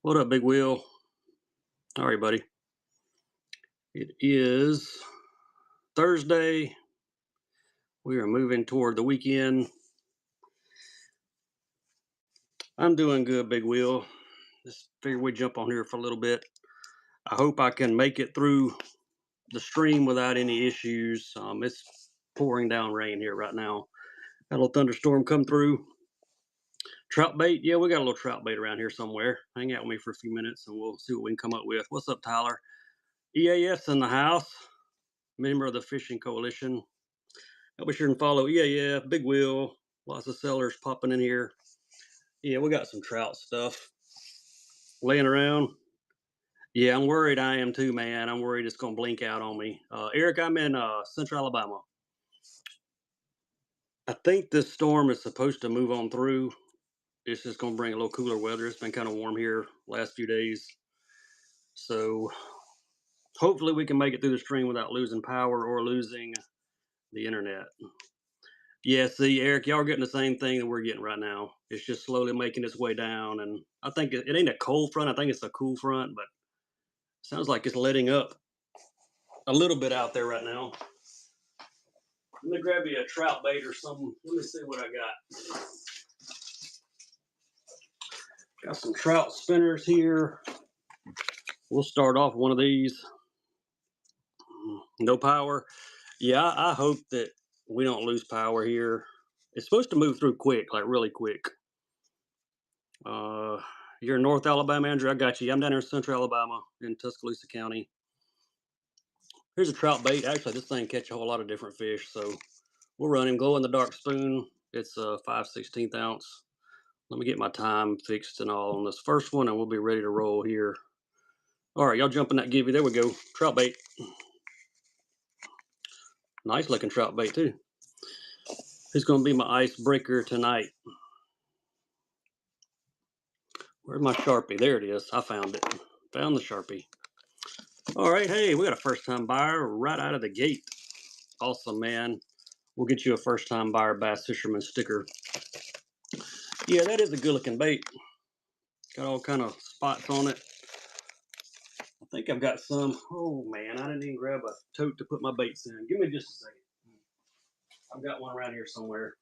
What up, Big Wheel? All right, buddy. It is Thursday. We are moving toward the weekend. I'm doing good, Big Wheel. Just figure we jump on here for a little bit. I hope I can make it through the stream without any issues. It's pouring down rain here right now. Got a little thunderstorm come through. Trout bait? Yeah, we got a little trout bait around here somewhere. Hang out with me for a few minutes and we'll see what we can come up with. What's up, Tyler? EAS in the house. Member of the Fishing Coalition. Be sure and follow EAF, Big Wheel, lots of sellers popping in here. Yeah, we got some trout stuff laying around. Yeah, I'm worried. I am too, man. I'm worried it's going to blink out on me. Eric, I'm in Central Alabama. I think this storm is supposed to move on through. It's just going to bring a little cooler weather. It's been kind of warm here last few days. So hopefully we can make it through the stream without losing power or losing the internet. Yeah, see, Eric, y'all are getting the same thing that we're getting right now. It's just slowly making its way down, and I think it ain't a cold front. I think it's a cool front, but it sounds like it's letting up a little bit out there right now. Let me grab you a trout bait or something. Let me see what I got. Got some trout spinners here. We'll start off one of these. No power. Yeah, I hope that we don't lose power here. It's supposed to move through quick, like really quick. You're in North Alabama, Andrew. I got you. I'm down here in Central Alabama in Tuscaloosa County. Here's a trout bait. Actually, this thing catch a whole lot of different fish. So we'll run him glow in the dark spoon. It's a 5/16 ounce. Let me get my time fixed and all on this first one, and we'll be ready to roll here. All right, y'all jump in that givey. There we go. Trout bait. Nice looking trout bait too. It's going to be my icebreaker tonight. Where's my Sharpie? There it is. I found it. Found the Sharpie. All right, hey, we got a first-time buyer right out of the gate. Awesome, man. We'll get you a first-time buyer bass fisherman sticker. Yeah, that is a good-looking bait. Got all kind of spots on it. I think I've got some. Oh, man, I didn't even grab a tote to put my baits in. Give me just a second. I've got one around here somewhere.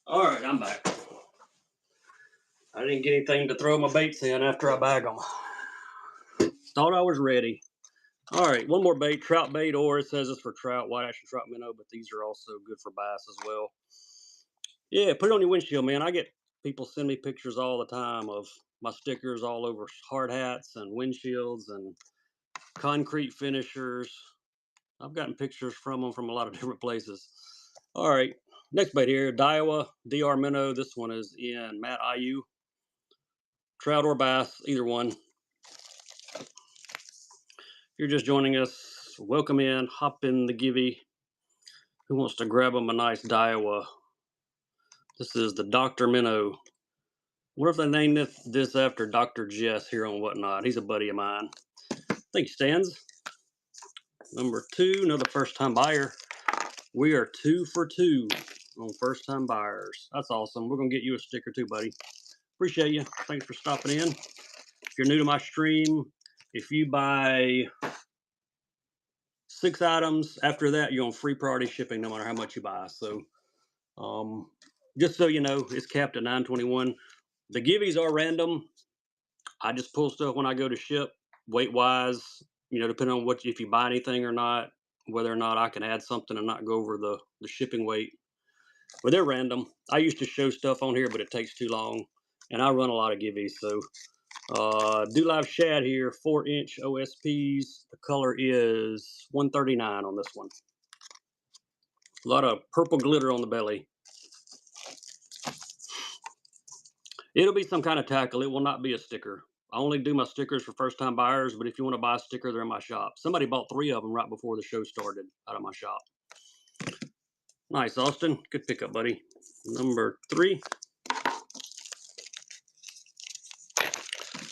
All right, I'm back. I didn't get anything to throw my baits in after I bag them. Thought I was ready. All right, one more bait, trout bait, or it says it's for trout, white action trout minnow, but these are also good for bass as well. Yeah, put it on your windshield, man. I get people send me pictures all the time of my stickers all over hard hats and windshields and concrete finishers. I've gotten pictures from them from a lot of different places. All right, next bait here, Daiwa, DR minnow. This one is in Matt IU. Trout or bass, either one. If you're just joining us, welcome in, hop in the givey. Who wants to grab them a nice Daiwa? This is the Dr. Minnow. What if they named this after Dr. Jess here on Whatnot? He's a buddy of mine. I think he stands. Number 2, another first-time buyer. We are 2 for 2 on first-time buyers. That's awesome. We're going to get you a sticker too, buddy. Appreciate you. Thanks for stopping in. If you're new to my stream, if you buy 6 items, after that, you're on free priority shipping no matter how much you buy. So just so you know, it's capped at $9.21. The giveys are random. I just pull stuff when I go to ship, weight-wise, depending on if you buy anything or not, whether or not I can add something and not go over the shipping weight. But they're random. I used to show stuff on here, but it takes too long, and I run a lot of giveys. So Do Live Shad here, 4-inch OSPs. The color is 139 on this one. A lot of purple glitter on the belly. It'll be some kind of tackle. It will not be a sticker. I only do my stickers for first-time buyers, but if you want to buy a sticker, they're in my shop. Somebody bought 3 of them right before the show started out of my shop. Nice, Austin. Good pickup, buddy. Number 3.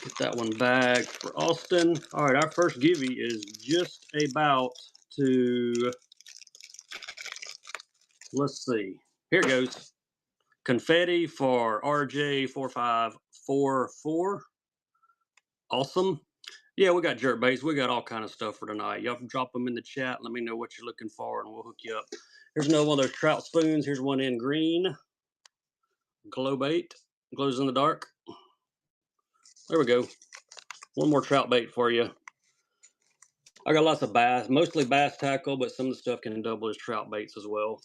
Get that one back for Austin. All right, our first givey is just about to, let's see. Here it goes. Confetti for RJ4544. Awesome. Yeah, we got jerk baits. We got all kind of stuff for tonight. Y'all can drop them in the chat. Let me know what you're looking for, and we'll hook you up. Here's another one of those trout spoons. Here's one in green. Glow bait. Glows in the dark. There we go. One more trout bait for you. I got lots of bass, mostly bass tackle, but some of the stuff can double as trout baits as well.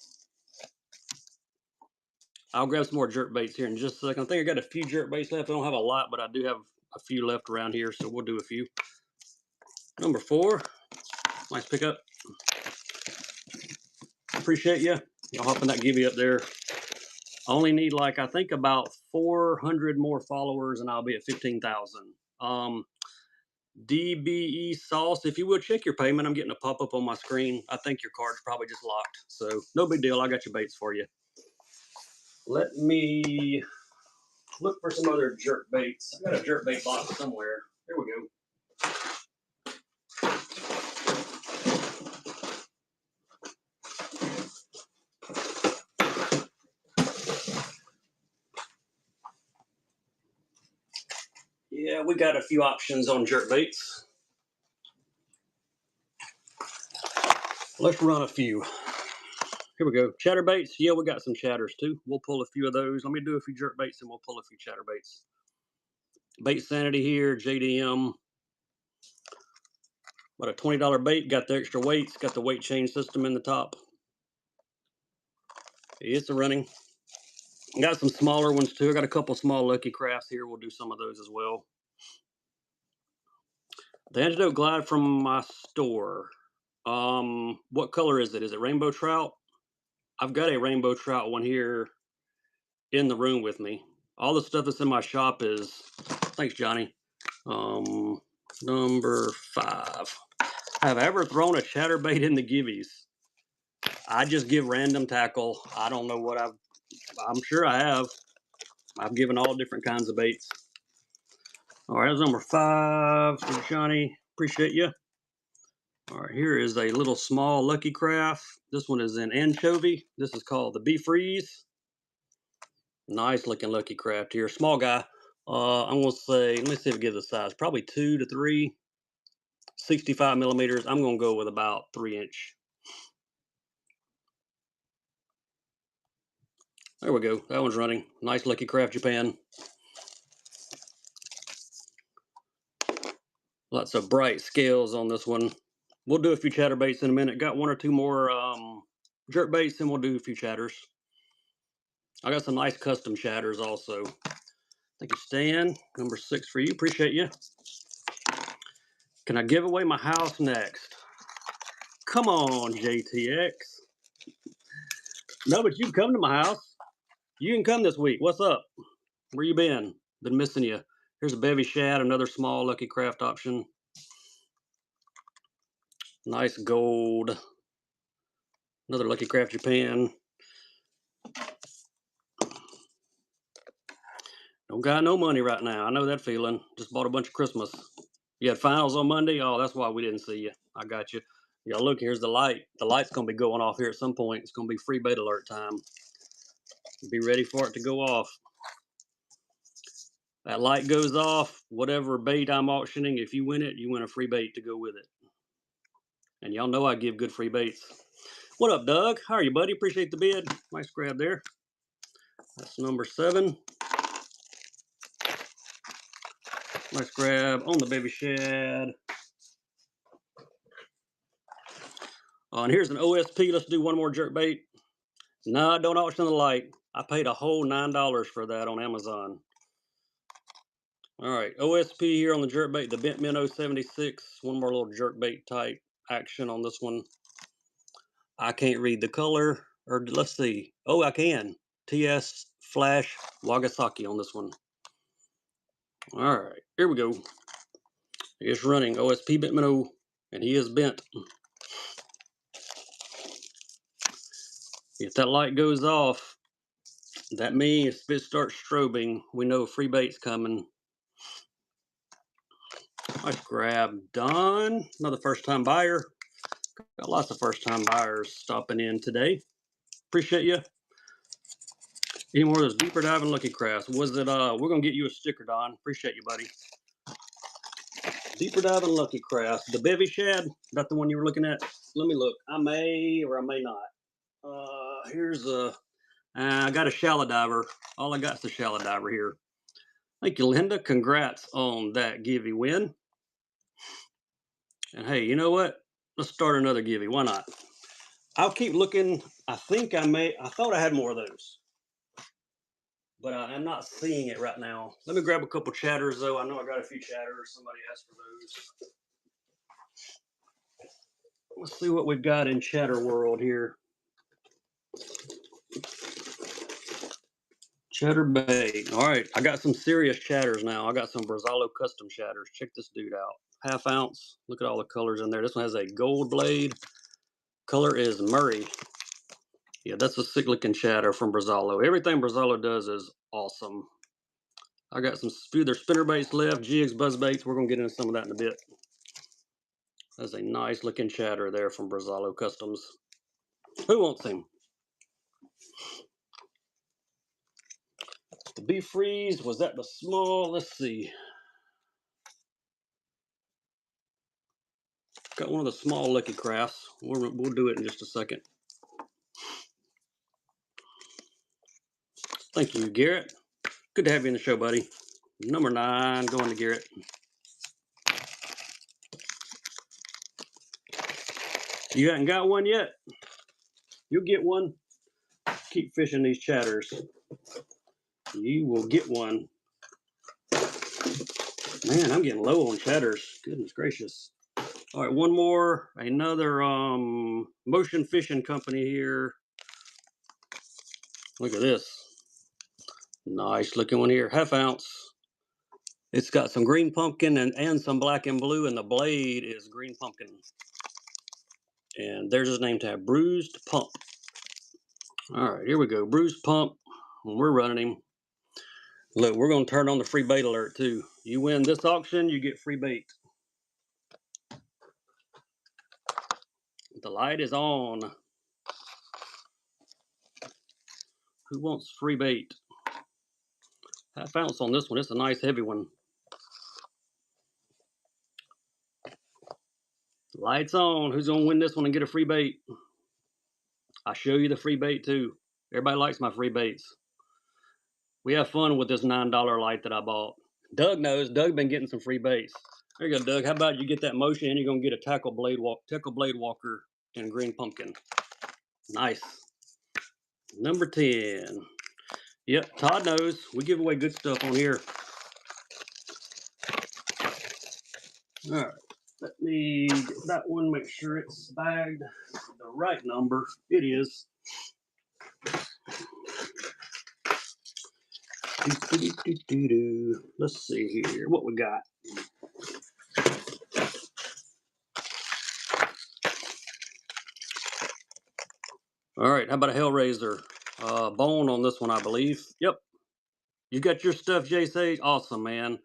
I'll grab some more jerk baits here in just a second. I think I got a few jerk baits left. I don't have a lot, but I do have a few left around here, so we'll do a few. Number 4. Nice pickup. Appreciate you. Y'all hopping that givey up there. I only need, like, I think about 400 more followers, and I'll be at 15,000. DBE Sauce, if you would check your payment. I'm getting a pop-up on my screen. I think your card's probably just locked, so no big deal. I got your baits for you. Let me look for some other jerk baits. I got a jerk bait box somewhere. There we go. Yeah, we got a few options on jerk baits. Let's run a few. Here we go. Chatter baits. Yeah, we got some chatters too. We'll pull a few of those. Let me do a few jerk baits and we'll pull a few chatter baits. Bait Sanity here, JDM. About a $20 bait. Got the extra weights. Got the weight change system in the top. It's a running. Got some smaller ones too. I got a couple small Lucky Crafts here. We'll do some of those as well. The Antidote Glide from my store. What color is it? Is it rainbow trout? I've got a rainbow trout one here in the room with me. All the stuff that's in my shop is, thanks Johnny, number 5. Have I ever thrown a chatterbait in the givvies? I just give random tackle. I don't know what I'm sure I have. I've given all different kinds of baits. All right, that's number 5 for Johnny. Appreciate you. All right, here is a little small Lucky Craft. This one is in anchovy. This is called the Bee Freeze. Nice looking Lucky Craft here. Small guy. I'm going to say, let me see if it gives a size. Probably 2 to 3. 65 millimeters. I'm going to go with about 3 inch. There we go. That one's running. Nice Lucky Craft Japan. Lots of bright scales on this one. We'll do a few chatterbaits in a minute. Got 1 or 2 more jerk baits, and we'll do a few chatters. I got some nice custom chatters also. Thank you, Stan. Number 6 for you. Appreciate you. Can I give away my house next? Come on, JTX. No, but you come to my house. You can come this week. What's up? Where you been? Been missing you. Here's a bevy shad, another small Lucky Craft option. Nice gold. Another Lucky Craft Japan. Don't got no money right now. I know that feeling. Just bought a bunch of Christmas. You had finals on Monday? Oh, that's why we didn't see you. I got you. Yeah, look, here's the light. The light's going to be going off here at some point. It's going to be free bait alert time. Be ready for it to go off. That light goes off, whatever bait I'm auctioning, if you win it, you win a free bait to go with it. And y'all know I give good free baits. What up, Doug? How are you, buddy? Appreciate the bid. Nice grab there. That's number 7. Nice grab on the baby shad. And here's an OSP. Let's do one more jerk bait. No, don't auction the light. I paid a whole $9 for that on Amazon. All right, OSP here on the jerk bait, the Bent Minnow 76. One more little jerk bait type action on this one. I can't read the color, or let's see. Oh, I can. TS Flash Wagasaki on this one. All right, here we go. It's running OSP Bent Minnow, and he is bent. If that light goes off, that means if it starts strobing, we know free bait's coming. Nice grab done. Another first time buyer. Got lots of first time buyers stopping in today. Appreciate you. Any more of those deeper diving lucky crafts? Was it we're gonna get you a sticker, Don. Appreciate you, buddy. Deeper diving lucky crafts. The bevy shad, that the one you were looking at? Let me look. I may or I may not. Here's I got a shallow diver. All I got is the shallow diver here. Thank you, Linda. Congrats on that givey win. And hey, you know what? Let's start another givey. Why not? I'll keep looking. I thought I had more of those, but I am not seeing it right now. Let me grab a couple chatters though. I know I got a few chatters. Somebody asked for those. Let's see what we've got in chatter world here. Chatter bait. All right, I got some serious chatters now. I got some Brazalo custom chatters. Check this dude out. Half ounce. Look at all the colors in there. This one has a gold blade. Color is Murray. Yeah, that's a sick looking chatter from Brazalo. Everything Brazalo does is awesome. I got some their spinner baits left, jigs, buzz baits. We're gonna get into some of that in a bit. That's a nice looking chatter there from Brazalo Customs. Who wants him? The beef freeze, was that the small? Let's see. Got one of the small lucky crafts. We'll do it in just a second. Thank you, Garrett. Good to have you in the show, buddy. Number 9, going to Garrett. You haven't got one yet? You'll get one. Keep fishing these chatters. You will get one. Man, I'm getting low on chatters. Goodness gracious. All right, one more. Another Motion Fishing Company here. Look at this. Nice looking one here. Half ounce. It's got some green pumpkin and some black and blue, and the blade is green pumpkin. And there's his name tag, Bruised Pump. All right, here we go. Bruised Pump. We're running him. Look, we're going to turn on the free bait alert too. You win this auction, you get free bait. The light is on. Who wants free bait? Half ounce on this one. It's a nice heavy one. Lights on. Who's going to win this one and get a free bait? I show you the free bait too. Everybody likes my free baits. We have fun with this $9 light that I bought. Doug knows. Doug been getting some free baits. There you go, Doug. How about you get that Motion and you're going to get a tackle blade walker in green pumpkin. Nice. Number 10. Yep, Todd knows. We give away good stuff on here. All right. Let me get that one, make sure it's bagged the right number. It is. Let's see here. What we got? All right. How about a Hellraiser? Bone on this one, I believe. Yep. You got your stuff, JC? Awesome, man.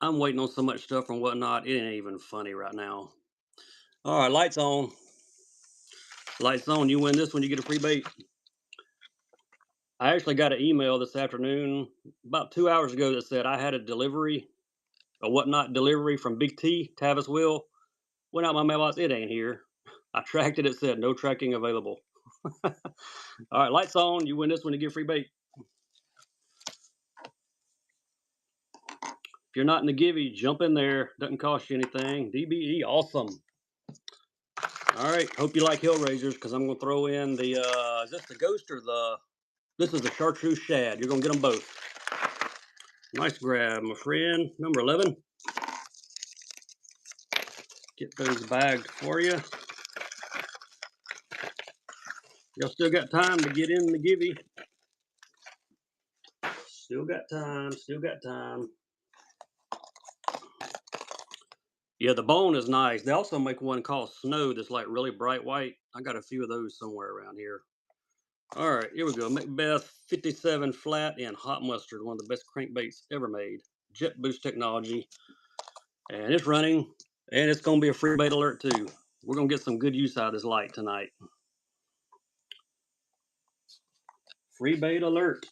I'm waiting on so much stuff and whatnot. It ain't even funny right now. All right. Lights on. Lights on. You win this one, you get a free bait. I actually got an email this afternoon, about 2 hours ago, that said I had a delivery, a whatnot delivery from Big T, Tavis Will. Went out my mailbox, it ain't here. I tracked it, it said no tracking available. All right, lights on. You win this one, you get free bait. If you're not in the givey, jump in there. Doesn't cost you anything. DBE, awesome. All right, hope you like Hellraisers because I'm going to throw in the, is this the Ghost or the, this is the Chartreuse Shad. You're going to get them both. Nice grab, my friend. Number 11. Get those bagged for you. Y'all still got time to get in the givey. Still got time. Still got time. Yeah, the bone is nice. They also make one called Snow that's like really bright white. I got a few of those somewhere around here. All right, here we go. Macbeth 57 flat and hot mustard, one of the best crankbaits ever made. Jet boost technology, and it's running, and it's going to be a free bait alert too. We're going to get some good use out of this light tonight. Free bait alert.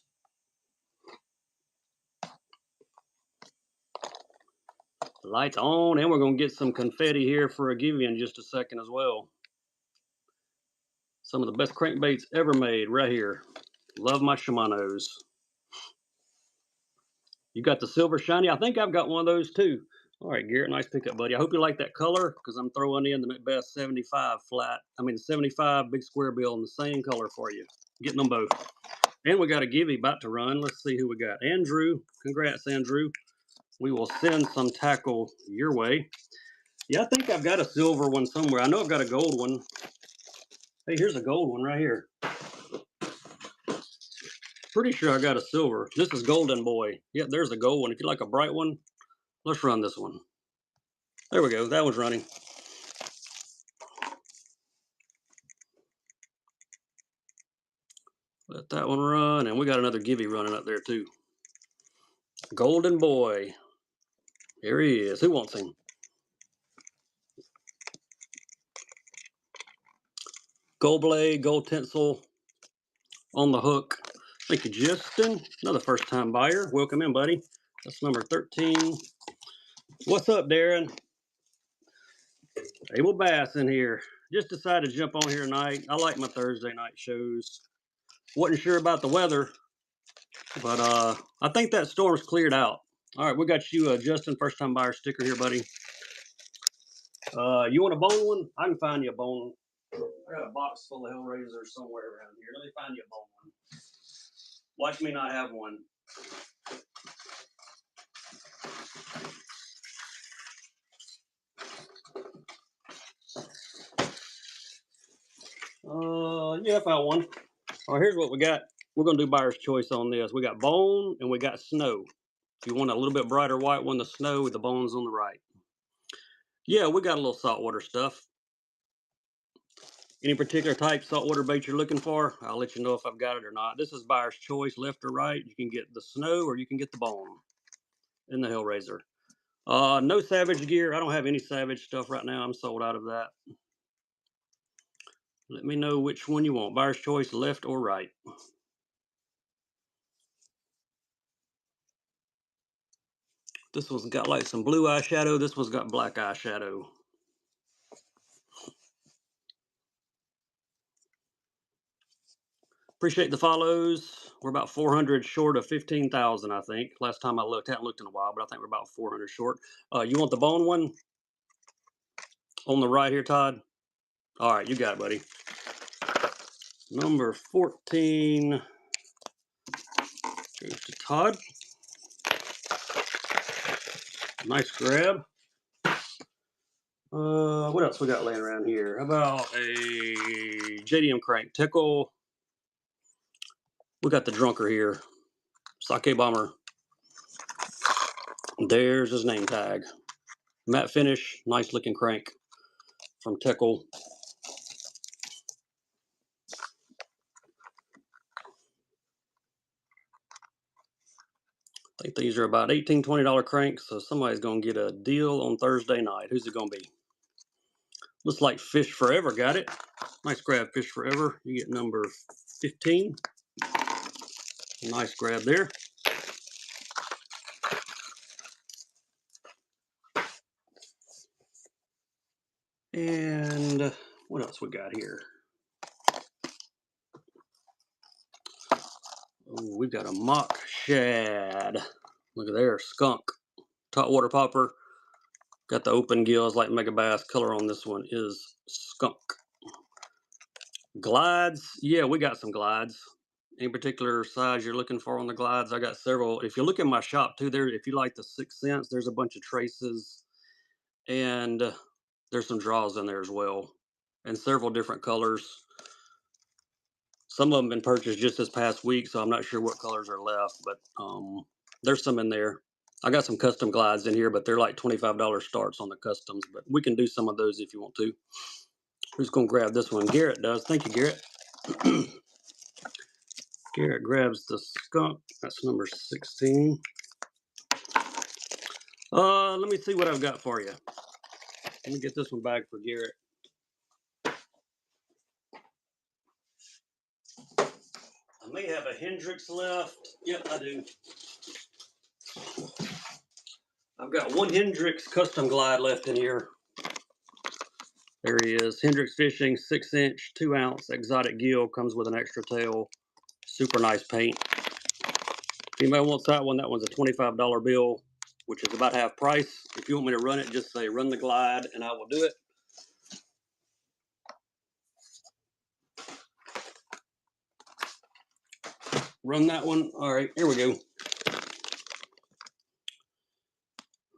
Lights on, and we're going to get some confetti here for a give you in just a second as well. Some of the best crankbaits ever made right here. Love my Shimanos. You got the silver shiny? I think I've got one of those too. All right, Garrett, nice pickup, buddy. I hope you like that color because I'm throwing in the Macbeth 75 flat. 75 big square bill in the same color for you. Getting them both. And we got a givey about to run. Let's see who we got. Andrew. Congrats, Andrew. We will send some tackle your way. Yeah, I think I've got a silver one somewhere. I know I've got a gold one. Hey, here's a gold one right here. Pretty sure I got a silver. This is Golden Boy. Yep, there's a gold one. If you like a bright one, let's run this one. There we go. That one's running. Let that one run. And we got another givey running up there too. Golden Boy. Here he is. Who wants him? Gold blade, gold tinsel on the hook. Thank you, Justin. Another first time buyer. Welcome in, buddy. That's number 13. What's up, Darren? Abel Bass in here. Just decided to jump on here tonight. I like my Thursday night shows. Wasn't sure about the weather, but I think that storm's cleared out. All right, we got you, Justin, first time buyer sticker here, buddy. You want a bone one? I can find you a bone. I got a box full of Hellraisers somewhere around here. Let me find you a bone one. Watch me not have one. Yeah, I found one. All right, here's what we got. We're going to do buyer's choice on this. We got bone and we got snow. If you want a little bit brighter white one, the snow with the bones on the right. Yeah, we got a little saltwater stuff. Any particular type saltwater bait you're looking for, I'll let you know if I've got it or not. This is buyer's choice, left or right. You can get the snow or you can get the bone in the Hellraiser. No Savage gear. I don't have any Savage stuff right now. I'm sold out of that. Let me know which one you want. Buyer's choice, left or right. This one's got like some blue eyeshadow. This one's got black eyeshadow. Appreciate the follows. We're about 400 short of 15,000, I think. Last time I looked, haven't looked in a while, but I think we're about 400 short. You want the bone one on the right here, Todd? All right, you got it, buddy. Number 14 goes to Todd. Nice grab. What else we got laying around here? How about a JDM crank? Tickle. We got the drunker here. Sake Bomber. There's his name tag. Matte finish. Nice looking crank from Tickle. I think these are about $18, $20 cranks, so somebody's going to get a deal on Thursday night. Who's it going to be? Looks like Fish Forever got it. Nice grab, Fish Forever. You get number 15. Nice grab there. And what else we got here? Oh, we've got a mock shad. Look at there, skunk. Top water popper. Got the open gills like Mega Bass. Color on this one is skunk. Glides. Yeah, we got some glides. Any particular size you're looking for on the glides? I got several. If you look in my shop too, there, if you like the 6 cents, there's a bunch of traces. And there's some draws in there as well. And several different colors. Some of them been purchased just this past week, so I'm not sure what colors are left, but there's some in there. I got some custom glides in here, but they're like $25 starts on the customs, but we can do some of those if you want to. Who's going to grab this one? Garrett does. Thank you, Garrett. Garrett grabs the skunk. That's number 16. Let me see what I've got for you. Let me get this one back for Garrett. I may have a Hendrix left. Yep, I do. I've got one Hendrix custom glide left in here. There he is. Hendrix Fishing, 6-inch, 2-ounce exotic gill. Comes with an extra tail. Super nice paint. If anybody wants that one's a $25 bill, which is about half price. If you want me to run it, just say run the glide and I will do it. Run that one. All right, here we go.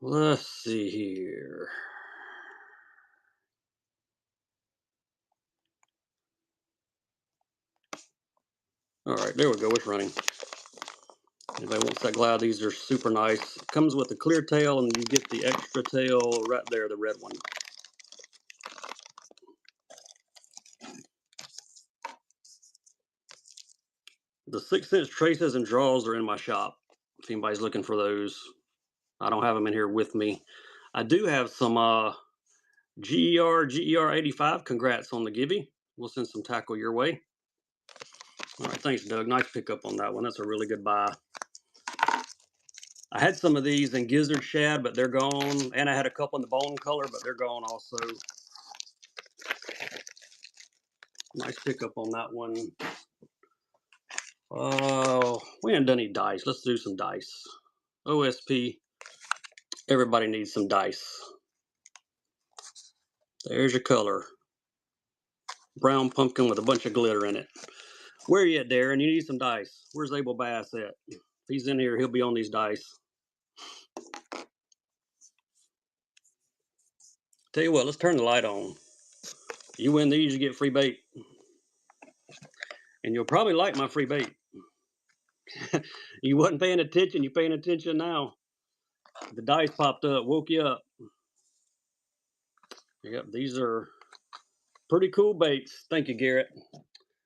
Let's see here. All right, there we go. It's running. Anybody wants that glide, these are super nice. Comes with a clear tail, and you get the extra tail right there, the red one. The 6-inch traces and draws are in my shop. If anybody's looking for those, I don't have them in here with me. I do have some GER 85. Congrats on the Gibby. We'll send some tackle your way. All right, thanks, Doug. Nice pickup on that one. That's a really good buy. I had some of these in gizzard shad, but they're gone. And I had a couple in the bone color, but they're gone also. Nice pickup on that one. We haven't done any dice. Let's do some dice. OSP. Everybody needs some dice. There's your color. Brown pumpkin with a bunch of glitter in it. Where are you at, Darren? You need some dice. Where's Abel Bass at? If he's in here, he'll be on these dice. Tell you what, let's turn the light on. You win these, you get free bait. And you'll probably like my free bait. You wasn't paying attention, you're paying attention now. The dice popped up, woke you up. Yep, these are pretty cool baits. Thank you, Garrett.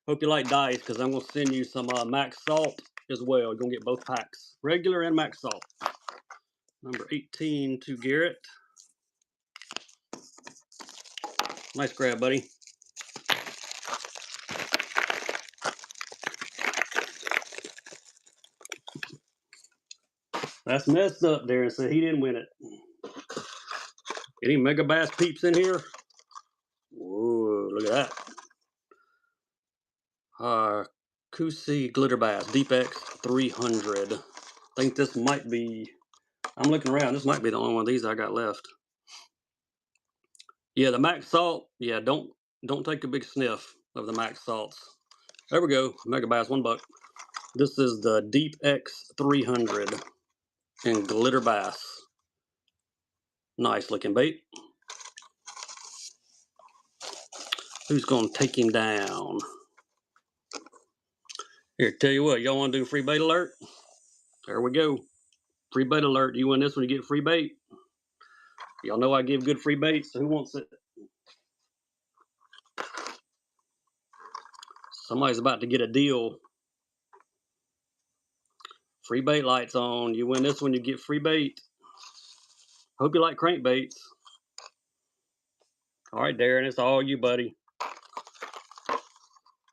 Hope you like dice, because I'm going to send you some max salt as well. You're going to get both packs, regular and max salt. Number 18 to Garrett. Nice grab, buddy. That's messed up, Darren said he didn't win it. Any Mega Bass peeps in here? Whoa, look at that. Kusi Glitter Bass, Deep X 300. I think this might be, I'm looking around, this might be the only one of these I got left. Yeah, the max salt, yeah, don't take a big sniff of the max salts. There we go, Mega Bass, $1. This is the Deep X 300 in Glitter Bass. Nice looking bait. Who's gonna take him down? Here, tell you what, y'all wanna do free bait alert? There we go. Free bait alert. You win this one, you get free bait. Y'all know I give good free bait, so who wants it? Somebody's about to get a deal. Free bait lights on. You win this one, you get free bait. Hope you like crankbaits. All right, Darren, it's all you, buddy.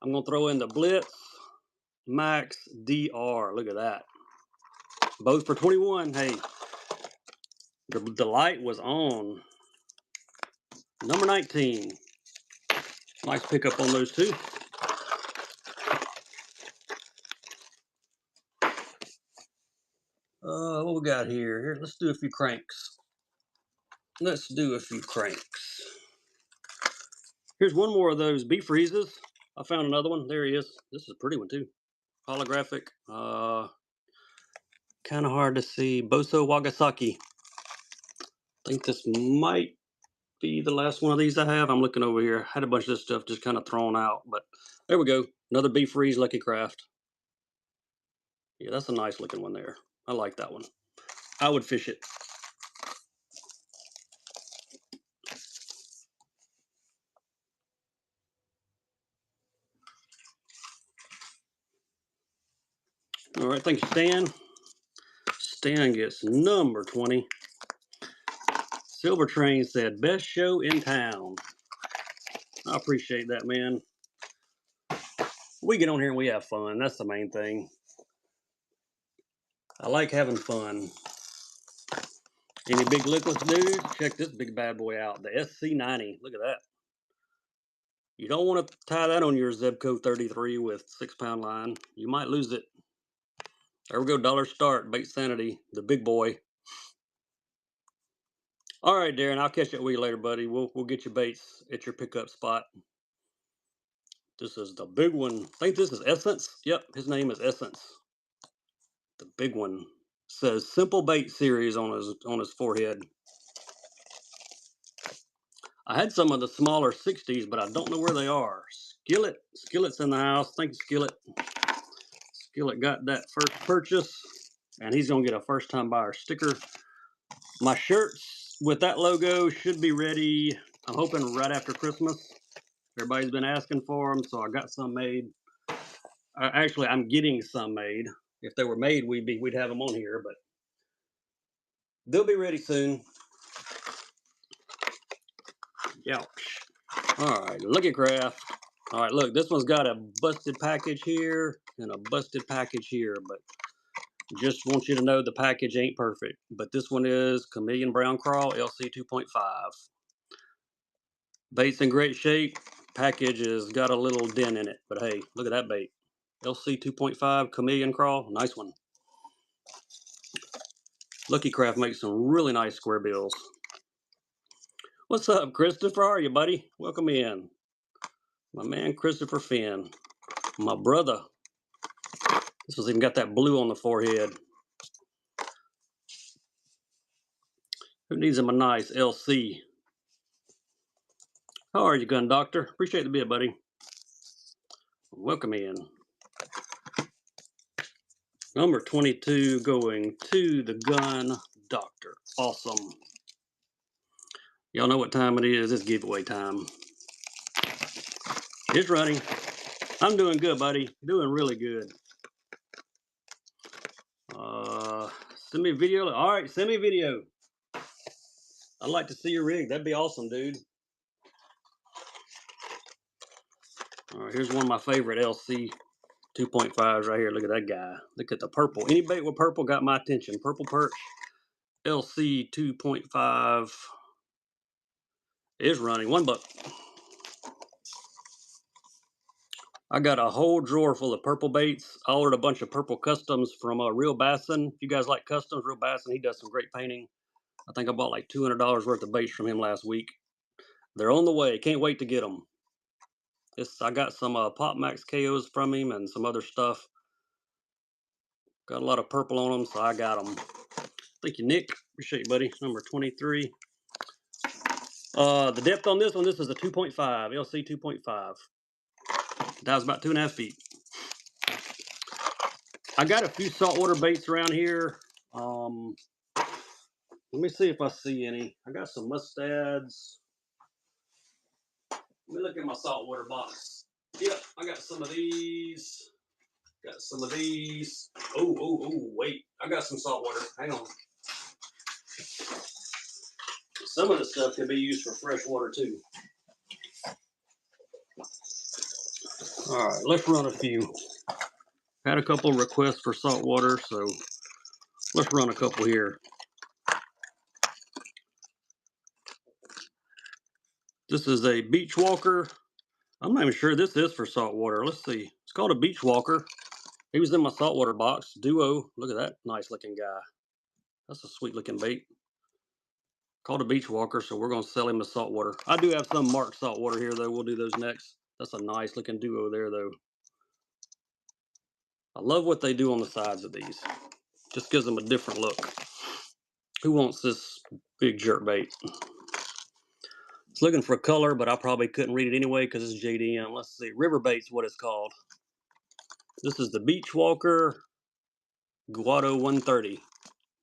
I'm going to throw in the Blitz Max DR. Look at that. Both for 21. Hey, the light was on. Number 19. Nice pickup on those two. What we got here? Here, let's do a few cranks. Let's do a few cranks. Here's one more of those beef freezes. I found another one. There he is. This is a pretty one too. Holographic. Kind of hard to see. Boso Wagasaki. I think this might be the last one of these I have. I'm looking over here. Had a bunch of this stuff just kind of thrown out, but there we go. Another beef freeze Lucky Craft. Yeah, that's a nice looking one there. I like that one. I would fish it. All right, thank you, Stan. Stan gets number 20. Silver Train said, best show in town. I appreciate that, man. We get on here and we have fun. That's the main thing. I like having fun. Any big liquids, dude? Check this big bad boy out. The SC90. Look at that. You don't want to tie that on your Zebco 33 with 6-pound line. You might lose it. There we go. Dollar Start. Bait Sanity. The big boy. All right, Darren. I'll catch up with you later, buddy. We'll get you baits at your pickup spot. This is the big one. I think this is Essence. Yep, his name is Essence. The big one. Says Simple Bait Series on his forehead. I had some of the smaller 60s, but I don't know where they are. Skillet's in the house. Thank you, Skillet. Skillet got that first purchase, and he's gonna get a first-time buyer sticker. My shirts with that logo should be ready, I'm hoping, right after Christmas. Everybody's been asking for them, so I got some made. Actually, I'm getting some made. If they were made, we'd have them on here, but they'll be ready soon. Ouch. All right, Lucky Craft. All right, look, this one's got a busted package here and a busted package here, but just want you to know the package ain't perfect. But this one is Chameleon Brown Crawl LC 2.5. Bait's in great shape. Package has got a little dent in it, but hey, look at that bait. LC 2.5 Chameleon Crawl, nice one. Lucky Craft makes some really nice square bills. What's up, Christopher? How are you, buddy? Welcome in. My man, Christopher Finn. My brother. This one's even got that blue on the forehead. Who needs him a nice LC? How are you, Gun Doctor? Appreciate the bit, buddy. Welcome in. Number 22 going to the Gun Doctor. Awesome. Y'all know what time it is. It's giveaway time. It's running. I'm doing good, buddy. Doing really good. Send me a video. All right, send me a video. I'd like to see your rig. That'd be awesome, dude. All right, here's one of my favorite LC 2.5s right here. Look at that guy. Look at the purple. Any bait with purple got my attention. Purple perch. LC 2.5 is running. $1. I got a whole drawer full of purple baits. I ordered a bunch of purple customs from Real Bassin. If you guys like customs, Real Bassin, he does some great painting. I think I bought like $200 worth of baits from him last week. They're on the way. Can't wait to get them. I got some Pop Max KOs from him and some other stuff. Got a lot of purple on them, so I got them. Thank you, Nick. Appreciate you, buddy. Number 23. The depth on this one, this is a 2.5, LC 2.5. That was about 2.5 feet. I got a few saltwater baits around here. Let me see if I see any. I got some mustads. Let me look at my saltwater box. Yep, I got some of these. Got some of these. Oh, wait. I got some saltwater. Hang on. Some of the stuff can be used for fresh water too. All right, let's run a few. Had a couple requests for saltwater, so let's run a couple here. This is a beach walker. I'm not even sure this is for saltwater. Let's see. It's called a beach walker. He was in my saltwater box. Duo. Look at that nice looking guy. That's a sweet looking bait. Called a beach walker, so we're going to sell him the saltwater. I do have some marked saltwater here, though. We'll do those next. That's a nice looking duo there, though. I love what they do on the sides of these. Just gives them a different look. Who wants this big jerk bait? It's looking for a color, but I probably couldn't read it anyway because it's JDM. Let's see. River bait's what it's called. This is the Beach Walker Guado 130.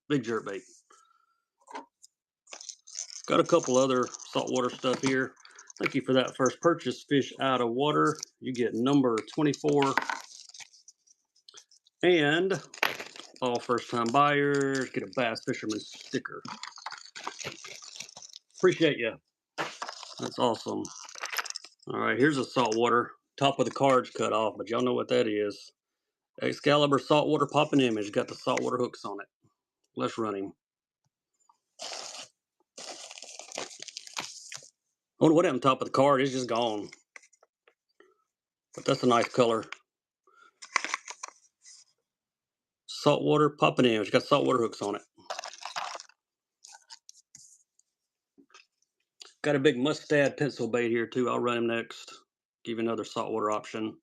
Big jerk bait. Got a couple other saltwater stuff here. Thank you for that first purchase, Fish Out of Water. You get number 24. And all first-time buyers get a Bass Fisherman sticker. Appreciate you. That's awesome. All right, here's a saltwater. Top of the card's cut off, but y'all know what that is. Excalibur saltwater popping image. Got the saltwater hooks on it. Let's run him. I wonder what happened top of the card. It's just gone. But that's a nice color. Saltwater popping image. Got saltwater hooks on it. Got a big mustad pencil bait here too. I'll run him next. Give you another saltwater option.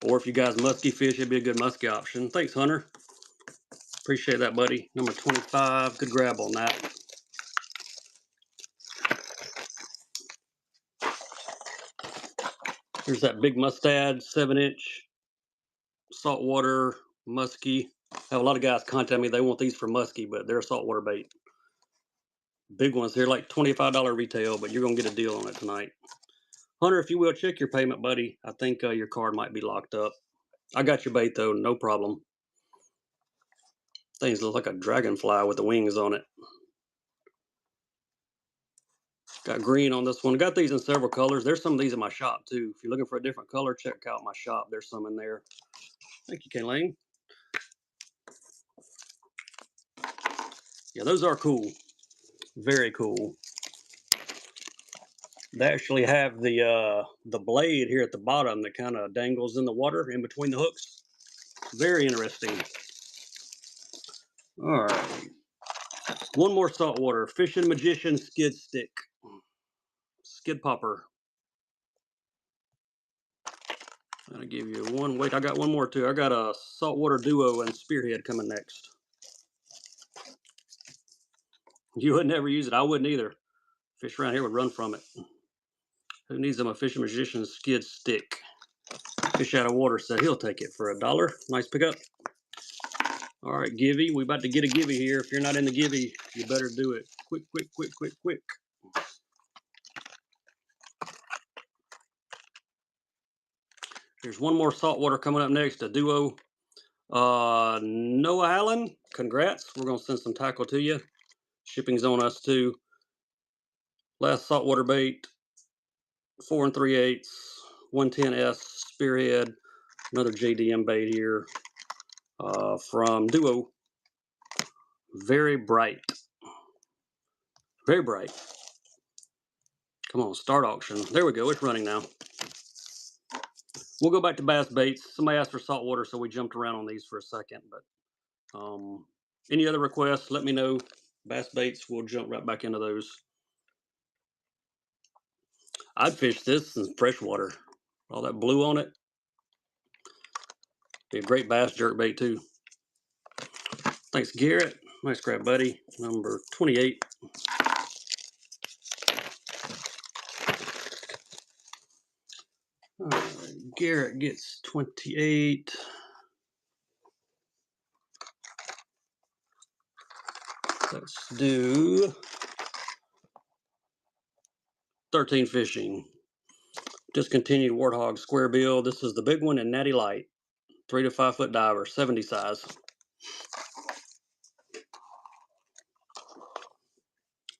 Or if you guys musky fish, it'd be a good musky option. Thanks, Hunter. Appreciate that, buddy. Number 25. Good grab on that. Here's that big mustad, 7-inch saltwater musky. I have a lot of guys contact me. They want these for musky, but they're saltwater bait. Big ones here, like $25 retail, but you're going to get a deal on it tonight. Hunter, if you will, check your payment, buddy. I think your card might be locked up. I got your bait, though. No problem. Things look like a dragonfly with the wings on it. Got green on this one. Got these in several colors. There's some of these in my shop, too. If you're looking for a different color, check out my shop. There's some in there. Thank you, Kayleen. Yeah, those are cool. Very cool. They actually have the blade here at the bottom that kind of dangles in the water in between the hooks. Very interesting. All right. One more saltwater. Fishin' Magician skid stick. Skid popper. I'm going to give you one. Wait, I got one more too. I got a saltwater duo and spearhead coming next. You would never use it. I wouldn't either. Fish around here would run from it. Who needs them? A Fishin' Magician skid stick. Fish out of water said he'll take it for $1. Nice pickup. All right, Givey. We about to get a Givey here. If you're not in the Givey, you better do it. Quick, quick, quick, quick, quick. There's one more saltwater coming up next, a duo. Noah Allen, congrats. We're going to send some tackle to you. Shipping's on us too. Last saltwater bait, 4 3/8, 110S spearhead. Another JDM bait here from Duo. Very bright. Very bright. Come on, start auction. There we go. It's running now. We'll go back to bass baits. Somebody asked for saltwater, so we jumped around on these for a second. But any other requests, let me know. Bass baits, we'll jump right back into those. I'd fish this in freshwater. All that blue on it. Be a great bass jerk bait too. Thanks, Garrett. Nice grab, buddy. Number 28. All right, Garrett gets 28. Let's do 13 fishing. Discontinued Warthog square bill. This is the big one in Natty Light. 3 to 5 foot diver, 70 size.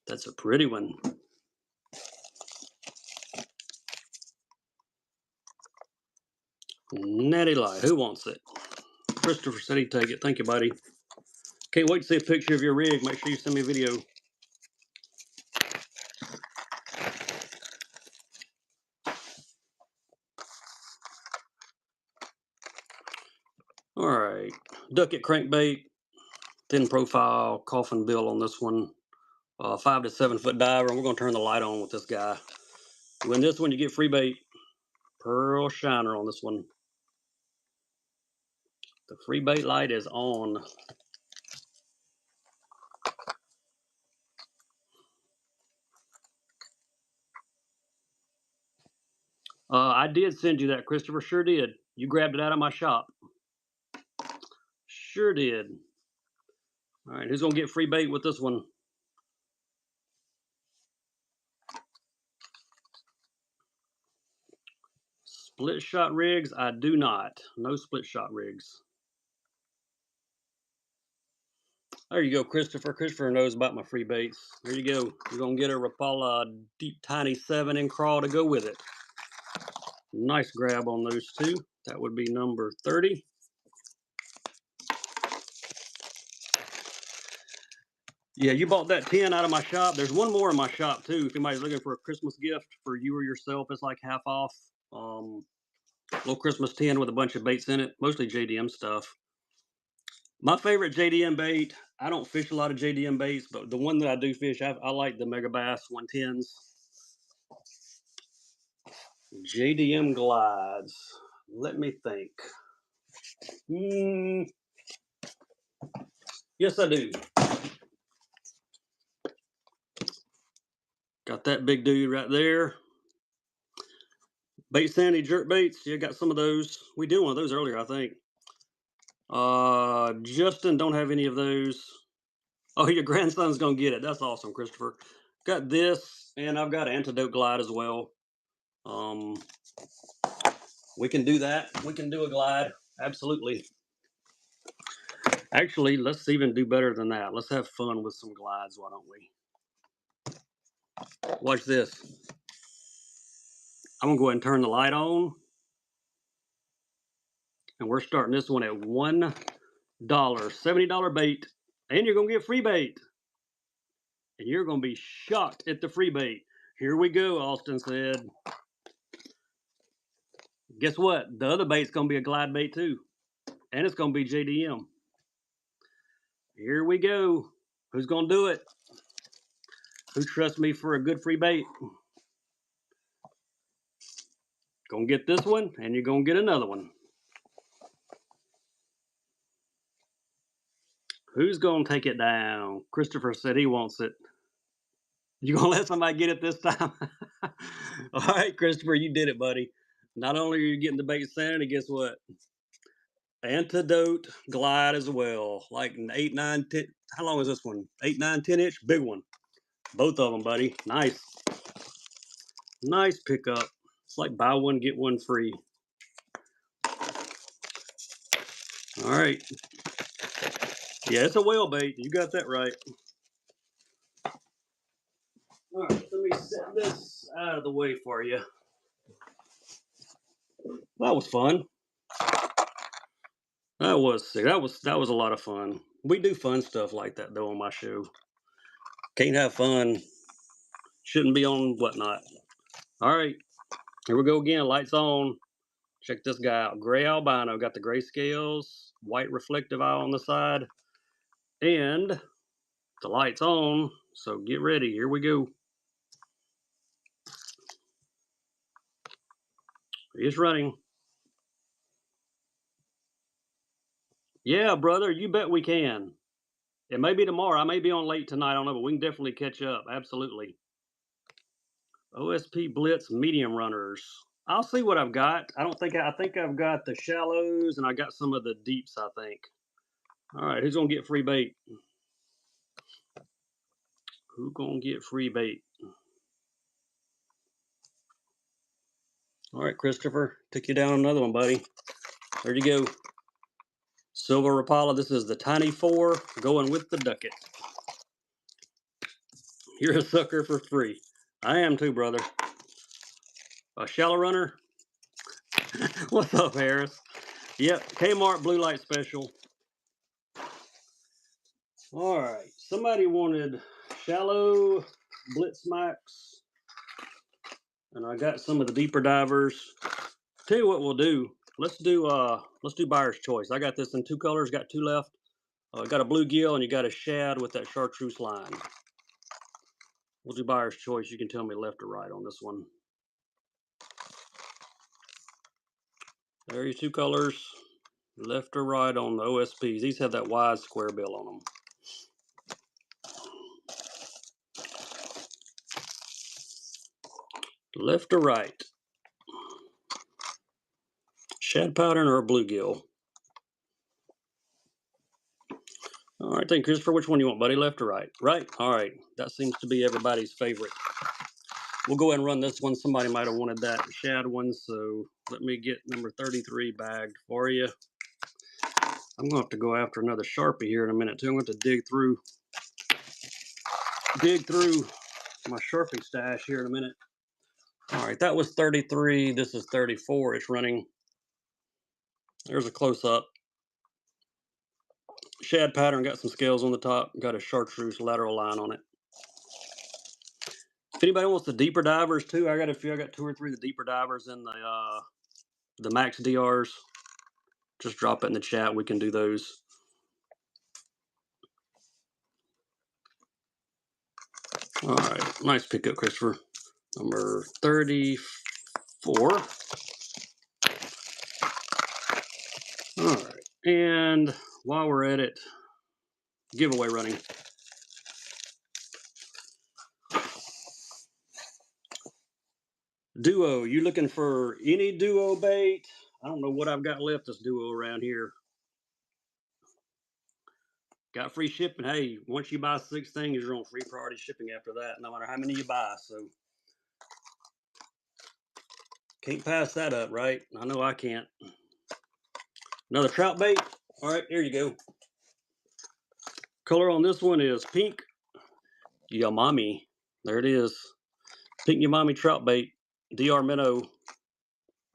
That's a pretty one. Natty Light. Who wants it? Christopher said he'd take it. Thank you, buddy. Can't wait to see a picture of your rig. Make sure you send me a video. All right. Ducket crankbait. Thin profile. Coffin bill on this one. 5 to 7 foot diver. We're going to turn the light on with this guy. When this one, you get free bait. Pearl shiner on this one. The free bait light is on. I did send you that, Christopher. Sure did. You grabbed it out of my shop. Sure did. All right, who's going to get free bait with this one? Split shot rigs? I do not. No split shot rigs. There you go, Christopher. Christopher knows about my free baits. There you go. You're going to get a Rapala Deep Tiny 7 in crawl to go with it. Nice grab on those two. That would be number 30. Yeah, you bought that 10 out of my shop. There's one more in my shop too. If anybody's looking for a Christmas gift for you or yourself, it's like half off. Little Christmas 10 with a bunch of baits in it, mostly JDM stuff. My favorite JDM bait, I don't fish a lot of JDM baits, but the one that I do fish, I like the Mega Bass 110s. JDM glides. Let me think. Yes, I do. Got that big dude right there. Bait Sandy jerk baits. Yeah, got some of those. We did one of those earlier, I think. Justin, don't have any of those. Oh, your grandson's gonna get it. That's awesome, Christopher. Got this, and I've got Antidote Glide as well. We can do that. We can do a glide. Absolutely. Actually, let's even do better than that. Let's have fun with some glides, why don't we? Watch this. I'm gonna go ahead and turn the light on. And we're starting this one at $1. $70 bait. And you're gonna get free bait. And you're gonna be shocked at the free bait. Here we go, Austin said. Guess what? The other bait's gonna be a glide bait too. And it's gonna be JDM. Here we go. Who's gonna do it? Who trusts me for a good free bait? Gonna get this one, and you're gonna get another one. Who's gonna take it down? Christopher said he wants it. You gonna let somebody get it this time? All right, Christopher, you did it, buddy. Not only are you getting the bait sanity, guess what? Antidote glide as well. Like an 8, 9, 10. How long is this one? 8, 9, 10 inch? Big one. Both of them, buddy. Nice. Nice pickup. It's like buy one, get one free. All right. Yeah, it's a whale bait. You got that right. All right, let me set this out of the way for you. That was fun. That was sick. That was a lot of fun. We do fun stuff like that though on my show. Can't have fun. Shouldn't be on whatnot. All right, here we go again. Lights on. Check this guy out. Gray albino. Got the gray scales. White reflective eye on the side. And the light's on. So get ready. Here we go. It's running. Yeah, brother, you bet we can. It may be tomorrow. I may be on late tonight. I don't know, but we can definitely catch up. Absolutely. OSP Blitz medium runners. I'll see what I've got. I think I've got the shallows and I got some of the deeps, I think. All right, who's gonna get free bait? Who gonna get free bait? All right, Christopher, took you down another one, buddy. There you go. Silver Rapala. This is the Tiny 4 going with the Ducket. You're a sucker for free. I am too, brother. A shallow runner. What's up, Harris? Yep, Kmart Blue Light Special. All right, somebody wanted shallow Blitz Max, and I got some of the deeper divers. Tell you what we'll do. Let's do buyer's choice. I got this in 2 colors. Got 2 left. Got a bluegill and you got a shad with that chartreuse line. We'll do buyer's choice. You can tell me left or right on this one. There are your 2 colors. Left or right on the OSPs. These have that wide square bill on them. Left or right? Shad pattern or a bluegill? All right, thank you, Christopher. Which one you want, buddy? Left or right? Right. All right. That seems to be everybody's favorite. We'll go ahead and run this one. Somebody might have wanted that shad one, so let me get number 33 bagged for you. I'm gonna have to go after another Sharpie here in a minute too. I'm going to dig through my Sharpie stash here in a minute. All right, that was 33. This is 34. It's running. There's a close-up. Shad pattern, got some scales on the top, got a chartreuse lateral line on it. If anybody wants the deeper divers too, I got a few. I got 2 or 3 of the deeper divers in the max DRs. Just drop it in the chat. We can do those. All right, nice pickup, Christopher. Number 34. All right, and while we're at it, giveaway running. Duo, you looking for any duo bait? I don't know what I've got left this duo around here. Got free shipping. Hey, once you buy 6 things, you're on free priority shipping after that, no matter how many you buy. So can't pass that up, right? I know I can't. Another trout bait. All right, here you go. Color on this one is pink. Yamami. There it is. Pink Yamami trout bait. DR Minnow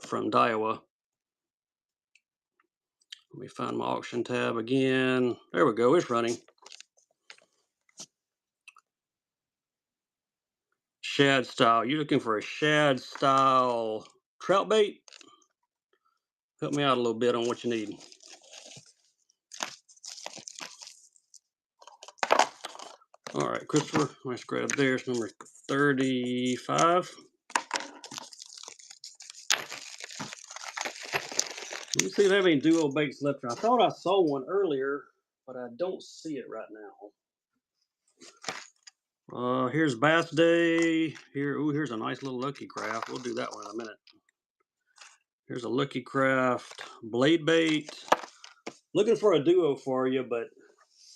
from Daiwa. Let me find my auction tab again. There we go. It's running. Shad style. You're looking for a shad style trout bait? Help me out a little bit on what you need. All right, Christopher, nice grab there. It's number 35. Let me see if I have any duo baits left. I thought I saw one earlier, but I don't see it right now. Here's Bass Day. Here's a nice little Lucky Craft. We'll do that one in a minute. Here's a Lucky Craft blade bait. Looking for a duo for you, but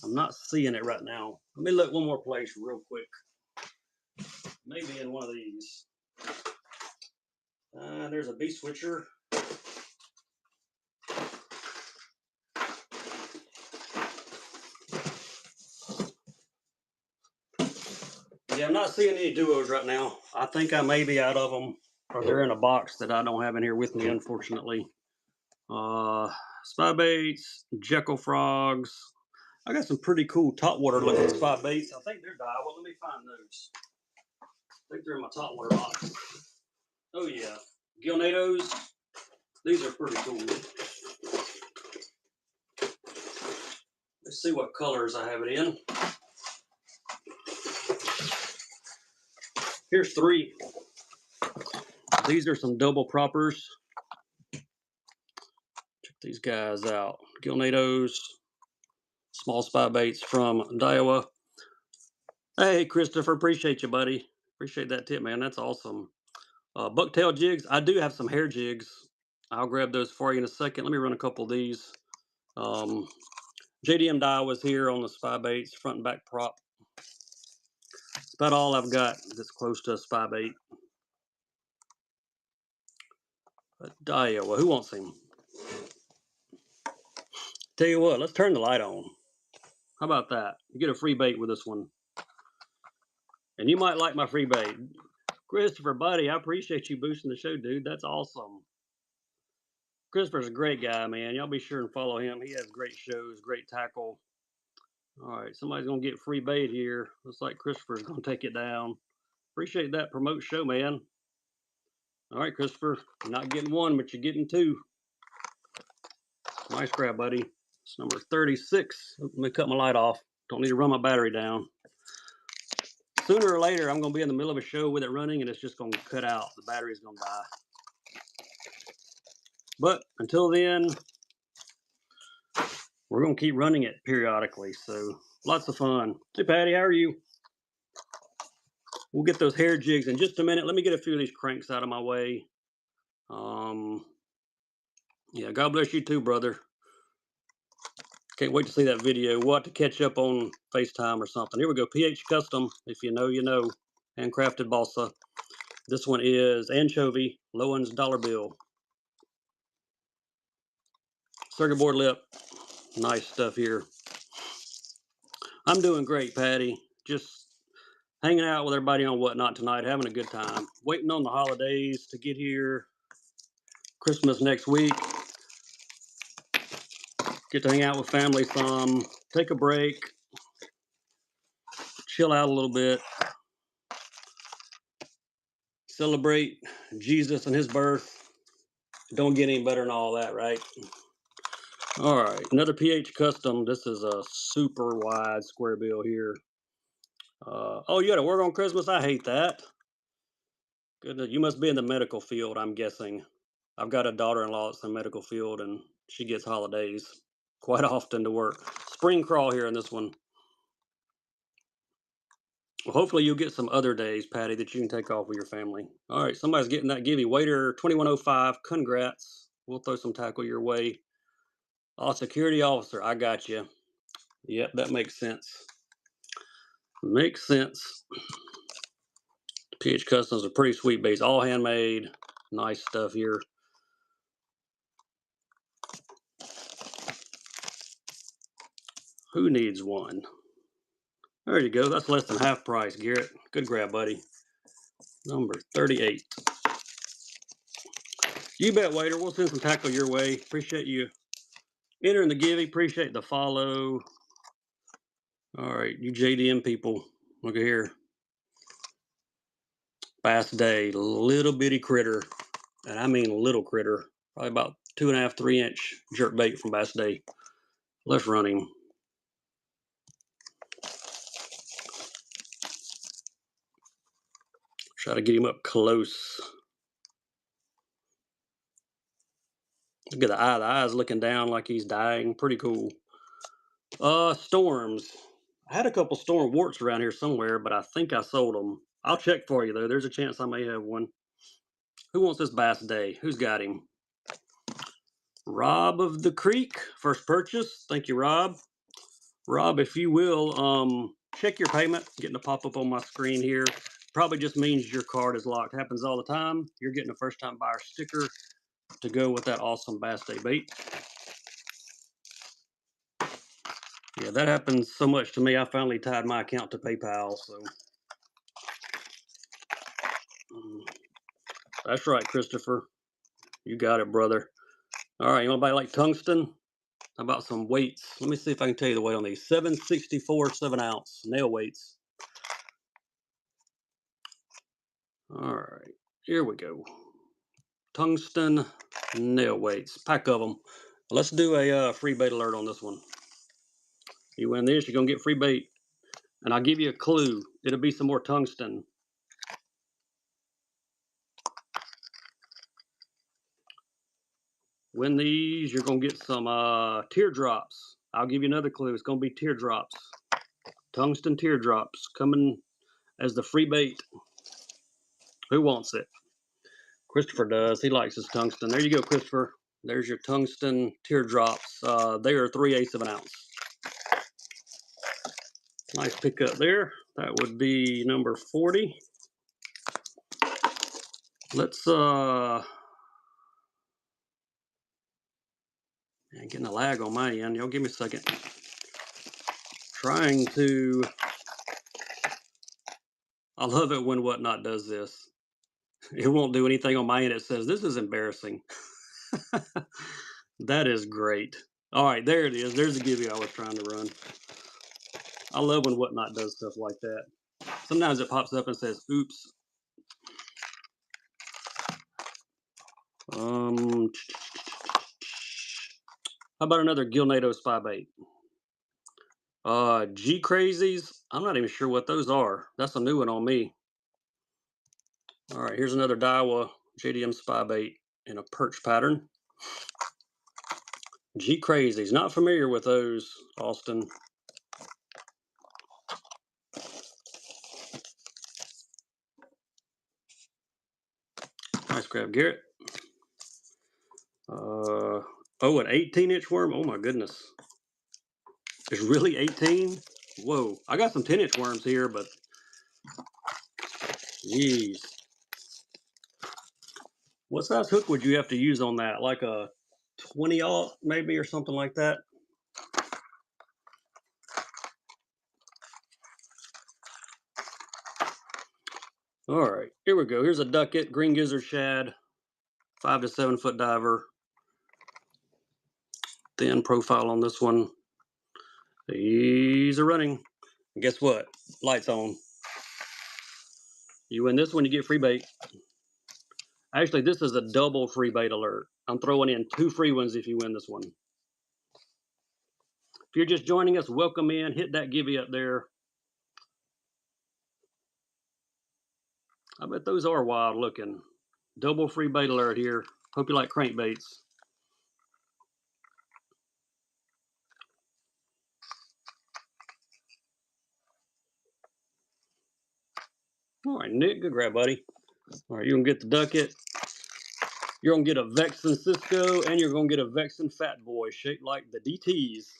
I'm not seeing it right now. Let me look one more place real quick. Maybe in one of these. There's a B-switcher. Yeah, I'm not seeing any duos right now. I think I may be out of them, or they're in a box that I don't have in here with me, unfortunately. Spy baits, Jekyll frogs. I got some pretty cool topwater looking spy baits. I think they're Daiwa. Let me find those. I think they're in my topwater box. Oh yeah, Gilnados. These are pretty cool. Let's see what colors I have it in. Here's 3. These are some double proppers. Check these guys out. Gilnados, small spy baits from Daiwa. Hey, Christopher, appreciate you, buddy. Appreciate that tip, man. That's awesome. Bucktail jigs. I do have some hair jigs. I'll grab those for you in a second. Let me run a couple of these. JDM Daiwa's here on the spy baits, front and back prop. That's about all I've got that's close to a spy bait. Daiwa, who wants him? Tell you what, let's turn the light on. How about that? You get a free bait with this one. And you might like my free bait. Christopher, buddy, I appreciate you boosting the show, dude. That's awesome. Christopher's a great guy, man. Y'all be sure and follow him. He has great shows, great tackle. All right, somebody's going to get free bait here. Looks like Christopher's going to take it down. Appreciate that. Promote show, man. All right, Christopher. You're not getting 1, but you're getting 2. Nice grab, buddy. It's number 36. Let me cut my light off. Don't need to run my battery down. Sooner or later, I'm going to be in the middle of a show with it running, and it's just going to cut out. The battery's going to die. But until then, we're going to keep running it periodically. So lots of fun. Hey, Patty, how are you? We'll get those hair jigs in just a minute. Let me get a few of these cranks out of my way. Yeah, God bless you too, brother. Can't wait to see that video. We'll have to catch up on FaceTime or something. Here we go. PH Custom. If you know, you know. Handcrafted balsa. This one is anchovy, Lowen's dollar bill. Circuit board lip. Nice stuff here. I'm doing great, Patty. Just hanging out with everybody on Whatnot tonight, having a good time. Waiting on the holidays to get here. Christmas next week. Get to hang out with family some. Take a break. Chill out a little bit. Celebrate Jesus and his birth. Don't get any better than all that, right? All right, another PH Custom. This is a super wide square bill here. Oh, you got to work on Christmas? I hate that. Goodness, you must be in the medical field, I'm guessing. I've got a daughter-in-law that's in the medical field, and she gets holidays quite often to work. Spring crawl here in this one. Well, hopefully you'll get some other days, Patty, that you can take off with your family. All right, somebody's getting that givey. Waiter 2105, congrats. We'll throw some tackle your way. Oh, security officer, I got you. Yep, that makes sense. Makes sense. PH Customs are pretty sweet base, all handmade. Nice stuff here. Who needs one? There you go. That's less than half price, Garrett. Good grab, buddy. Number 38. You bet, waiter. We'll send some tackle your way. Appreciate you entering the givey. Appreciate the follow. All right, you JDM people. Look at here. Bass Day. Little bitty critter. And I mean little critter. Probably about 2.5, 3-inch jerk bait from Bass Day. Let's run him. Try to get him up close. Look at the eye. The eye's looking down like he's dying. Pretty cool. Storms. I had a couple storm warts around here somewhere, but I think I sold them. I'll check for you, though. There's a chance I may have one. Who wants this Bass Day? Who's got him? Rob of the Creek. First purchase. Thank you, Rob. Rob, if you will, check your payment. Getting a pop-up on my screen here. Probably just means your card is locked. Happens all the time. You're getting a first-time buyer sticker to go with that awesome Bass Day bait. Yeah, that happens so much to me. I finally tied my account to PayPal, so. That's right, Christopher. You got it, brother. All right, anybody like tungsten? How about some weights? Let me see if I can tell you the weight on these. 764 7-ounce nail weights. All right, here we go. Tungsten nail weights, pack of them. Let's do a free bait alert on this one. You win this, you're gonna get free bait, and I'll give you a clue. It'll be some more tungsten. Win these, you're gonna get some teardrops. I'll give you another clue. It's gonna be teardrops. Tungsten teardrops coming as the free bait. Who wants it? Christopher does. He likes his tungsten. There you go, Christopher. There's your tungsten teardrops. They are 3/8 of an ounce. Nice pickup there. That would be number 40. Let's getting a lag on my end. Y'all give me a second. Trying to. I love it when Whatnot does this. It won't do anything on my end. It says this is embarrassing. That is great. All right, there it is. There's the givey I was trying to run. I love when Whatnot does stuff like that. Sometimes it pops up and says, oops. How about another Gilnado spy bait? G Crazies. I'm not even sure what those are. That's a new one on me. All right, here's another Daiwa JDM spy bait in a perch pattern. G Crazies. Not familiar with those, Austin. Nice grab, Garrett. Oh, an 18-inch worm. Oh my goodness. It's really 18? Whoa. I got some 10-inch worms here, but jeez. What size hook would you have to use on that? Like a 20-aught maybe or something like that? All right, here we go. Here's a ducket, green gizzard shad, 5 to 7 foot diver. Thin profile on this one. These are running. And guess what? Lights on. You win this one, you get free bait. Actually, this is a double free bait alert. I'm throwing in 2 free ones if you win this one. If you're just joining us, welcome in. Hit that givey up there. I bet those are wild looking. Double free bait alert here. Hope you like crankbaits. All right, Nick, good grab, buddy. All right, you're gonna get the ducket. You're gonna get a Vexen Cisco, and you're gonna get a Vexen Fat Boy shaped like the DTs.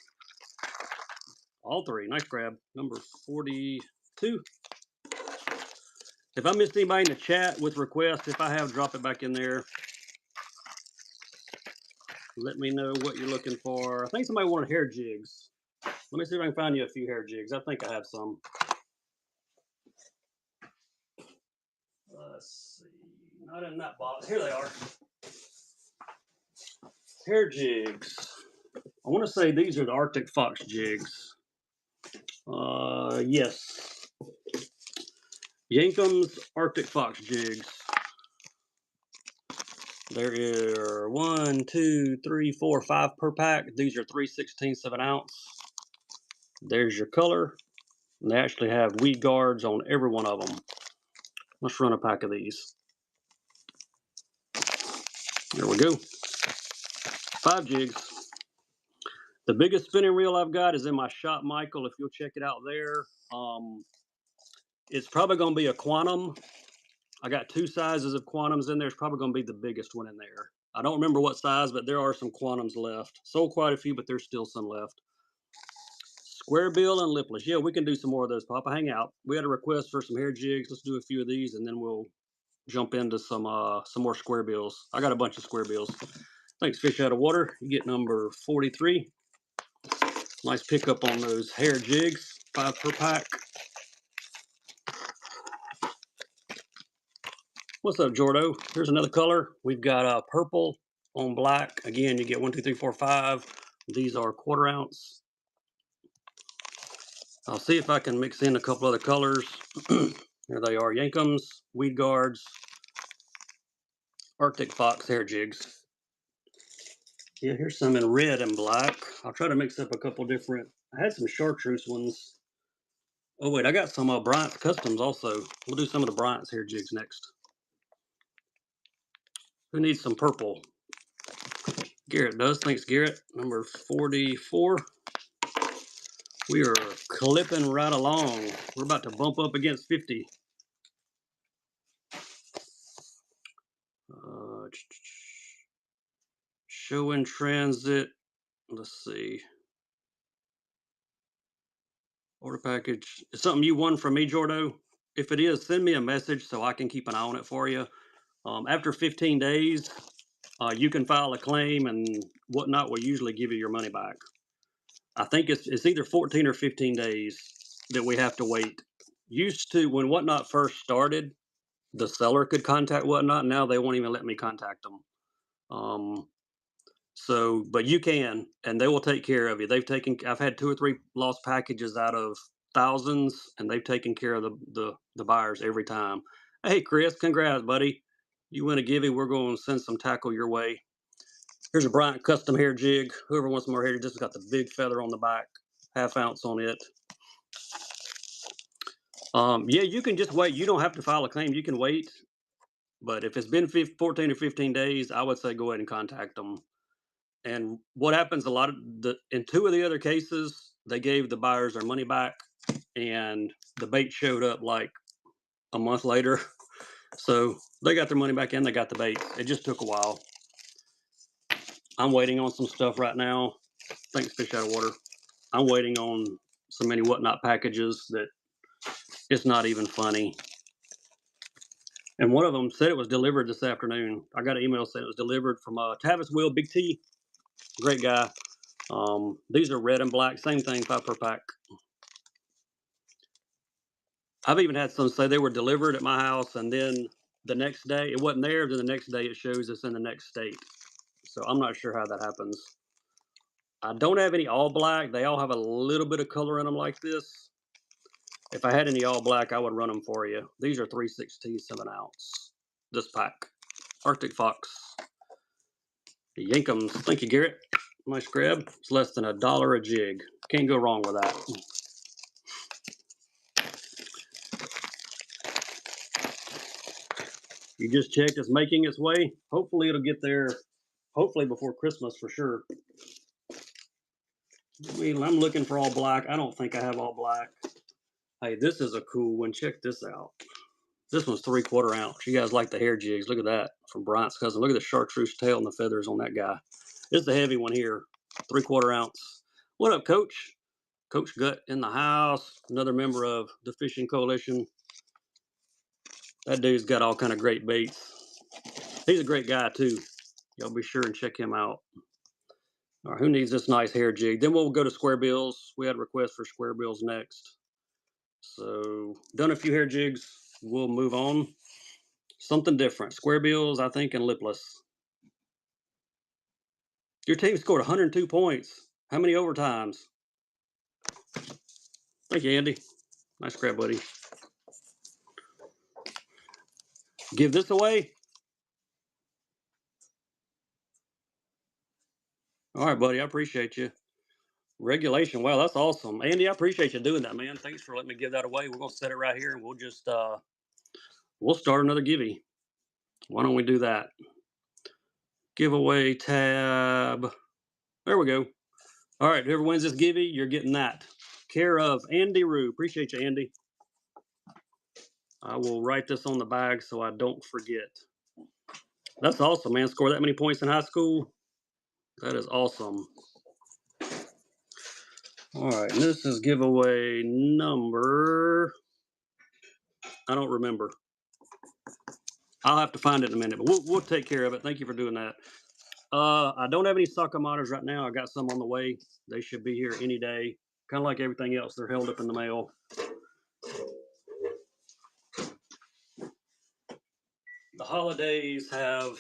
All 3. Nice grab. Number 42. If I missed anybody in the chat with requests, if I have, drop it back in there. Let me know what you're looking for. I think somebody wanted hair jigs. Let me see if I can find you a few hair jigs. I think I have some. Let's see. Not in that box. Here they are. Hair jigs. I want to say these are the Arctic Fox jigs. Yes. Yankum's Arctic Fox jigs. There are 1, 2, 3, 4, 5 per pack. These are 3/16 of an ounce. There's your color. And they actually have weed guards on every one of them. Let's run a pack of these. There we go. 5 jigs. The biggest spinning reel I've got is in my shop, Michael. If you'll check it out there. It's probably going to be a quantum. I got 2 sizes of quantums in there. It's probably going to be the biggest one in there. I don't remember what size, but there are some quantums left. Sold quite a few, but there's still some left. Square bill and lipless. Yeah, we can do some more of those, Papa. Hang out. We had a request for some hair jigs. Let's do a few of these, and then we'll jump into some more square bills. I got a bunch of square bills. Thanks, Fish Out of Water. You get number 43. Nice pickup on those hair jigs. 5 per pack. What's up, Jordo? Here's another color. We've got purple on black. Again, you get 1, 2, 3, 4, 5. These are 1/4 ounce. I'll see if I can mix in a couple other colors. Here they are. Yankum's, Weed Guards, Arctic Fox hair jigs. Yeah, here's some in red and black. I'll try to mix up a couple different. I had some chartreuse ones. Oh wait, I got some Bryant's Customs also. We'll do some of the Bryant's hair jigs next. Who needs some purple? Garrett does. Thanks, Garrett. Number 44. We are clipping right along. We're about to bump up against 50. Show in transit. Let's see. Order package. Is something you won from me, Jordo? If it is, send me a message so I can keep an eye on it for you. After 15 days, you can file a claim and whatnot. Will usually give you your money back. I think it's either 14 or 15 days that we have to wait. Used to, when Whatnot first started, the seller could contact Whatnot. Now they won't even let me contact them. But you can, and they will take care of you. I've had 2 or 3 lost packages out of thousands, and they've taken care of the buyers every time. Hey, Chris, congrats, buddy. You win a givey. We're going to send some tackle your way. Here's a Bryant custom hair jig. Whoever wants more hair, just got the big feather on the back, 1/2 ounce on it. Yeah, you can just wait. You don't have to file a claim. You can wait. But if it's been 14 or 15 days, I would say go ahead and contact them. And what happens in 2 of the other cases, they gave the buyers their money back, and the bait showed up like a month later. So they got their money back and they got the bait. It just took a while. I'm waiting on some stuff right now. Thanks, Fish Out of Water. I'm waiting on so many Whatnot packages that it's not even funny. And one of them said it was delivered this afternoon. I got an email saying it was delivered from Tavis Will, Big T. Great guy. These are red and black. Same thing, 5 per pack. I've even had some say they were delivered at my house, and then the next day it wasn't there. Then the next day it shows it's in the next state. So I'm not sure how that happens. I don't have any all black. They all have a little bit of color in them like this. If I had any all black, I would run them for you. These are 3/16 7-ounce. This pack. Arctic Fox. The Yankums. Thank you, Garrett. Nice grab. It's less than $1 a jig. Can't go wrong with that. You just checked it's making its way. Hopefully it'll get there. Hopefully before Christmas for sure. I mean, I'm looking for all black. I don't think I have all black. Hey, this is a cool one. Check this out. This one's 3/4 ounce. You guys like the hair jigs. Look at that from Bryant's cousin. Look at the chartreuse tail and the feathers on that guy. This is the heavy one here. 3/4 ounce. What up, Coach? Coach Gut in the house. Another member of the Fishing Coalition. That dude's got all kind of great baits. He's a great guy too. Y'all be sure and check him out. All right, who needs this nice hair jig? Then we'll go to square bills. We had requests for square bills next. So done a few hair jigs. We'll move on. Something different. Square bills, I think, and lipless. Your team scored 102 points. How many overtimes? Thank you, Andy. Nice grab, buddy. Give this away. All right, buddy. I appreciate you. Regulation. Wow, that's awesome. Andy, I appreciate you doing that, man. Thanks for letting me give that away. We're going to set it right here, and we'll just, we'll start another giveaway. Why don't we do that? Giveaway tab. There we go. All right, whoever wins this giveaway, you're getting that. Care of Andy Rue. Appreciate you, Andy. I will write this on the bag so I don't forget. That's awesome, man. Score that many points in high school. That is awesome. All right, this is giveaway number, I don't remember. I'll have to find it in a minute, but we'll take care of it. Thank you for doing that. I don't have any sucker monitors right now. I got some on the way. They should be here any day. Kind of like everything else, they're held up in the mail. The holidays have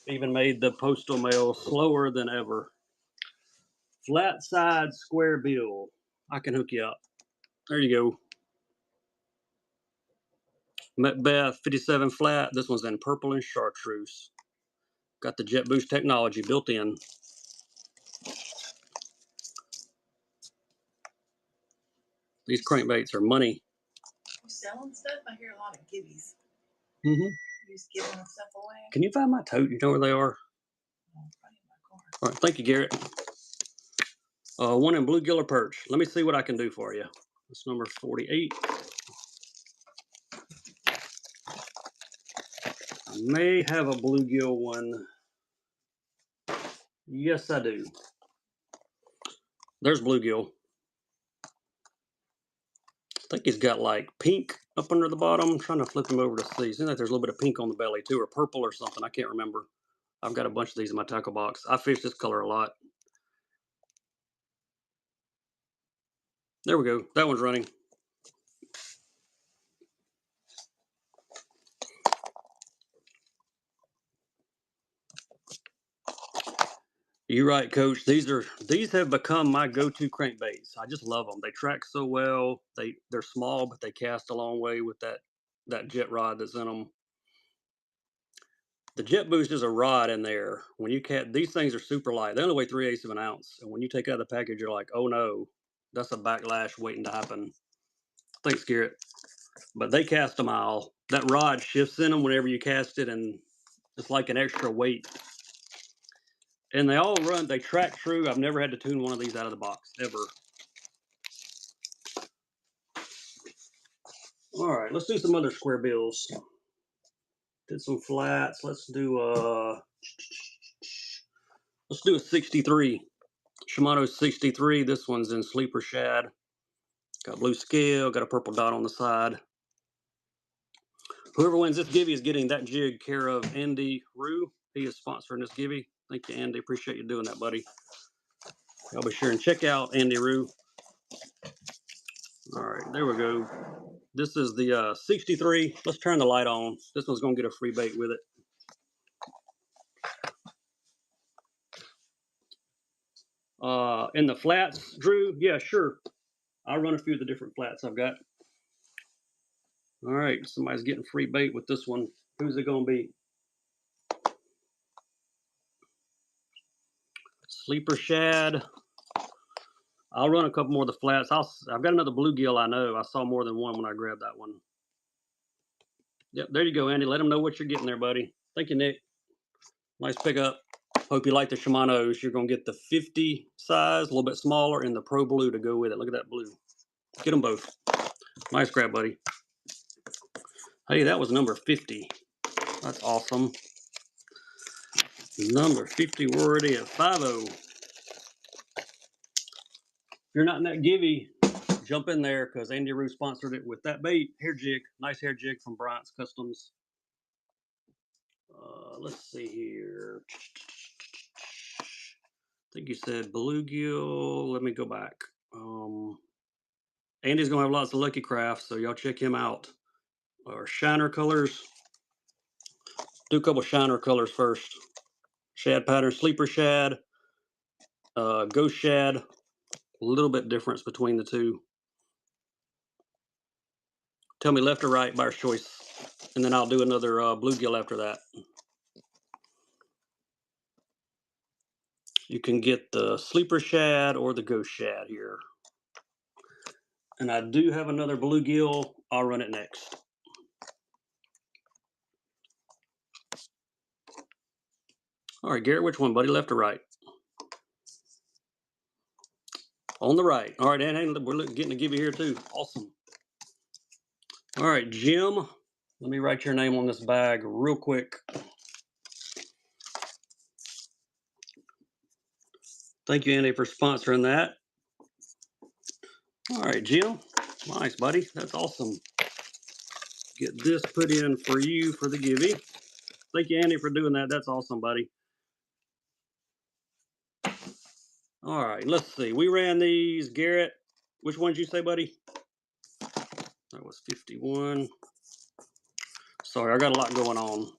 even made the postal mail slower than ever. Flat side square bill. I can hook you up. There you go. Macbeth 57 flat. This one's in purple and chartreuse. Got the Jet Boost technology built in. These crankbaits are money. You selling stuff? I hear a lot of gibbies. Mm-hmm. You just giving stuff away? Can you find my tote? You know where they are? Oh, probably in my car. All right, thank you, Garrett. One in bluegill or perch. Let me see what I can do for you. That's number 48. I may have a bluegill one. Yes, I do. There's bluegill. I think he's got like pink up under the bottom. I'm trying to flip him over to see. Seems like there's a little bit of pink on the belly too, or purple or something. I can't remember. I've got a bunch of these in my tackle box. I fish this color a lot. There we go. That one's running. You're right, Coach. These have become my go-to crankbaits. I just love them. They track so well. They're small, but they cast a long way with that jet rod that's in them. The Jet Boost is a rod in there. When you these things are super light. They only weigh 3/8 of an ounce. And when you take out the package, you're like, oh no, that's a backlash waiting to happen. Thanks, Garrett. But they cast a mile. That rod shifts in them whenever you cast it, and it's like an extra weight. And they all run, they track true. I've never had to tune one of these out of the box, ever. All right, let's do some other square bills. Did some flats. Let's do a 63. Shimano 63. This one's in sleeper shad. Got blue scale, got a purple dot on the side. Whoever wins this giveaway is getting that jig care of Andy Rue. He is sponsoring this giveaway. Thank you, Andy. Appreciate you doing that, buddy. Y'all be sure and check out Andy Rue. All right, there we go. This is the 63. Let's turn the light on. This one's gonna get a free bait with it. In the flats, Drew? Yeah, sure. I'll run a few of the different flats I've got. All right, somebody's getting free bait with this one. Who's it gonna be? Sleeper shad. I'll run a couple more of the flats. I've got another bluegill. I know. I saw more than one when I grabbed that one. Yep, there you go, Andy. Let them know what you're getting there, buddy. Thank you, Nick. Nice pickup. Hope you like the Shimano's. You're gonna get the 50 size, a little bit smaller, and the Pro Blue to go with it. Look at that blue. Get them both. Nice grab, buddy. Hey, that was number 50. That's awesome. Number 50, where it is, 50. If you're not in that givey, jump in there because Andy Roo sponsored it with that bait, hair jig, nice hair jig from Bryant's Customs. Let's see here. I think you said bluegill. Let me go back. Andy's gonna have lots of Lucky Crafts, so y'all check him out. Or shiner colors. Do a couple shiner colors first. Shad pattern, sleeper shad, ghost shad. A little bit difference between the two. Tell me left or right, buyer's choice. And then I'll do another bluegill after that. You can get the sleeper shad or the ghost shad here. And I do have another bluegill. I'll run it next. All right, Garrett, which one, buddy? Left or right? On the right. All right, and we're getting to give you here too. Awesome. All right, Jim. Let me write your name on this bag real quick. Thank you, Andy, for sponsoring that. All right, Jim. Nice, buddy. That's awesome. Get this put in for you for the givey. Thank you, Andy, for doing that. That's awesome, buddy. All right, let's see. We ran these, Garrett. Which ones you say, buddy? That was 51. Sorry, I got a lot going on.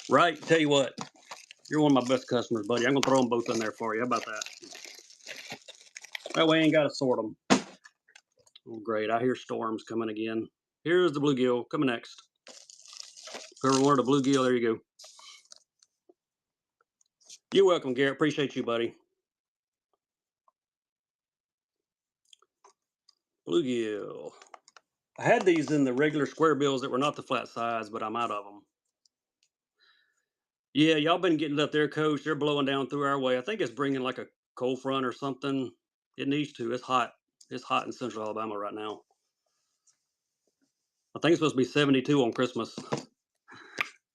Right, tell you what. You're one of my best customers, buddy. I'm going to throw them both in there for you. How about that? That way I ain't got to sort them. Oh, great. I hear storms coming again. Here's the bluegill coming next. Whoever wanted a bluegill, there you go. You're welcome, Garrett. Appreciate you, buddy. Bluegill. I had these in the regular square bills that were not the flat size, but I'm out of them. Yeah, y'all been getting up there, Coach. They're blowing down through our way. I think it's bringing like a cold front or something. It needs to. It's hot. It's hot in central Alabama right now. I think it's supposed to be 72 on Christmas.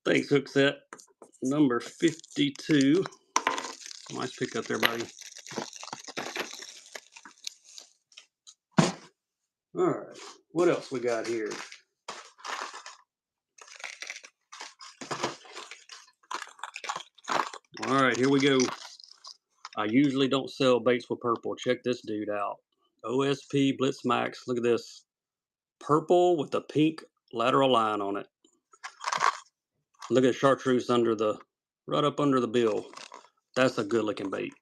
Thanks, Hook Set. Number 52. Nice pick up there, buddy. All right. What else we got here? All right, here we go. I usually don't sell baits with purple. Check this dude out. OSP Blitz Max. Look at this. Purple with the pink lateral line on it. Look at chartreuse under the, right up under the bill. That's a good looking bait.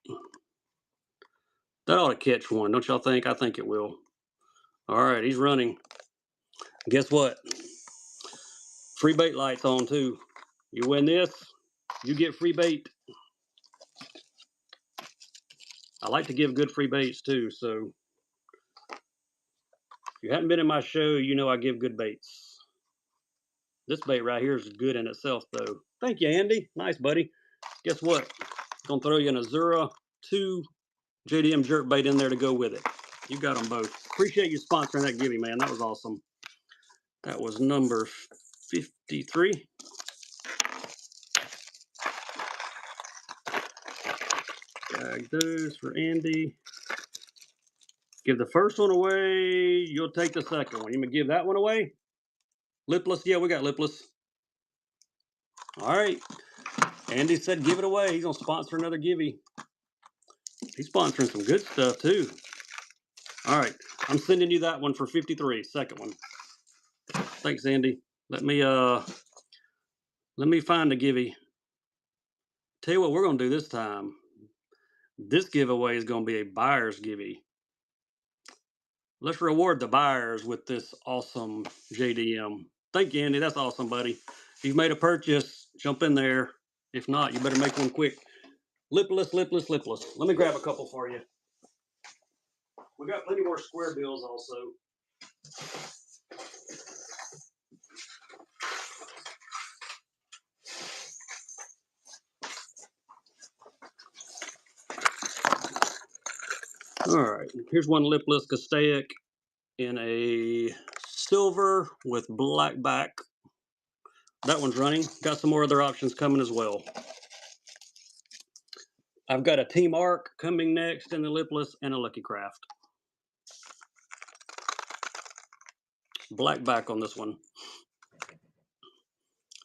That ought to catch one, don't y'all think? I think it will. All right, he's running. Guess what? Free bait lights on too. You win this, you get free bait. I like to give good free baits too, so if you haven't been in my show, you know I give good baits. This bait right here is good in itself though. Thank you, Andy. Nice, buddy. Guess what? Gonna throw you an Azura 2 JDM jerk bait in there to go with it. You got them both. Appreciate you sponsoring that givey, man. That was awesome. That was number 53. Bag those for Andy. Give the first one away. You'll take the second one. You gonna give that one away? Lipless? Yeah, we got lipless. All right. Andy said give it away. He's gonna sponsor another givey. He's sponsoring some good stuff too. All right. I'm sending you that one for 53, second one. Thanks, Andy. Let me find a givey. Tell you what we're gonna do this time. This giveaway is gonna be a buyer's givey. Let's reward the buyers with this awesome JDM. Thank you, Andy. That's awesome, buddy. If you've made a purchase, jump in there. If not, you better make one quick. Lipless, lipless, lipless. Let me grab a couple for you. We got plenty more square bills also. All right, here's one lipless Castaic in a silver with black back. That one's running. Got some more other options coming as well. I've got a Team Arc coming next in the lipless and a Lucky Craft. Black back on this one.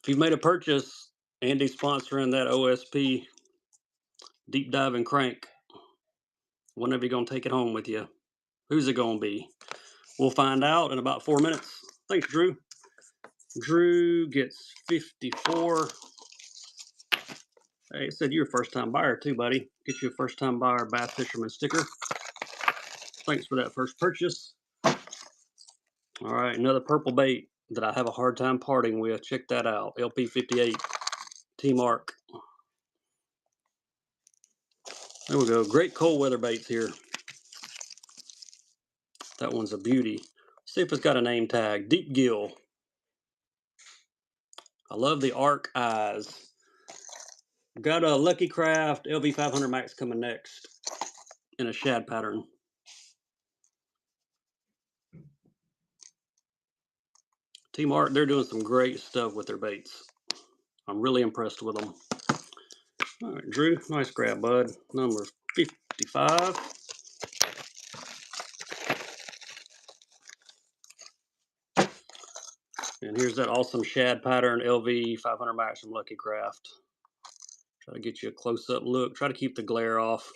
If you've made a purchase, Andy's sponsoring that OSP deep dive and crank. Whenever you're going to take it home with you. Who's it going to be? We'll find out in about 4 minutes. Thanks, Drew. Drew gets 54. Hey, it said you're a first-time buyer too, buddy. Get you a first-time buyer Bass Fisherman sticker. Thanks for that first purchase. All right, another purple bait that I have a hard time parting with. Check that out. LP58 Team Arc. There we go. Great cold weather baits here. That one's a beauty. See if it's got a name tag. Deep Gill. I love the arc eyes. Got a Lucky Craft LV500 Max coming next in a shad pattern. Team Art, they're doing some great stuff with their baits. I'm really impressed with them. All right, Drew, nice grab, bud. Number 55. And here's that awesome shad pattern LV500 Max from Lucky Craft. Try to get you a close-up look. Try to keep the glare off.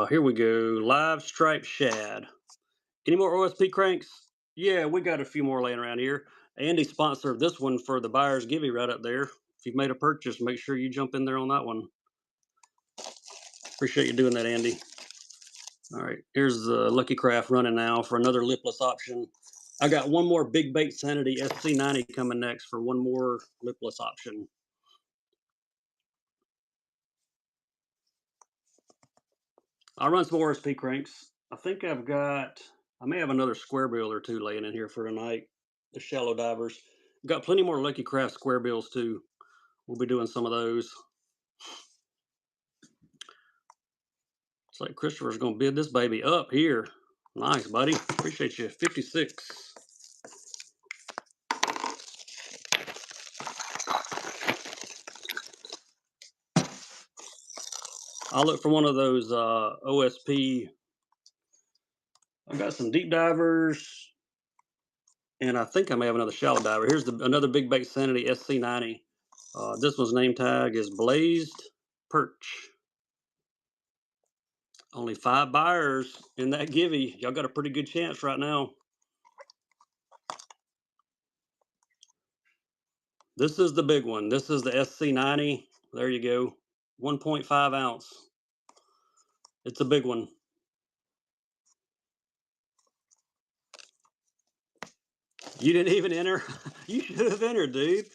Here we go. Live striped shad. Any more OSP cranks? Yeah, we got a few more laying around here. Andy sponsored this one for the buyer's givey right up there. If you've made a purchase, make sure you jump in there on that one. Appreciate you doing that, Andy. All right, here's the Lucky Craft running now for another lipless option. I got one more Big Bait Sanity SC90 coming next for one more lipless option. I'll run some OSP cranks. I think I may have another square bill or two laying in here for tonight. The shallow divers. Got plenty more Lucky Craft square bills too. We'll be doing some of those. It's like Christopher's gonna bid this baby up here. Nice, buddy. Appreciate you. 56. I'll look for one of those OSP. I've got some deep divers, and I think I may have another shallow diver. Here's another Big Bait Sanity SC90. This one's name tag is Blazed Perch. Only 5 buyers in that givey. Y'all got a pretty good chance right now. This is the big one. This is the SC90. There you go. 1.5 ounce. It's a big one. You didn't even enter? You should have entered, dude.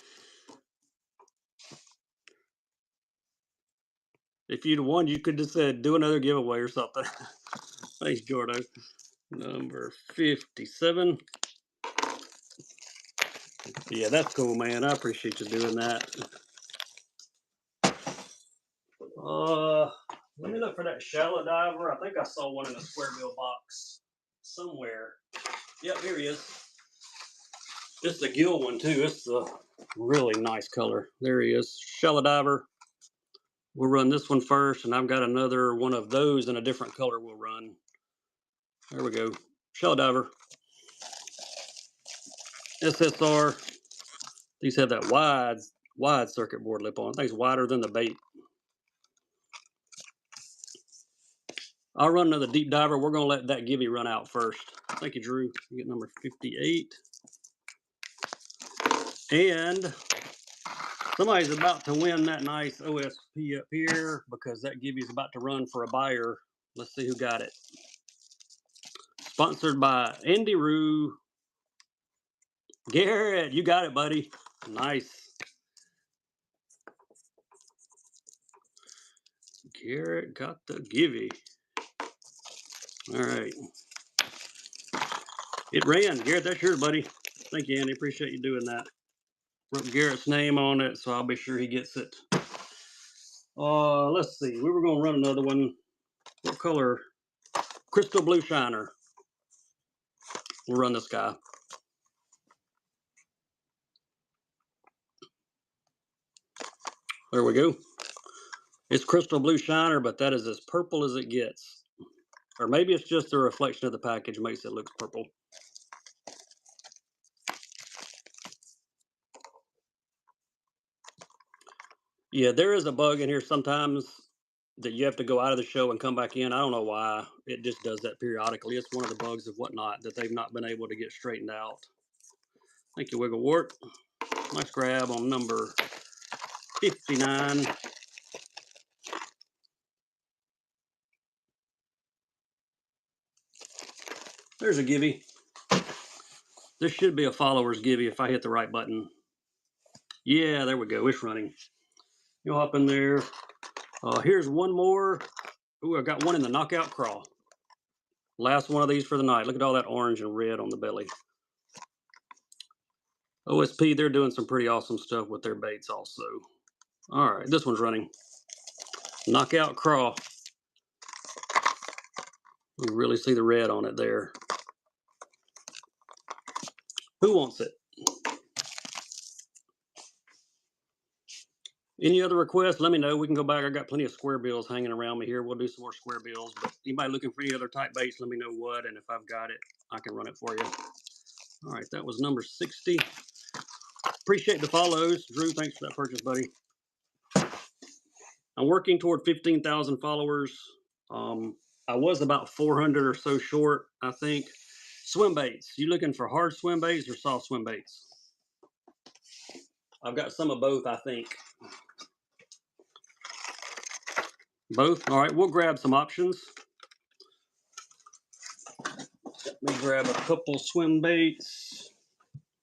If you'd won, you could have said, do another giveaway or something. Thanks, Jordo. Number 57. Yeah, that's cool, man. I appreciate you doing that. Let me look for that shallow diver. I think I saw one in the square bill box somewhere. Yep, here he is. It's the gill one too. It's a really nice color. There he is. Shallow diver. We'll run this one first, and I've got another one of those in a different color we'll run. There we go. Shallow diver. SSR. These have that wide circuit board lip on. I think it's wider than the bait. I'll run another deep diver. We're going to let that givey run out first. Thank you, Drew. You get number 58. And somebody's about to win that nice OSP up here because that givey's about to run for a buyer. Let's see who got it. Sponsored by Andy Roo. Garrett, you got it, buddy. Nice. Garrett got the givey. All right. It ran. Garrett, that's yours, buddy. Thank you, Andy. Appreciate you doing that. Wrote Garrett's name on it, so I'll be sure he gets it. Let's see. We were going to run another one. What color? Crystal Blue Shiner. We'll run this guy. There we go. It's Crystal Blue Shiner, but that is as purple as it gets. Or maybe it's just the reflection of the package makes it look purple. Yeah, there is a bug in here sometimes that you have to go out of the show and come back in. I don't know why. It just does that periodically. It's one of the bugs of whatnot that they've not been able to get straightened out. Thank you, Wigglewort. Nice grab on number 59. There's a givey. This should be a follower's givey if I hit the right button. Yeah, there we go. It's running. You'll hop in there. Here's one more. Ooh, I got one in the knockout crawl. Last one of these for the night. Look at all that orange and red on the belly. OSP, they're doing some pretty awesome stuff with their baits also. All right, this one's running. Knockout crawl. You really see the red on it there. Who wants it? Any other requests? Let me know. We can go back. I got plenty of square bills hanging around me here. We'll do some more square bills. But anybody looking for any other type baits, let me know what. And if I've got it, I can run it for you. All right, that was number 60. Appreciate the follows. Drew, thanks for that purchase, buddy. I'm working toward 15,000 followers. I was about 400 or so short, I think. Swim baits. You looking for hard swim baits or soft swim baits? I've got some of both, I think. Both? All right, we'll grab some options. Let me grab a couple swim baits.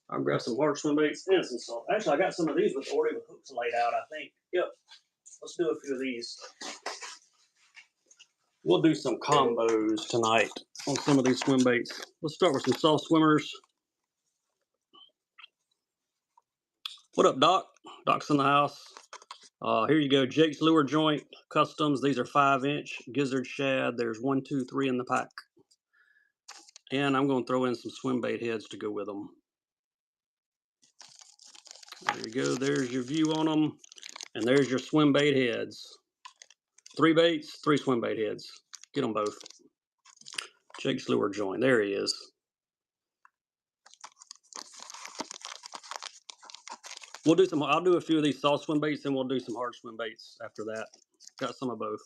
I'll grab some hard swim baits and some soft. Actually, I got some of these already with hooks laid out, I think. Yep. Let's do a few of these. We'll do some combos tonight on some of these swim baits. Let's start with some soft swimmers. What up, Doc? Doc's in the house. Here you go, Jake's Lure Joint Customs. These are 5-inch gizzard shad. There's 1, 2, 3 in the pack. And I'm going to throw in some swim bait heads to go with them. There you go. There's your view on them. And there's your swim bait heads. 3 baits, 3 swim bait heads. Get them both. Jake's Lure Joint. There he is. We'll do some. I'll do a few of these soft swim baits, and we'll do some hard swim baits after that. Got some of both.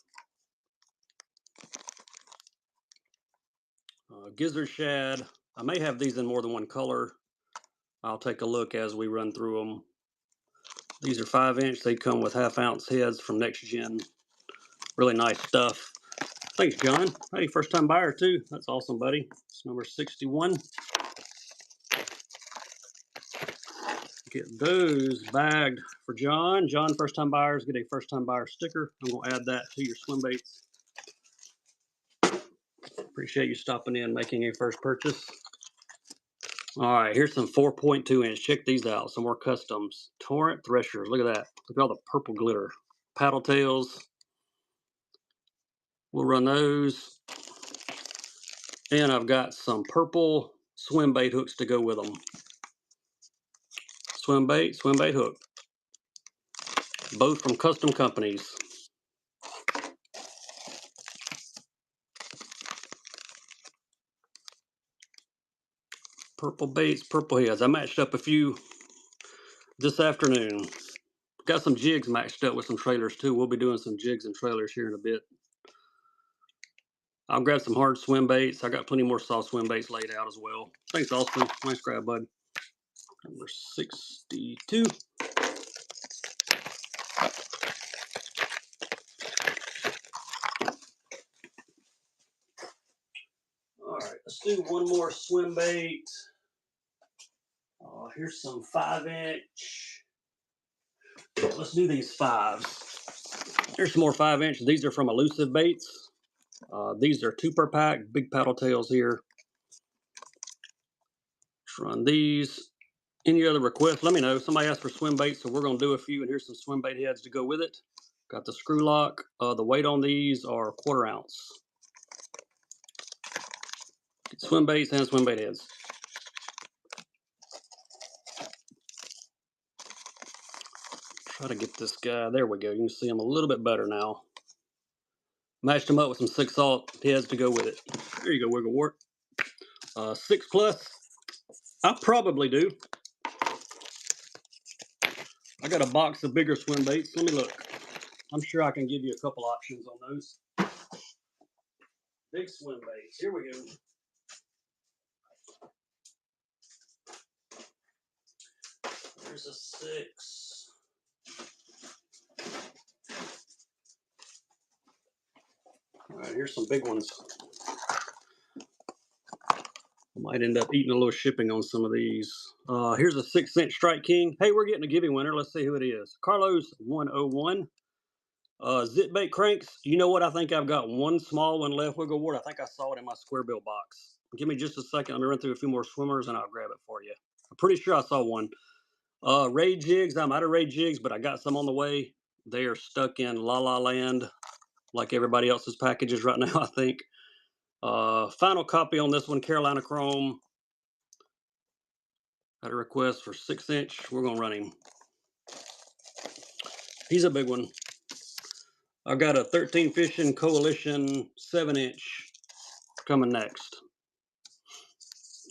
Gizzard shad. I may have these in more than one color. I'll take a look as we run through them. These are 5-inch. They come with 1/2 ounce heads from Next Gen. Really nice stuff. Thanks, John. Hey, first time buyer too. That's awesome, buddy. It's number 61. Get those bagged for John. John, first time buyers get a first time buyer sticker. I'm going to add that to your swim baits. Appreciate you stopping in, making a first purchase. All right, here's some 4.2 inch. Check these out. Some more customs. Torrent Threshers. Look at that. Look at all the purple glitter. Paddle tails. We'll run those. And I've got some purple swim bait hooks to go with them. Swim bait hook. Both from custom companies. Purple baits, purple heads. I matched up a few this afternoon. Got some jigs matched up with some trailers too. We'll be doing some jigs and trailers here in a bit. I'll grab some hard swim baits. I got plenty more soft swim baits laid out as well. Thanks, Austin. Nice grab, bud. Number 62. All right, let's do one more swim bait. Here's some 5-inch. Let's do these 5s. Here's some more 5-inch. These are from Elusive Baits. These are 2 per pack. Big paddle tails here. Let's run these. Any other requests? Let me know. Somebody asked for swim baits, so we're going to do a few, and here's some swim bait heads to go with it. Got the screw lock. The weight on these are 1/4 ounce. Swim baits and swim bait heads. Try to get this guy. There we go. You can see him a little bit better now. Matched him up with some 6 salt heads to go with it. There you go, Wigglewort. 6 plus. I probably do. I got a box of bigger swim baits. Let me look. I'm sure I can give you a couple options on those. Big swim baits. Here we go. There's a 6. All right, here's some big ones. I might end up eating a little shipping on some of these. Here's a 6-inch Strike King. Hey, we're getting a giving winner. Let's see who it is. Carlos 101. Zip bait cranks. You know what? I think I've got one small one left. Wigglewort. I think I saw it in my square bill box. Give me just a second. Let me run through a few more swimmers and I'll grab it for you. I'm pretty sure I saw one. Ray jigs. I'm out of Ray jigs, but I got some on the way. They are stuck in La La Land, like everybody else's packages right now, I think. Final copy on this one, Carolina Chrome. Had a request for 6-inch. We're gonna run him. He's a big one. I've got a 13 Fishin Coalition 7-inch coming next.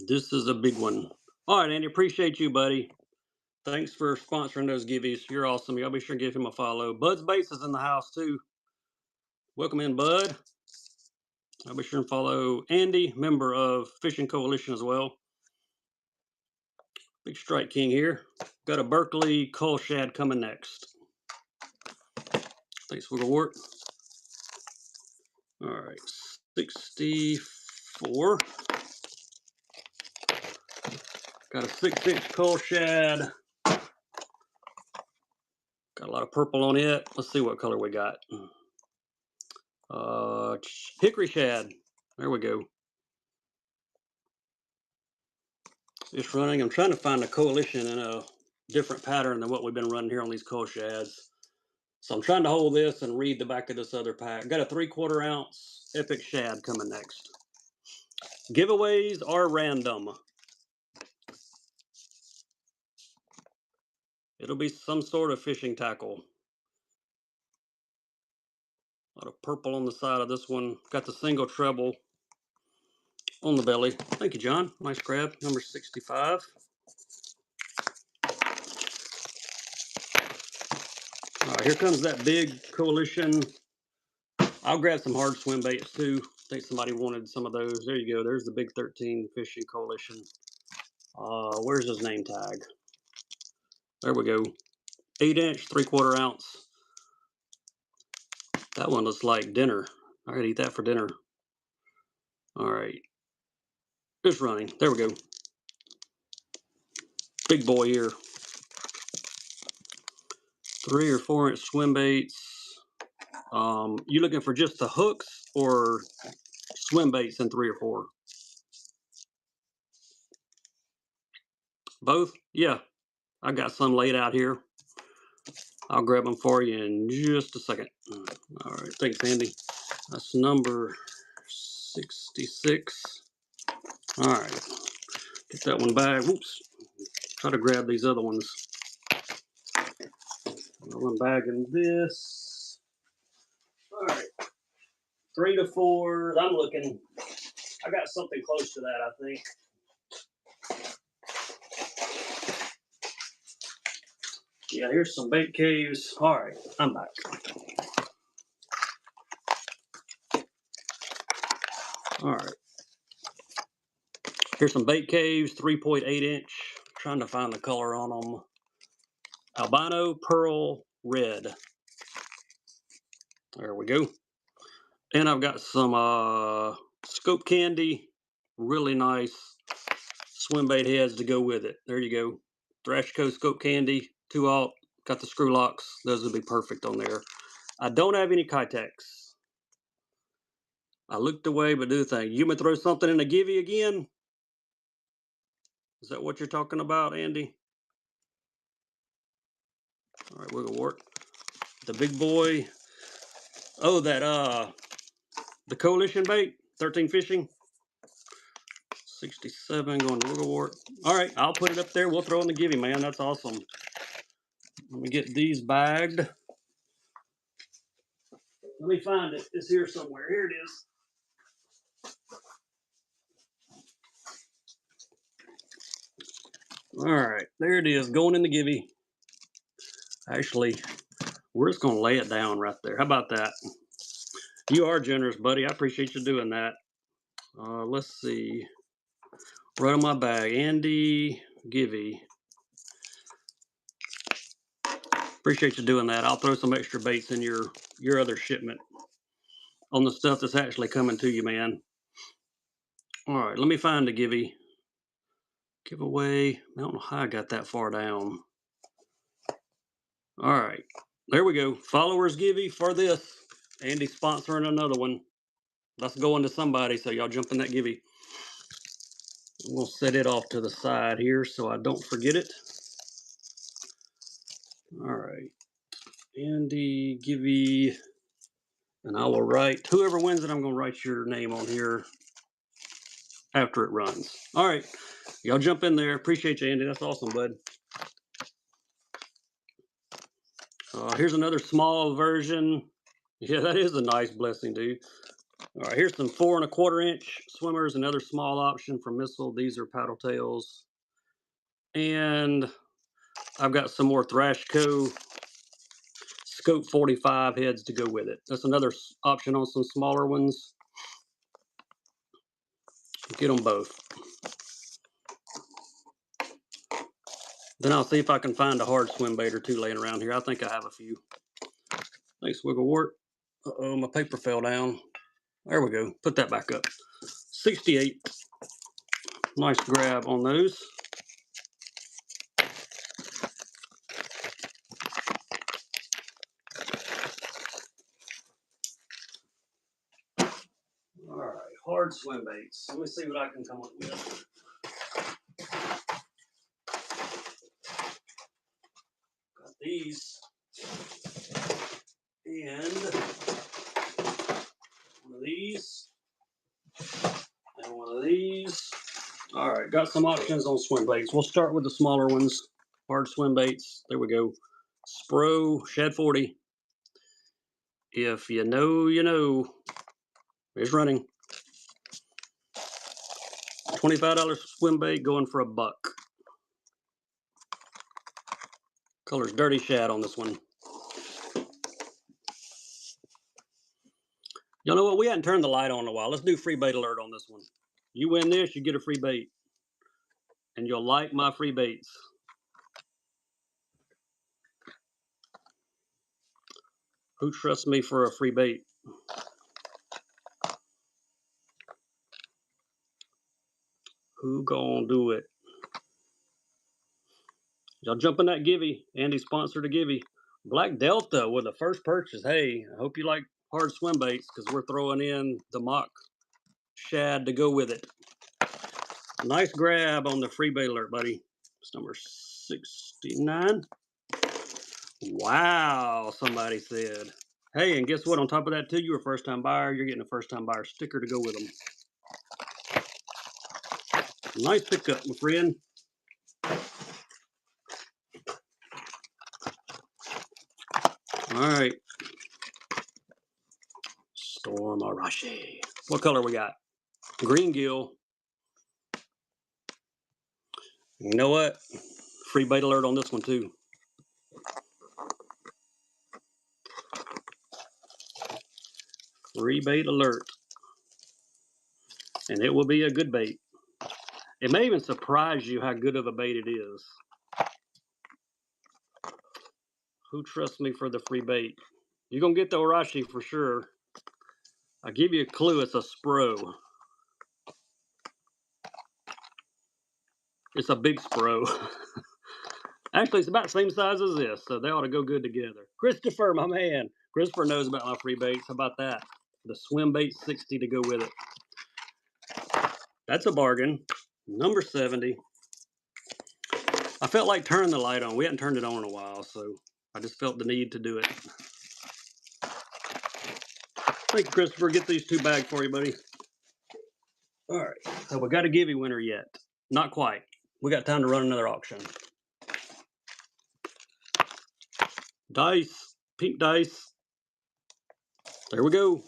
This is a big one. All right, Andy, appreciate you, buddy. Thanks for sponsoring those giveies. You're awesome. Y'all be sure to give him a follow. Bud's Baits is in the house too. Welcome in, Bud. I'll be sure and follow Andy, member of Fishing Coalition as well. Big Strike King here. Got a Berkeley Cull Shad coming next. Thanks, Wigglewort. All right, 64. Got a 6-inch Cull Shad. Got a lot of purple on it. Let's see what color we got. Hickory Shad. There we go. It's running. I'm trying to find a Coalition in a different pattern than what we've been running here on these Cull Shads. So I'm trying to hold this and read the back of this other pack. Got a 3/4 ounce Epic Shad coming next. Giveaways are random. It'll be some sort of fishing tackle. A lot of purple on the side of this one. Got the single treble on the belly. Thank you, John. Nice grab. Number 65. All right, here comes that big Coalition. I'll grab some hard swim baits too. I think somebody wanted some of those. There you go. There's the big 13 Fishing Coalition. Where's his name tag? There we go. 8-inch, 3/4 ounce. That one looks like dinner. I gotta eat that for dinner. All right. It's running. There we go. Big boy here. 3 or 4-inch swim baits. You looking for just the hooks or swim baits in 3 or 4? Both? Yeah. I got some laid out here. I'll grab them for you in just a second. All right. Thanks, Andy. That's number 66. All right. Get that one back. Whoops. Try to grab these other ones. One bag in this. All right. 3 to 4. I'm looking. I got something close to that, I think. Yeah, here's some bait caves. All right, I'm back. All right. Here's some bait caves, 3.8 inch. Trying to find the color on them. Albino pearl red. There we go. And I've got some scope candy, really nice swim bait heads to go with it. There you go. Thrasco scope candy, 2/0. Got the screw locks. Those would be perfect on there. I don't have any Kitex. I looked away, but do the thing. You may throw something in a givey again? Is that what you're talking about, Andy? All right, wiggle wart. The big boy. Oh, that the coalition bait, 13 fishing. 67 going to wiggle wart. All right, I'll put it up there. We'll throw in the givey, man. That's awesome. Let me get these bagged. Let me find it. It's here somewhere. Here it is. All right, there it is, going in the givey. Actually, we're just going to lay it down right there. How about that? You are generous, buddy. I appreciate you doing that. Let's see. Right on my bag. Andy Givey. Appreciate you doing that. I'll throw some extra baits in your other shipment on the stuff that's actually coming to you, man. All right, let me find the Givey. Giveaway. I don't know how I got that far down. All right, there we go. Followers Givey for this. Andy's sponsoring another one. That's going to somebody, so y'all jump in that Givey. We'll set it off to the side here so I don't forget it. All right, Andy Givey, and I will write, whoever wins it, I'm going to write your name on here after it runs. All right, y'all jump in there. Appreciate you, Andy. That's awesome, bud. Here's another small version. Yeah, that is a nice blessing, dude. All right, here's some 4 1/4 inch swimmers, another small option for Missile. These are paddle tails. And I've got some more Thrashco Scope 45 heads to go with it. That's another option on some smaller ones. Get them both. Then I'll see if I can find a hard swim bait or two laying around here. I think I have a few. Thanks, Wigglewort. Uh-oh, my paper fell down. There we go. Put that back up. 68. Nice grab on those. All right, hard swim baits. Let me see what I can come up with. Got these. And one of these. And one of these. All right, got some options on swim baits. We'll start with the smaller ones. Hard swim baits. There we go. Spro Shad 40. If you know, you know. It's running. $25 swim bait going for $1. Color's Dirty Shad on this one. You know what? We hadn't turned the light on in a while. Let's do free bait alert on this one. You win this, you get a free bait. And you'll like my free baits. Who trusts me for a free bait? Who gonna do it? Y'all jump in that Givey. Andy sponsored a Givey. Black Delta with the first purchase. Hey, I hope you like hard swim baits because we're throwing in the mock shad to go with it. Nice grab on the free bait alert, buddy. It's number 69. Wow, somebody said. Hey, and guess what? On top of that, too, you're a first-time buyer. You're getting a first-time buyer sticker to go with them. Nice pickup, my friend. All right. Storm Arashi. What color we got? Green gill. You know what? Free bait alert on this one, too. Free bait alert. And it will be a good bait. It may even surprise you how good of a bait it is. Who trusts me for the free bait? You're going to get the Orashi for sure. I'll give you a clue. It's a Spro. It's a big Spro. Actually, it's about the same size as this, so they ought to go good together. Christopher, my man. Christopher knows about my free baits. How about that? The swim bait 60 to go with it. That's a bargain. Number 70. I felt like turning the light on. We hadn't turned it on in a while, so I just felt the need to do it. Thank you, Christopher. Get these 2 bags for you, buddy. All right. So we got a giveaway winner yet. Not quite. We got time to run another auction. Dice. Pink dice. There we go.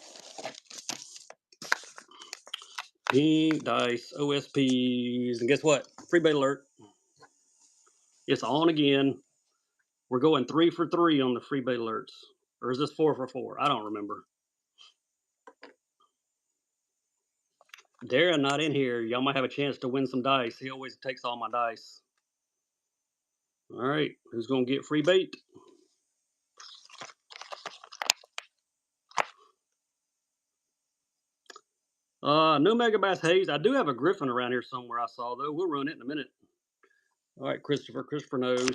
Pink dice. OSPs. And guess what? Free bait alert. It's on again. We're going 3 for 3 on the free bait alerts. Or is this 4 for 4? I don't remember. Darren not in here. Y'all might have a chance to win some dice. He always takes all my dice. All right. Who's going to get free bait? No Megabass Haze. I do have a Griffin around here somewhere I saw, though. We'll run it in a minute. All right, Christopher. Christopher knows.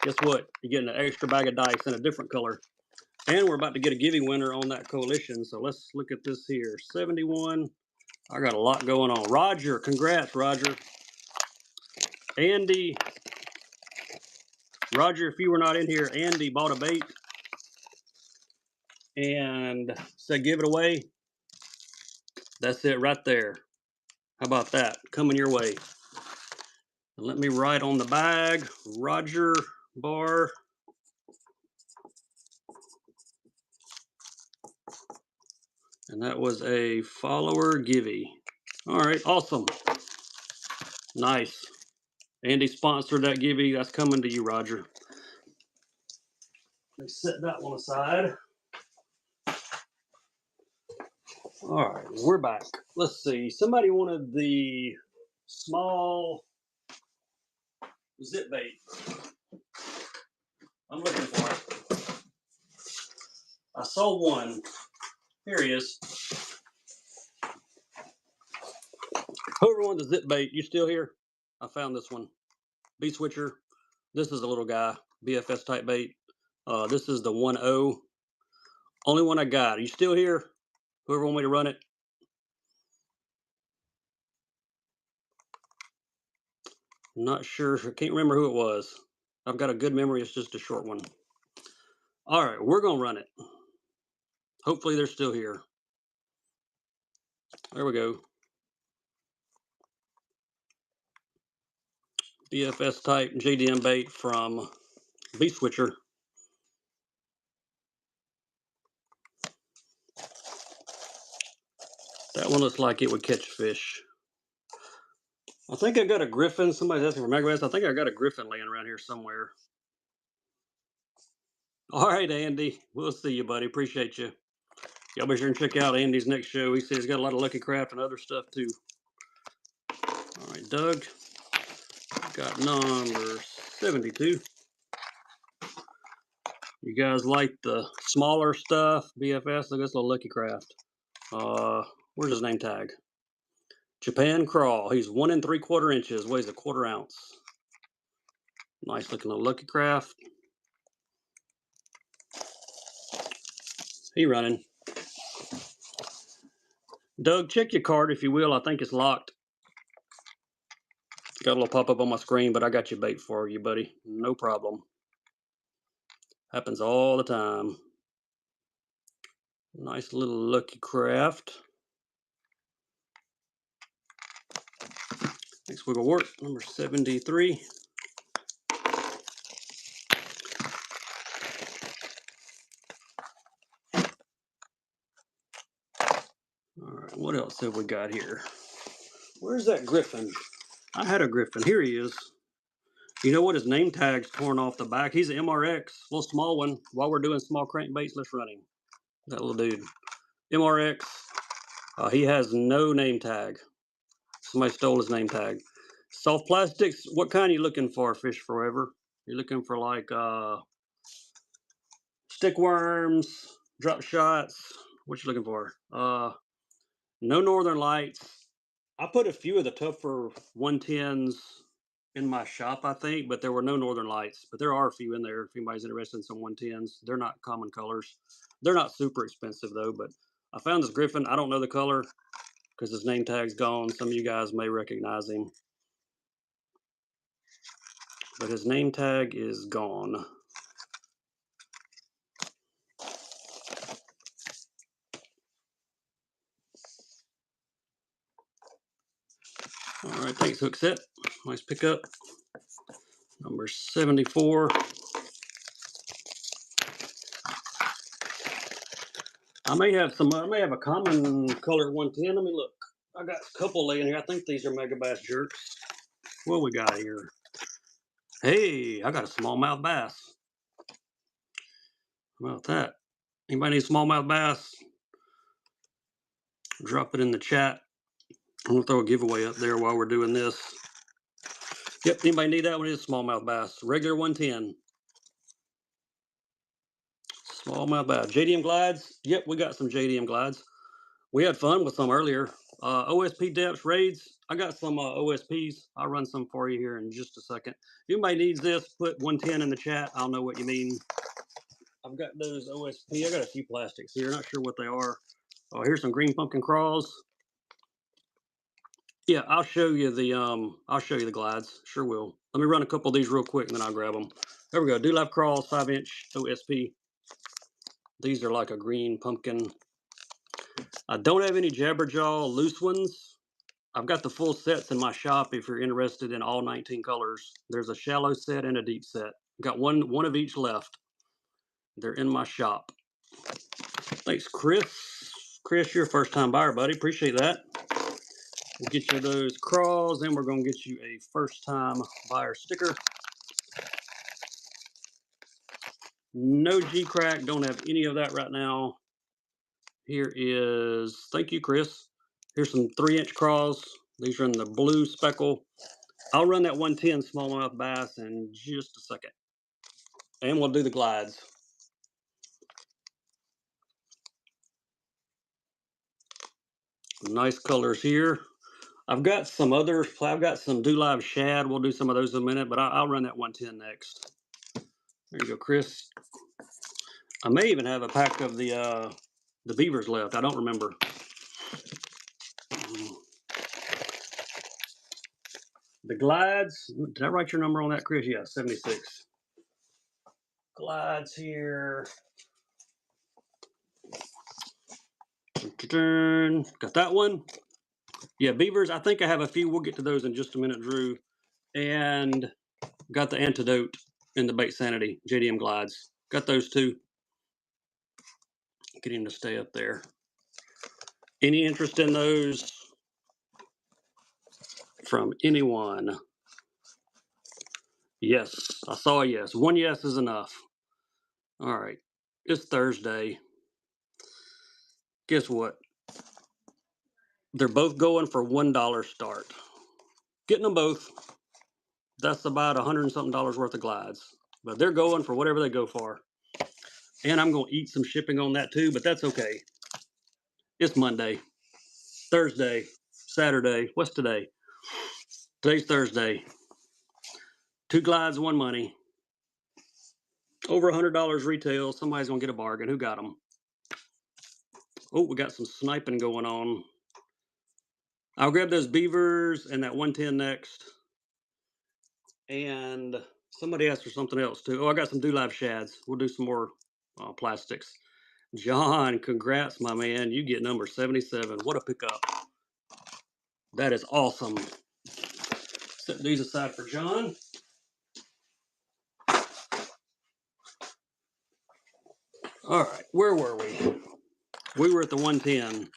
Guess what? You're getting an extra bag of dice in a different color. And we're about to get a giveaway winner on that coalition. So let's look at this here. 71. I got a lot going on. Roger. Congrats, Roger. Andy. Roger, if you were not in here, Andy bought a bait and said give it away. That's it right there. How about that? Coming your way. And let me write on the bag, Roger Bar. And that was a follower givey. All right, awesome. Nice. Andy sponsored that givey. That's coming to you, Roger. Let's set that one aside. All right, we're back. Let's see. Somebody wanted the small zip bait. I'm looking for it. I saw one. Here he is. Whoever wanted the zip bait, you still here? I found this one. B-switcher. This is a little guy. BFS type bait. This is the 1.0. Only one I got. Are you still here? Whoever want me to run it? Not sure. I can't remember who it was. I've got a good memory. It's just a short one. All right, we're going to run it. Hopefully they're still here. There we go. BFS type JDM bait from B-switcher. That one looks like it would catch fish. I think I got a Griffin. Somebody's asking for Megabass. I think I got a Griffin laying around here somewhere. All right, Andy. We'll see you, buddy. Appreciate you. Y'all be sure and check out Andy's next show. He says he's got a lot of Lucky Craft and other stuff, too. All right, Doug. Got number 72. You guys like the smaller stuff? BFS? Look at this little Lucky Craft. Where's his name tag? Japan Crawl. He's 1 3/4 inches. Weighs a 1/4 ounce. Nice looking little Lucky Craft. He running. Doug, check your card if you will. I think it's locked. Got a little pop-up on my screen, but I got your bait for you, buddy. No problem. Happens all the time. Nice little Lucky Craft. Next wiggle work, number 73. All right, what else have we got here? Where's that Griffin? I had a Griffin. Here he is. You know what? His name tag's torn off the back. He's an MRX, a little small one. While we're doing small crankbaits, let's run him. That little dude. MRX. He has no name tag. Somebody stole his name tag. Soft plastics, what kind are you looking for, Fish Forever? You're looking for like stick worms, drop shots. What you looking for? No Northern Lights. I put a few of the tougher 110s in my shop, I think, but there were no Northern Lights. But there are a few in there if anybody's interested in some 110s. They're not common colors. They're not super expensive though, but I found this Griffin. I don't know the color because his name tag's gone. Some of you guys may recognize him, but his name tag is gone. All right, thanks, hook set. Nice pickup. Number 74. I may have a common color 110. Let me look. I got a couple laying here. I think these are Mega Bass Jerks. What we got here? Hey, I got a smallmouth bass. How about that? Anybody need smallmouth bass? Drop it in the chat. I'm gonna throw a giveaway up there while we're doing this. Yep, anybody need that one? It is smallmouth bass. Regular 110. Smallmouth bass. JDM glides. Yep, we got some JDM glides. We had fun with some earlier. OSP depths, raids. I got some OSPs. I'll run some for you here in just a second. If anybody needs this, put 110 in the chat. I'll know what you mean. I've got those OSP. I got a few plastics here. Not sure what they are. Oh, here's some green pumpkin crawls. Yeah, I'll show you the glides. Sure will. Let me run a couple of these real quick and then I'll grab them. There we go. Do Life Crawls 5-inch OSP. These are like a green pumpkin. I don't have any Jabberjaw loose ones. I've got the full sets in my shop if you're interested in all 19 colors. There's a shallow set and a deep set. Got one of each left. They're in my shop. Thanks, Chris. Chris, you're a first-time buyer, buddy. Appreciate that. We'll get you those crawls, and we're going to get you a first-time buyer sticker. No G-Crack. Don't have any of that right now. Here is, thank you, Chris. Here's some 3-inch crawls. These are in the blue speckle. I'll run that 110 smallmouth bass in just a second. And we'll do the glides. Nice colors here. I've got some others. I've got some Do Live Shad. We'll do some of those in a minute, but I'll run that 110 next. There you go, Chris. I may even have a pack of the beavers left. I don't remember. The glides. Did I write your number on that, Chris? Yeah, 76. Glides here. Got that one. Yeah, beavers. I think I have a few. We'll get to those in just a minute, Drew. And got the antidote in the Bait Sanity JDM glides. Got those two. Get him to stay up there. Any interest in those from anyone? Yes, I saw a yes. One yes is enough. All right, it's Thursday. Guess what? They're both going for $1 start. Getting them both. That's about $100 and something worth of glides. But they're going for whatever they go for. And I'm going to eat some shipping on that too, but that's okay. It's Monday, Thursday, Saturday. What's today? Today's Thursday. 2 glides, 1 money. Over $100 retail. Somebody's going to get a bargain. Who got them? Oh, we got some sniping going on. I'll grab those beavers and that 110 next. And somebody asked for something else too. Oh, I got some Do Live Shads. We'll do some more plastics. John, congrats, my man. You get number 77. What a pickup. That is awesome. Set these aside for John. All right, where were we? We were at the 110.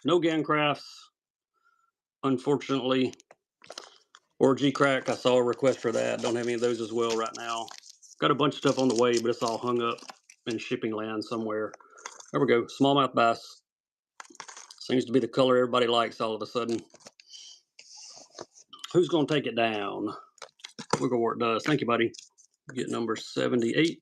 No Gan Crafts, unfortunately. Or G-Crack, I saw a request for that. Don't have any of those as well right now. Got a bunch of stuff on the way, but it's all hung up in shipping land somewhere. There we go, smallmouth bass. Seems to be the color everybody likes all of a sudden. Who's going to take it down? We'll go where it does. Thank you, buddy. Get number 78.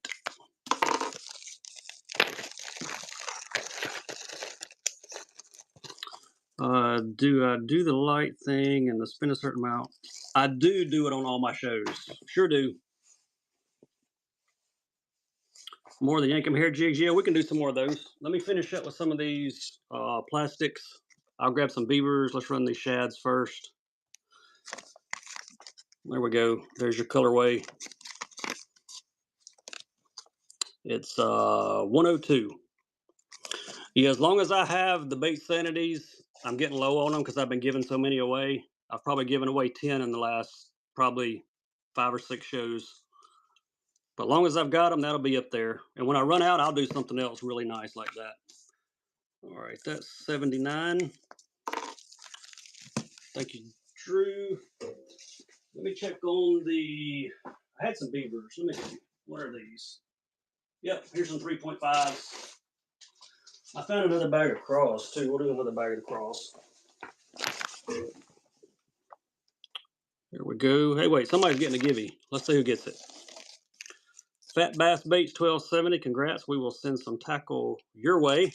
Do I do the light thing and the spin a certain amount? I do it on all my shows. Sure do. More of the Yankum hair jigs. Yeah, we can do some more of those. Let me finish up with some of these plastics. I'll grab some beavers. Let's run these shads first. There we go. There's your colorway. It's 102. Yeah, as long as I have the bait sanities, I'm getting low on them because I've been giving so many away. I've probably given away 10 in the last probably 5 or 6 shows. But as long as I've got them, that'll be up there. And when I run out, I'll do something else really nice like that. All right, that's 79. Thank you, Drew. Let me check on the, I had some beavers. Let me see. What are these? Yep, here's some 3.5s. I found another bag of craws too. We'll do another bag of craws. There we go. Hey, wait, somebody's getting a givey. Let's see who gets it. Fat Bass Baits 1270. Congrats. We will send some tackle your way.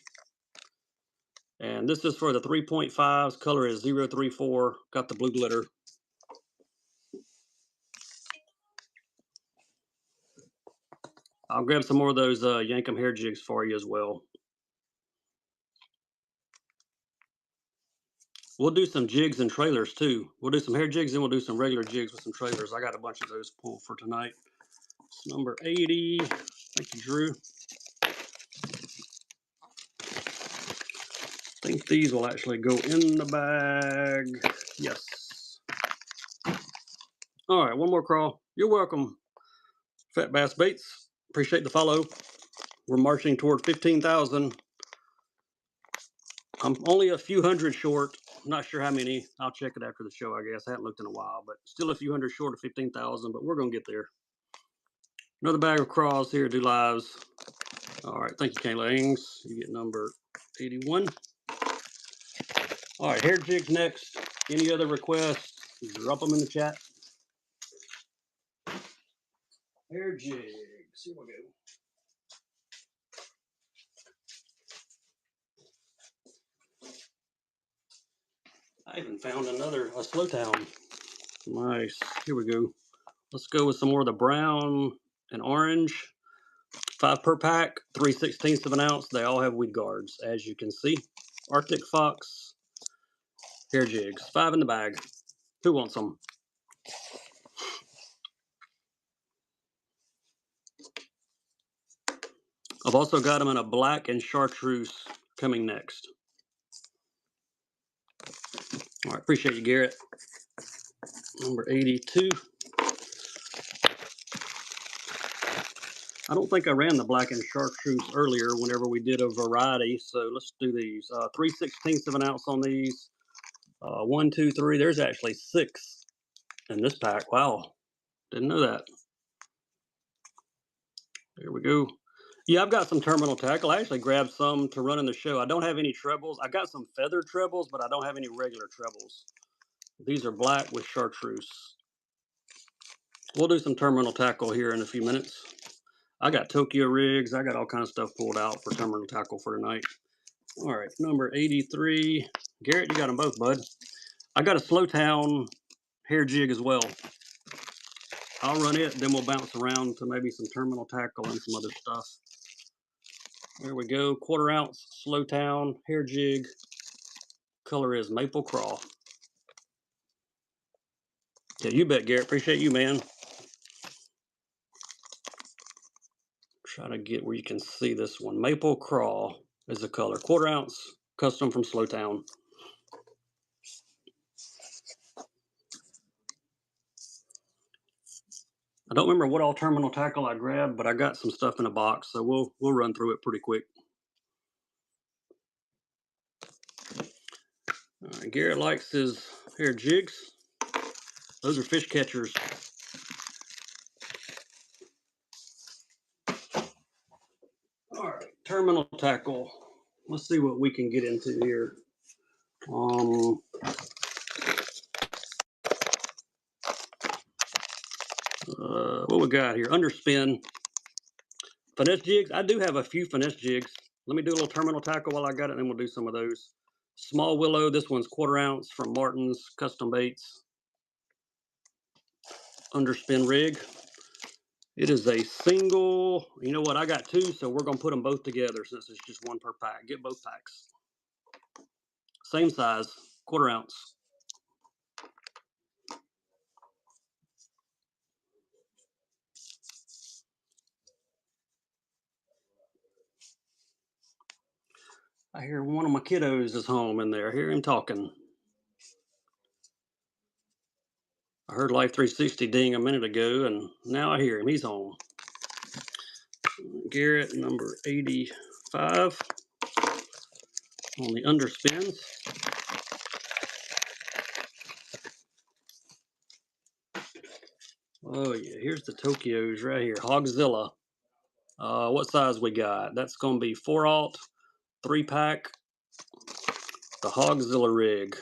And this is for the 3.5s. Color is 034. Got the blue glitter. I'll grab some more of those Yankum hair jigs for you as well. We'll do some jigs and trailers too. We'll do some hair jigs and we'll do some regular jigs with some trailers. I got a bunch of those pulled for tonight. It's number 80. Thank you, Drew. I think these will actually go in the bag. Yes. All right, one more crawl. You're welcome, Fat Bass Baits. Appreciate the follow. We're marching toward 15,000. I'm only a few hundred short. I'm not sure how many. I'll check it after the show, I guess. I haven't looked in a while, but still a few hundred short of 15,000, but we're going to get there. Another bag of craws here, do lives. All right, thank you, Kaylings. You get number 81. All right, hair jigs next. Any other requests, drop them in the chat. Hair jigs, here we go. I even found a slow town. Nice, here we go. Let's go with some more of the brown and orange. 5 per pack, 3/16 of an ounce. They all have weed guards, as you can see. Arctic Fox hair jigs, 5 in the bag. Who wants them? I've also got them in a black and chartreuse coming next. All right, appreciate you, Garrett. Number 82. I don't think I ran the black and chartreuse earlier whenever we did a variety, so let's do these. 3/16 of an ounce on these. 1, 2, 3. There's actually 6 in this pack. Wow, didn't know that. There we go. Yeah, I've got some terminal tackle. I actually grabbed some to run in the show. I don't have any trebles. I got some feathered trebles, but I don't have any regular trebles. These are black with chartreuse. We'll do some terminal tackle here in a few minutes. I got Tokyo rigs. I got all kinds of stuff pulled out for terminal tackle for tonight. All right, number 83. Garrett, you got them both, bud. I got a Slow Town hair jig as well. I'll run it, then we'll bounce around to maybe some terminal tackle and some other stuff. There we go. 1/4 ounce Slow Town hair jig. Color is Maple Craw. Yeah, you bet, Garrett. Appreciate you, man. Try to get where you can see this one. Maple Craw is the color. 1/4 ounce, custom from Slow Town. I don't remember what all terminal tackle I grabbed, but I got some stuff in a box, so we'll run through it pretty quick. Garrett likes his hair jigs. Those are fish catchers. All right, terminal tackle. Let's see what we can get into here. What we got here? Underspin. Finesse jigs. I do have a few finesse jigs. Let me do a little terminal tackle while I got it, and then we'll do some of those. Small willow. This one's 1/4 ounce from Martin's Custom Baits. Underspin rig. It is a single. You know what? I got two, so we're going to put them both together since it's just one per pack. Get both packs. Same size, 1/4 ounce. I hear one of my kiddos is home in there. I hear him talking. I heard Life 360 ding a minute ago, and now I hear him. He's home. Garrett, number 85 on the underspins. Oh, yeah. Here's the Tokyos right here. Hogzilla. What size we got? That's going to be 4/0, 3-pack. The Hogzilla rig.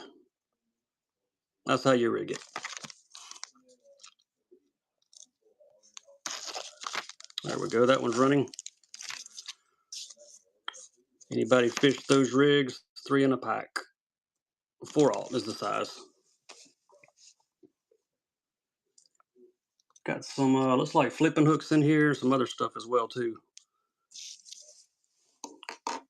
That's how you rig it. There we go. That one's running. Anybody fish those rigs? 3 in a pack. 4/0 is the size. Got some, looks like flipping hooks in here. Some other stuff as well, too.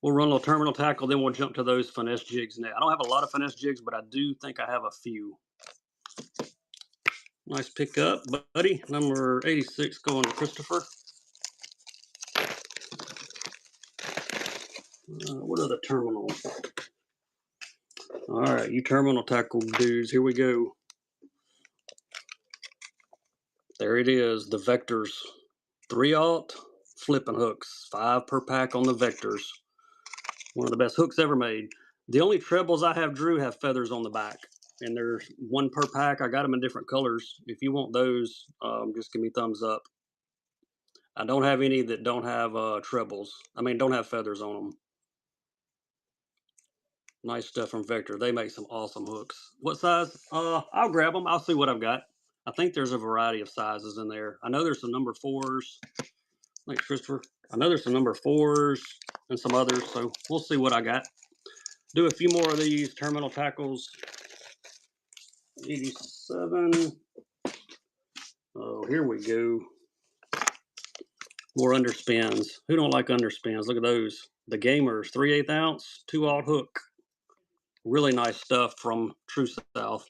We'll run a little terminal tackle, then we'll jump to those finesse jigs now. I don't have a lot of finesse jigs, but I do think I have a few. Nice pickup, buddy. Number 86 going to Christopher. What are the terminals? All right, you terminal tackle dudes, here we go. There it is, the Vectors. 3/0 flipping hooks, 5 per pack on the Vectors. One of the best hooks ever made. The only trebles I have, Drew, have feathers on the back. And there's 1 per pack. I got them in different colors. If you want those, just give me thumbs up. I don't have any that don't have trebles. I mean, don't have feathers on them. Nice stuff from Vector. They make some awesome hooks. What size? I'll grab them. I'll see what I've got. I think there's a variety of sizes in there. I know there's some number 4s. Thanks, Christopher. I know there's some number 4s and some others, so we'll see what I got. Do a few more of these terminal tackles. 87. Oh, here we go. More underspins. Who don't like underspins? Look at those. The Gamers, 3/8 ounce, 2/0 hook. Really nice stuff from True South.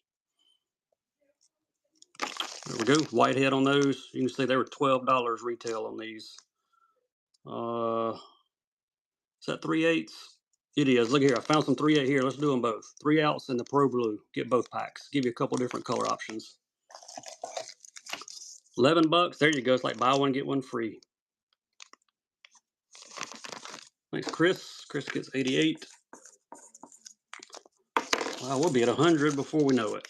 There we go. Whitehead on those. You can see they were $12 retail on these. Is that 3/8? It is. Look here. I found some 3/8 here. Let's do them both. 3 ounce and the Pro Blue. Get both packs. Give you a couple different color options. $11. There you go. It's like buy one, get one free. Thanks, Chris. Chris gets 88. Wow, we'll be at 100 before we know it.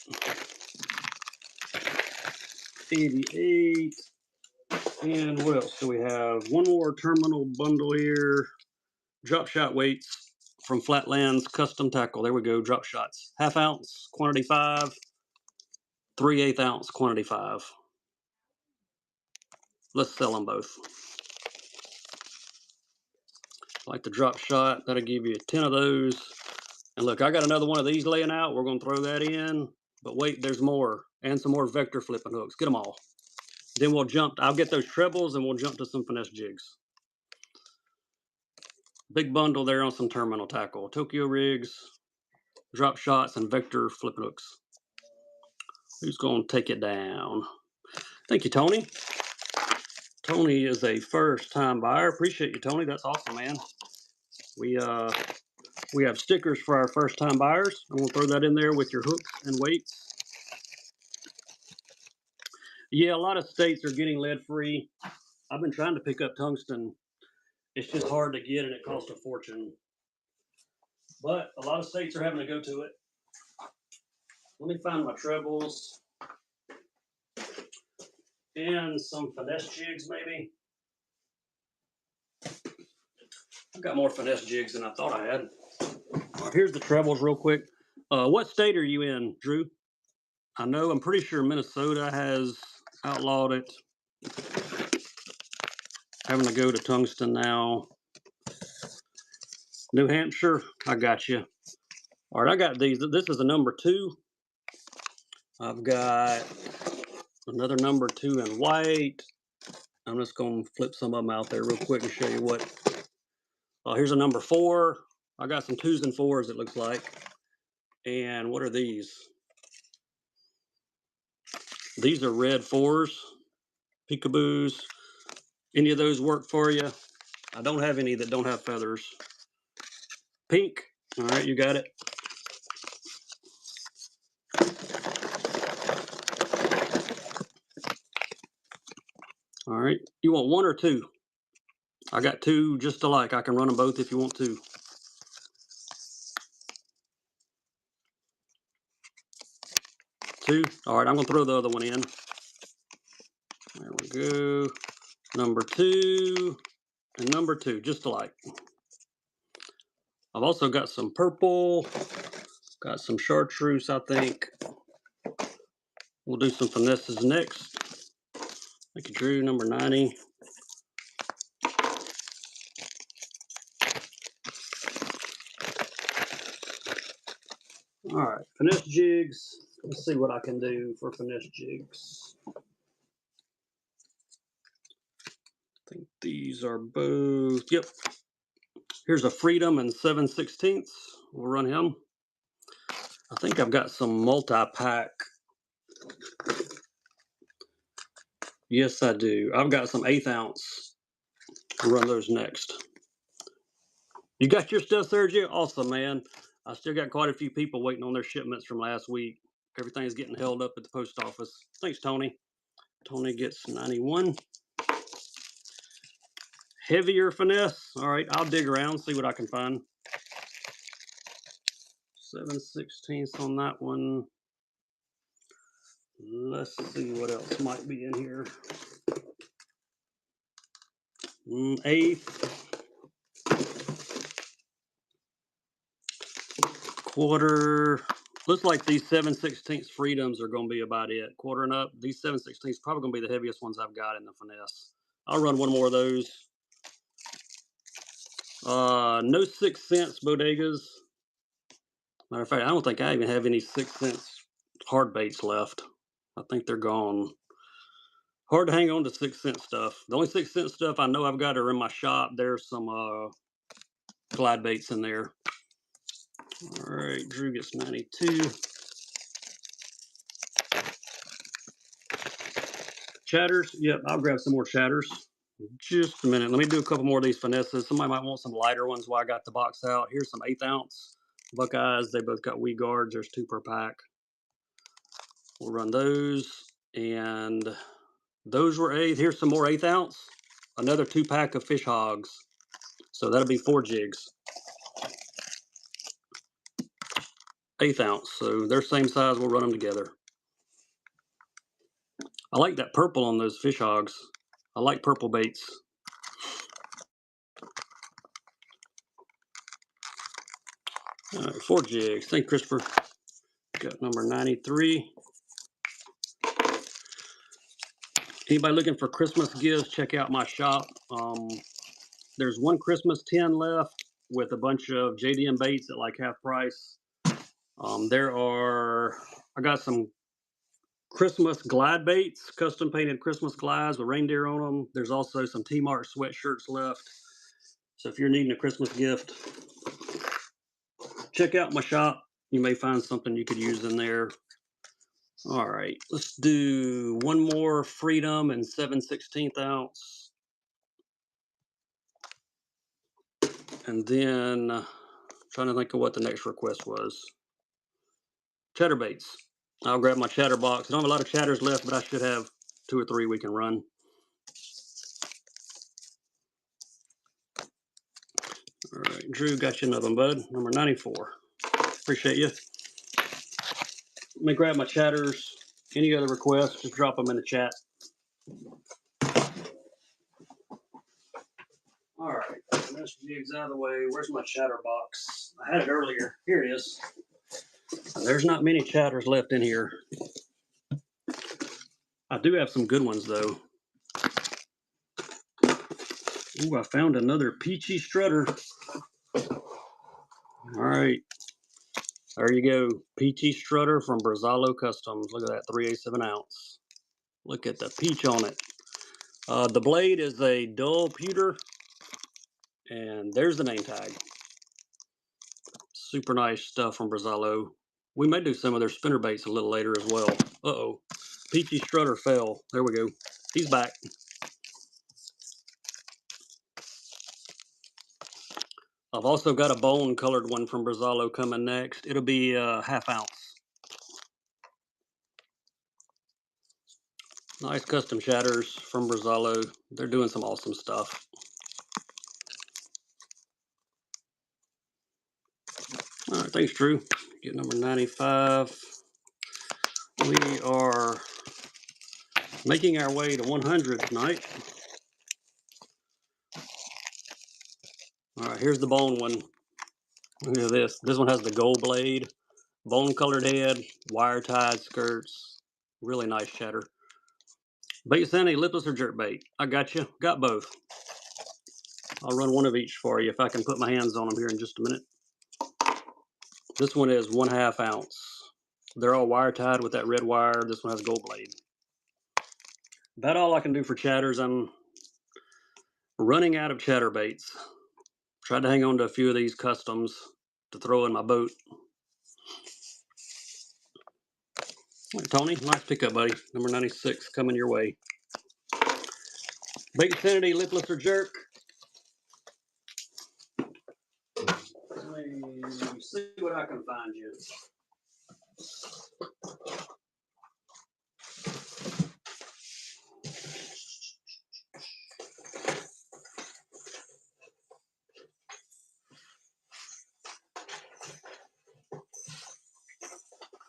88. And what else do we have? One more terminal bundle here. Drop shot weights from Flatlands Custom Tackle. There we go. Drop shots. 1/2 ounce, quantity 5. 3/8 ounce, quantity 5. Let's sell them both. Like the drop shot, that'll give you 10 of those. And look, I got another one of these laying out. We're going to throw that in. But wait, there's more. And some more Vector flipping hooks. Get them all. Then we'll jump. I'll get those trebles and we'll jump to some finesse jigs. Big bundle there on some terminal tackle. Tokyo rigs, drop shots, and Vector flipping hooks. Who's going to take it down? Thank you, Tony. Tony is a first-time buyer. Appreciate you, Tony. That's awesome, man. We have stickers for our first-time buyers. I'm going to throw that in there with your hooks and weights. Yeah, a lot of states are getting lead-free. I've been trying to pick up tungsten. It's just hard to get, and it costs a fortune. But a lot of states are having to go to it. Let me find my trebles. And some finesse jigs, maybe. I've got more finesse jigs than I thought I had. All right, here's the trebles real quick. What state are you in, Drew? I know, I'm pretty sure Minnesota has outlawed it. Having to go to tungsten now. New Hampshire, I got you. All right, I got these. This is a number 2. I've got another number 2 in white. I'm just going to flip some of them out there real quick and show you what. Here's a number 4. I got some 2s and 4s, it looks like. And what are these? These are red 4s, peekaboos. Any of those work for you? I don't have any that don't have feathers. Pink. All right, you got it. All right, you want 1 or 2? I got 2 just alike. I can run them both if you want to. 2. All right, I'm gonna throw the other one in. There we go. Number 2 and number 2, just alike. I've also got some purple, got some chartreuse, I think. We'll do some finesses next. Thank you, Drew, number 90. All right, finesse jigs. Let's see what I can do for finesse jigs. I think these are both, yep. Here's a Freedom and 7/16. We'll run him. I think I've got some multi-pack. Yes, I do. I've got some 1/8 ounce. We'll run those next. You got your stuff, Sergio? Awesome, man. I still got quite a few people waiting on their shipments from last week. Everything's getting held up at the post office. Thanks, Tony. Tony gets 91. Heavier finesse. All right, I'll dig around, see what I can find. 7/16 on that one. Let's see what else might be in here. 1/8. Quarter. Looks like these 7/16 Freedoms are going to be about it. Quarter and up. These 7/16 probably going to be the heaviest ones I've got in the finesse. I'll run 1 more of those. No 6 cents bodegas. Matter of fact, I don't think I even have any 6 cents hard baits left. I think they're gone. Hard to hang on to 6 cent stuff. The only 6 cent stuff I know I've got are in my shop. There's some glide baits in there. All right, Drew gets 92. Chatters. Yep, I'll grab some more chatters. Just a minute. Let me do a couple more of these finesses. Somebody might want some lighter ones while I got the box out. Here's some 1/8 ounce Buckeyes. They both got weed guards. There's 2 per pack. We'll run those. And those were 1/8. Here's some more 1/8 ounce. Another 2 pack of fish hogs. So that'll be 4 jigs. 1/8 ounce. So they're same size. We'll run them together. I like that purple on those fish hogs. I like purple baits. All right, 4 jigs. Thank you, Christopher. Got number 93. Anybody looking for Christmas gifts, check out my shop. There's 1 Christmas tin left with a bunch of JDM baits at like half price. I got some Christmas glide baits, custom painted Christmas glides with reindeer on them. There's also some T-Mark sweatshirts left. So if you're needing a Christmas gift, check out my shop. You may find something you could use in there. All right, let's do 1 more Freedom and 7/16 ounce. And then trying to think of what the next request was. Chatter baits. I'll grab my chatter box. I don't have a lot of chatters left, but I should have 2 or 3 we can run. All right, Drew, got you another one, bud. Number 94. Appreciate you. Let me grab my chatters. Any other requests, just drop them in the chat. All right, that's jigs out of the way. Where's my chatter box? I had it earlier. Here it is. there's not many chatters left in here. I do have some good ones though. Ooh, I found another peachy strutter. All right, there you go. Peachy strutter from Brazalo Customs. Look at that, 3/8 of an ounce. Look at the peach on it. The blade is a dull pewter, and there's the name tag. Super nice stuff from Brazalo. We may do some of their spinner baits a little later as well. Uh-oh, peachy strutter fell. There we go. He's back. I've also got a bone colored one from Brazalo coming next. It'll be a ½ ounce. Nice custom shatters from Brazalo. They're doing some awesome stuff. All right, thanks, Drew. Get number 95. We are making our way to 100 tonight. All right, here's the bone one. Look at this. This one has the gold blade, bone colored head, wire tied skirts. Really nice shatter. Bait Sandy, lipless or jerk bait? I got you. Got both. I'll run one of each for you if I can put my hands on them here in just a minute. This one is 1/2 ounce. They're all wire tied with that red wire. This one has gold blade. About all I can do for chatters. I'm running out of chatter baits. Tried to hang on to a few of these customs to throw in my boat. Hey, Tony, nice pickup, buddy. Number 96 coming your way. Bait Sanity, lipless or jerk? Let me see what I can find you.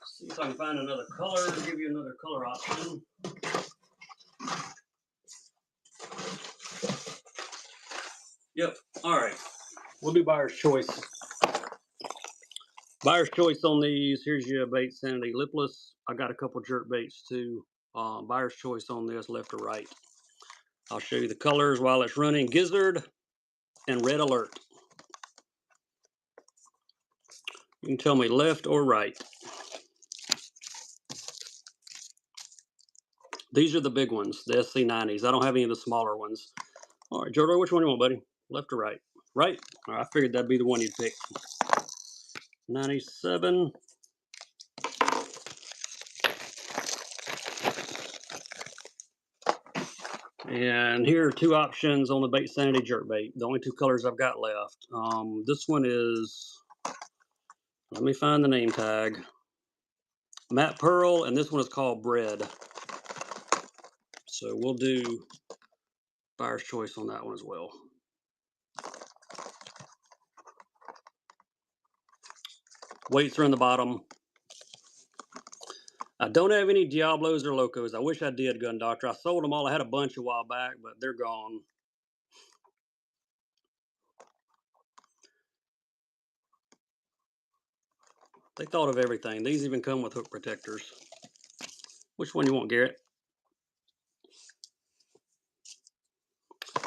See if I can find another color, give you another color option. Yep, all right. We'll do buyer's choice. Buyer's choice on these. Here's your Bait Sanity lipless. I got a couple jerk baits too. Buyer's choice on this, left or right. I'll show you the colors while it's running. Gizzard and Red Alert. You can tell me left or right. These are the big ones, the SC90s. I don't have any of the smaller ones. All right, Jordan, which one do you want, buddy? Left or right? Right? All right, I figured that'd be the one you'd pick. 97. And here are two options on the Bait Sanity jerkbait. The only two colors I've got left. This one is, let me find the name tag. Matte Pearl, and this one is called Bread. So we'll do buyer's choice on that one as well. Weights are in the bottom. I don't have any Diablos or Locos. I wish I did, Gun Doctor. I sold them all. I had a bunch a while back, but they're gone. They thought of everything. These even come with hook protectors. Which one you want, Garrett?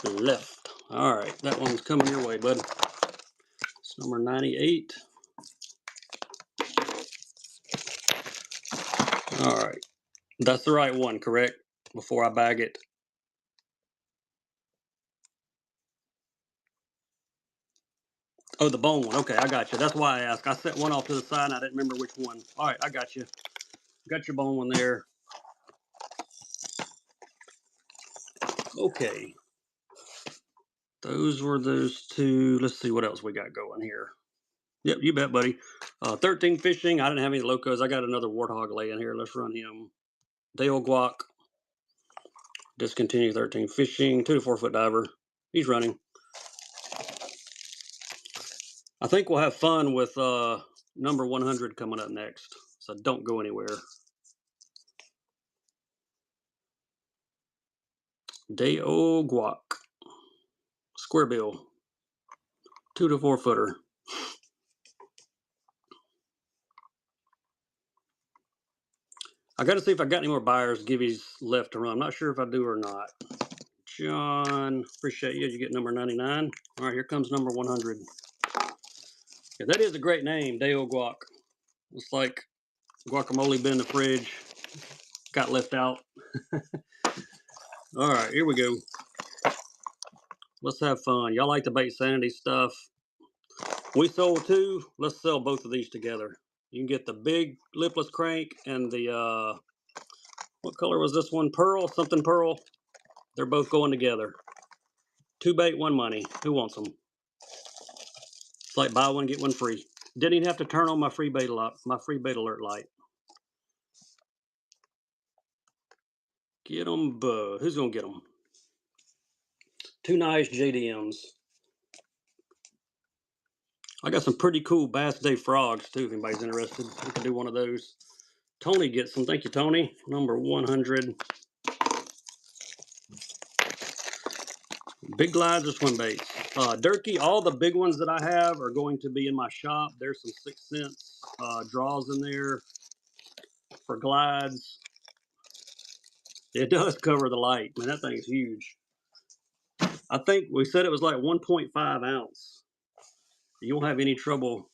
Left. All right, that one's coming your way, bud. It's number 98. All right, that's the right one, correct? Before I bag it. Oh, the bone one. Okay, I got you. That's why I asked. I set one off to the side and I didn't remember which one. All right, I got you. Got your bone one there. Okay. Those were those two. Let's see what else we got going here. Yep, you bet, buddy. 13 Fishing. I didn't have any Locos. I got another Warthog laying here. Let's run him. Dale Guac. Discontinue 13 Fishing. 2 to 4 foot diver. He's running. I think we'll have fun with number 100 coming up next. So don't go anywhere. Dale Guac. Square bill. 2 to 4 footer. I got to see if I got any more buyers giveies left to run. I'm not sure if I do or not. John, appreciate you. You get number 99. All right, here comes number 100. Yeah, that is a great name, Dale Guac. It's like guacamole been in the fridge, got left out. All right, here we go. Let's have fun. Y'all like the bait sanity stuff. We sold 2. Let's sell both of these together. You can get the big lipless crank and the, what color was this one? Pearl, something pearl. They're both going together. 2 bait, 1 money. Who wants them? It's like buy one, get one free. Didn't even have to turn on my free bait alert light. Get them, who's gonna get them? 2 nice JDMs. I got some pretty cool Bass Day frogs too, if anybody's interested. We can do one of those. Tony gets some. Thank you, Tony. Number 100. Big glides or swim baits. Durkee, all the big ones that I have are going to be in my shop. There's some 6 cents draws in there for glides. It does cover the light. Man, that thing's huge. I think we said it was like 1.5 ounce. You won't have any trouble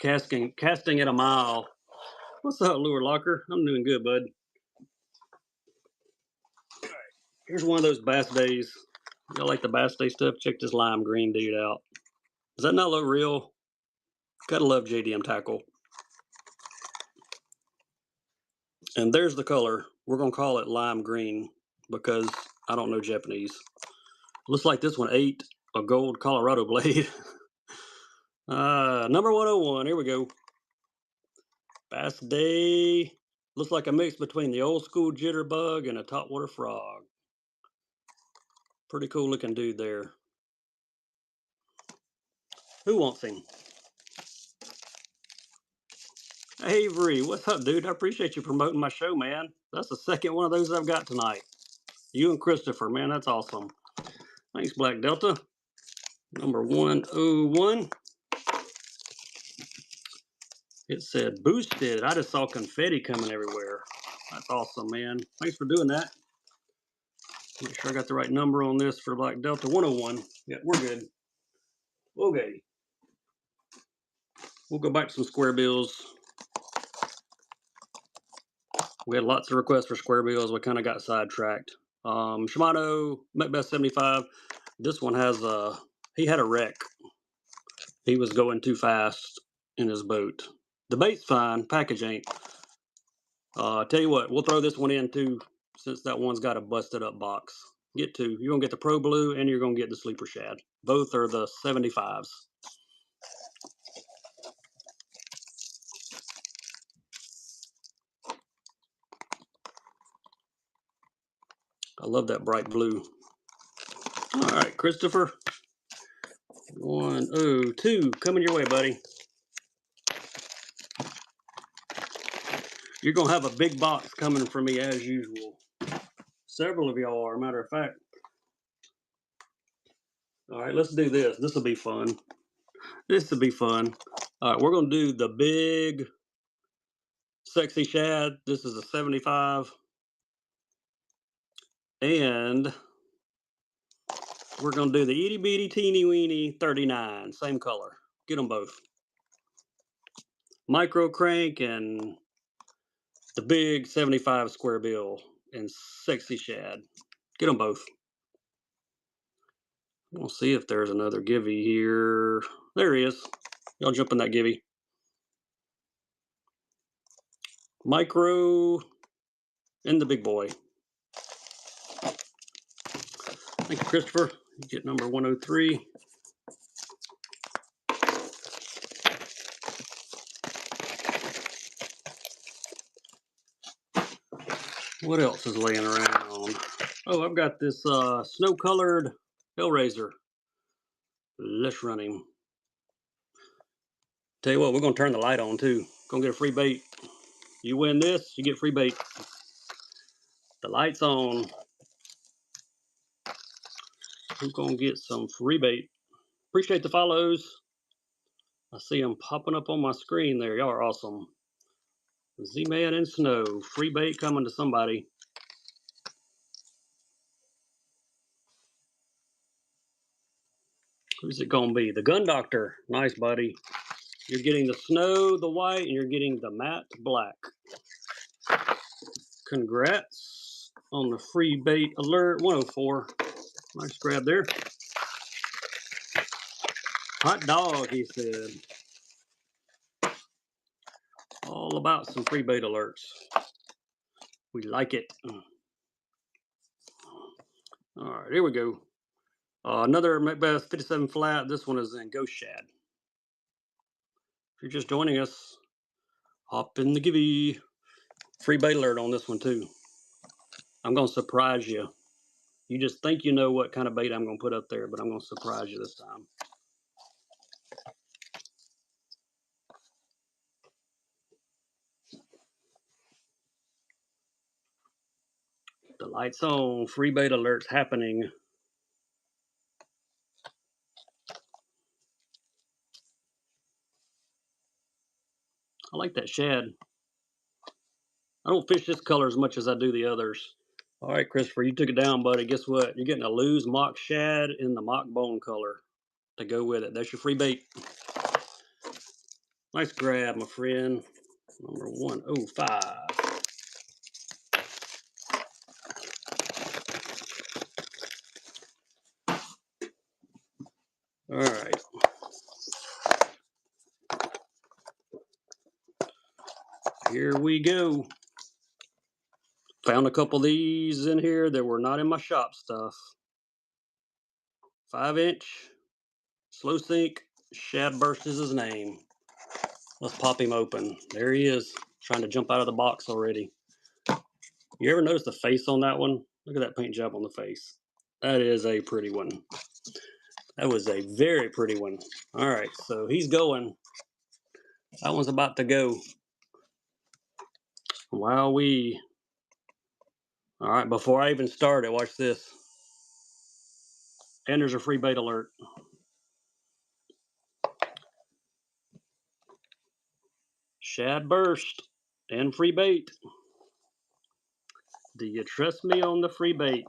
casting at a mile. What's up, Lure Locker? I'm doing good, bud. All right, here's one of those Bass Days. Y'all like the Bass Day stuff? Check this lime green dude out. Does that not look real? Gotta love JDM tackle. And there's the color. We're gonna call it lime green because I don't know Japanese. Looks like this one ate a gold Colorado blade. Number 101. Here we go. Bass Day. Looks like a mix between the old school jitterbug and a topwater frog. Pretty cool looking dude there. Who wants him? Avery, what's up, dude? I appreciate you promoting my show, man. That's the second one of those I've got tonight. You and Christopher, man, that's awesome. Thanks, Black Delta. Number 101. It said boosted. I just saw confetti coming everywhere. That's awesome, man. Thanks for doing that. Make sure I got the right number on this for Black Delta. 101. Yeah, we're good. Okay. We'll go back to some square bills. We had lots of requests for square bills. We kind of got sidetracked. Shimano Macbeth 75. This one has he had a wreck. He was going too fast in his boat. The bait's fine. Package ain't. Tell you what, we'll throw this one in too, since that one's got a busted up box. Get 2. You're gonna get the Pro Blue and you're gonna get the Sleeper Shad. Both are the 75s. I love that bright blue. All right, Christopher. 102 coming your way, buddy. You're gonna have a big box coming from me as usual. Several of y'all are, matter of fact. All right, let's do this. This will be fun. This will be fun. All right, we're gonna do the big sexy shad. This is a 75. And we're going to do the itty bitty teeny weeny 39. Same color. Get them both. Micro crank and the big 75 square bill and sexy shad. Get them both. We'll see if there's another givey here. There he is. Y'all jump in that givey. Micro and the big boy. Thank you, Christopher. You get number 103. What else is laying around? Oh, I've got this snow-colored Hellraiser. Let's run him. Tell you what, we're going to turn the light on too. Gonna get a free bait. You win this, you get free bait. The light's on. We're gonna get some free bait. Appreciate the follows. I see them popping up on my screen there. Y'all are awesome. Z-Man and Snow. Free bait coming to somebody. Who's it going to be? The Gun Doctor. Nice, buddy. You're getting the Snow, the white, and you're getting the matte black. Congrats on the free bait alert. 104. Nice grab there. Hot dog, he said. All about some free bait alerts. We like it. All right, here we go. Another Macbeth 57 flat. This one is in Ghost Shad. If you're just joining us, hop in the givey. Free bait alert on this one too. I'm going to surprise you. You just think you know what kind of bait I'm going to put up there, but I'm going to surprise you this time. The lights on. Free bait alerts happening. I like that shad. I don't fish this color as much as I do the others. All right, Christopher, you took it down, buddy. Guess what? You're getting a loose mock shad in the mock bone color to go with it. That's your free bait. Nice grab, my friend. Number 105. All right. Here we go. Found a couple of these in here that were not in my shop stuff. 5-inch, slow sink, shad burst is his name. Let's pop him open. There he is, trying to jump out of the box already. You ever notice the face on that one? Look at that paint job on the face. That is a pretty one. That was a very pretty one. All right, so he's going. That one's about to go. Wowee. All right, before I even start it, watch this. And there's a free bait alert. Shad burst and free bait. Do you trust me on the free bait?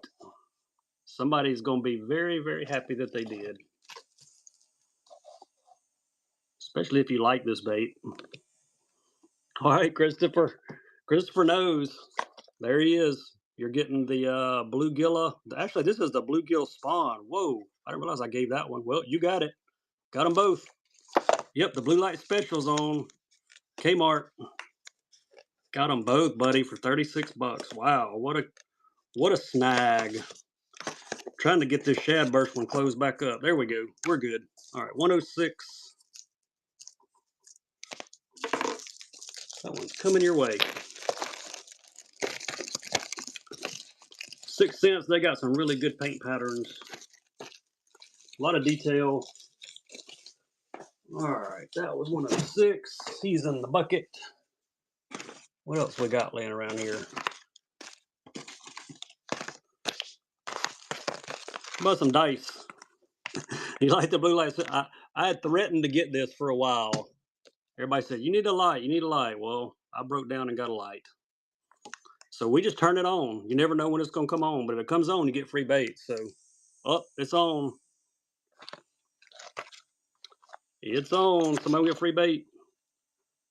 Somebody's going to be very, very happy that they did. Especially if you like this bait. All right, Christopher. Christopher knows. There he is. You're getting the bluegilla. Actually, this is the bluegill spawn. Whoa, I didn't realize I gave that one. Well, you got it. Got them both. Yep, the blue light specials on Kmart. Got them both, buddy, for 36 bucks. Wow, what a snag. Trying to get this shad burst one closed back up. There we go. We're good. All right, 106. That one's coming your way. 6 cents. They got some really good paint patterns. A lot of detail. All right, that was 106. He's in the bucket. What else we got laying around here? How about some dice? You like the blue lights? I had threatened to get this for a while. Everybody said, you need a light, you need a light. Well, I broke down and got a light. So we just turn it on. You never know when it's going to come on, but if it comes on, you get free bait. So, it's on. It's on. Somebody get free bait.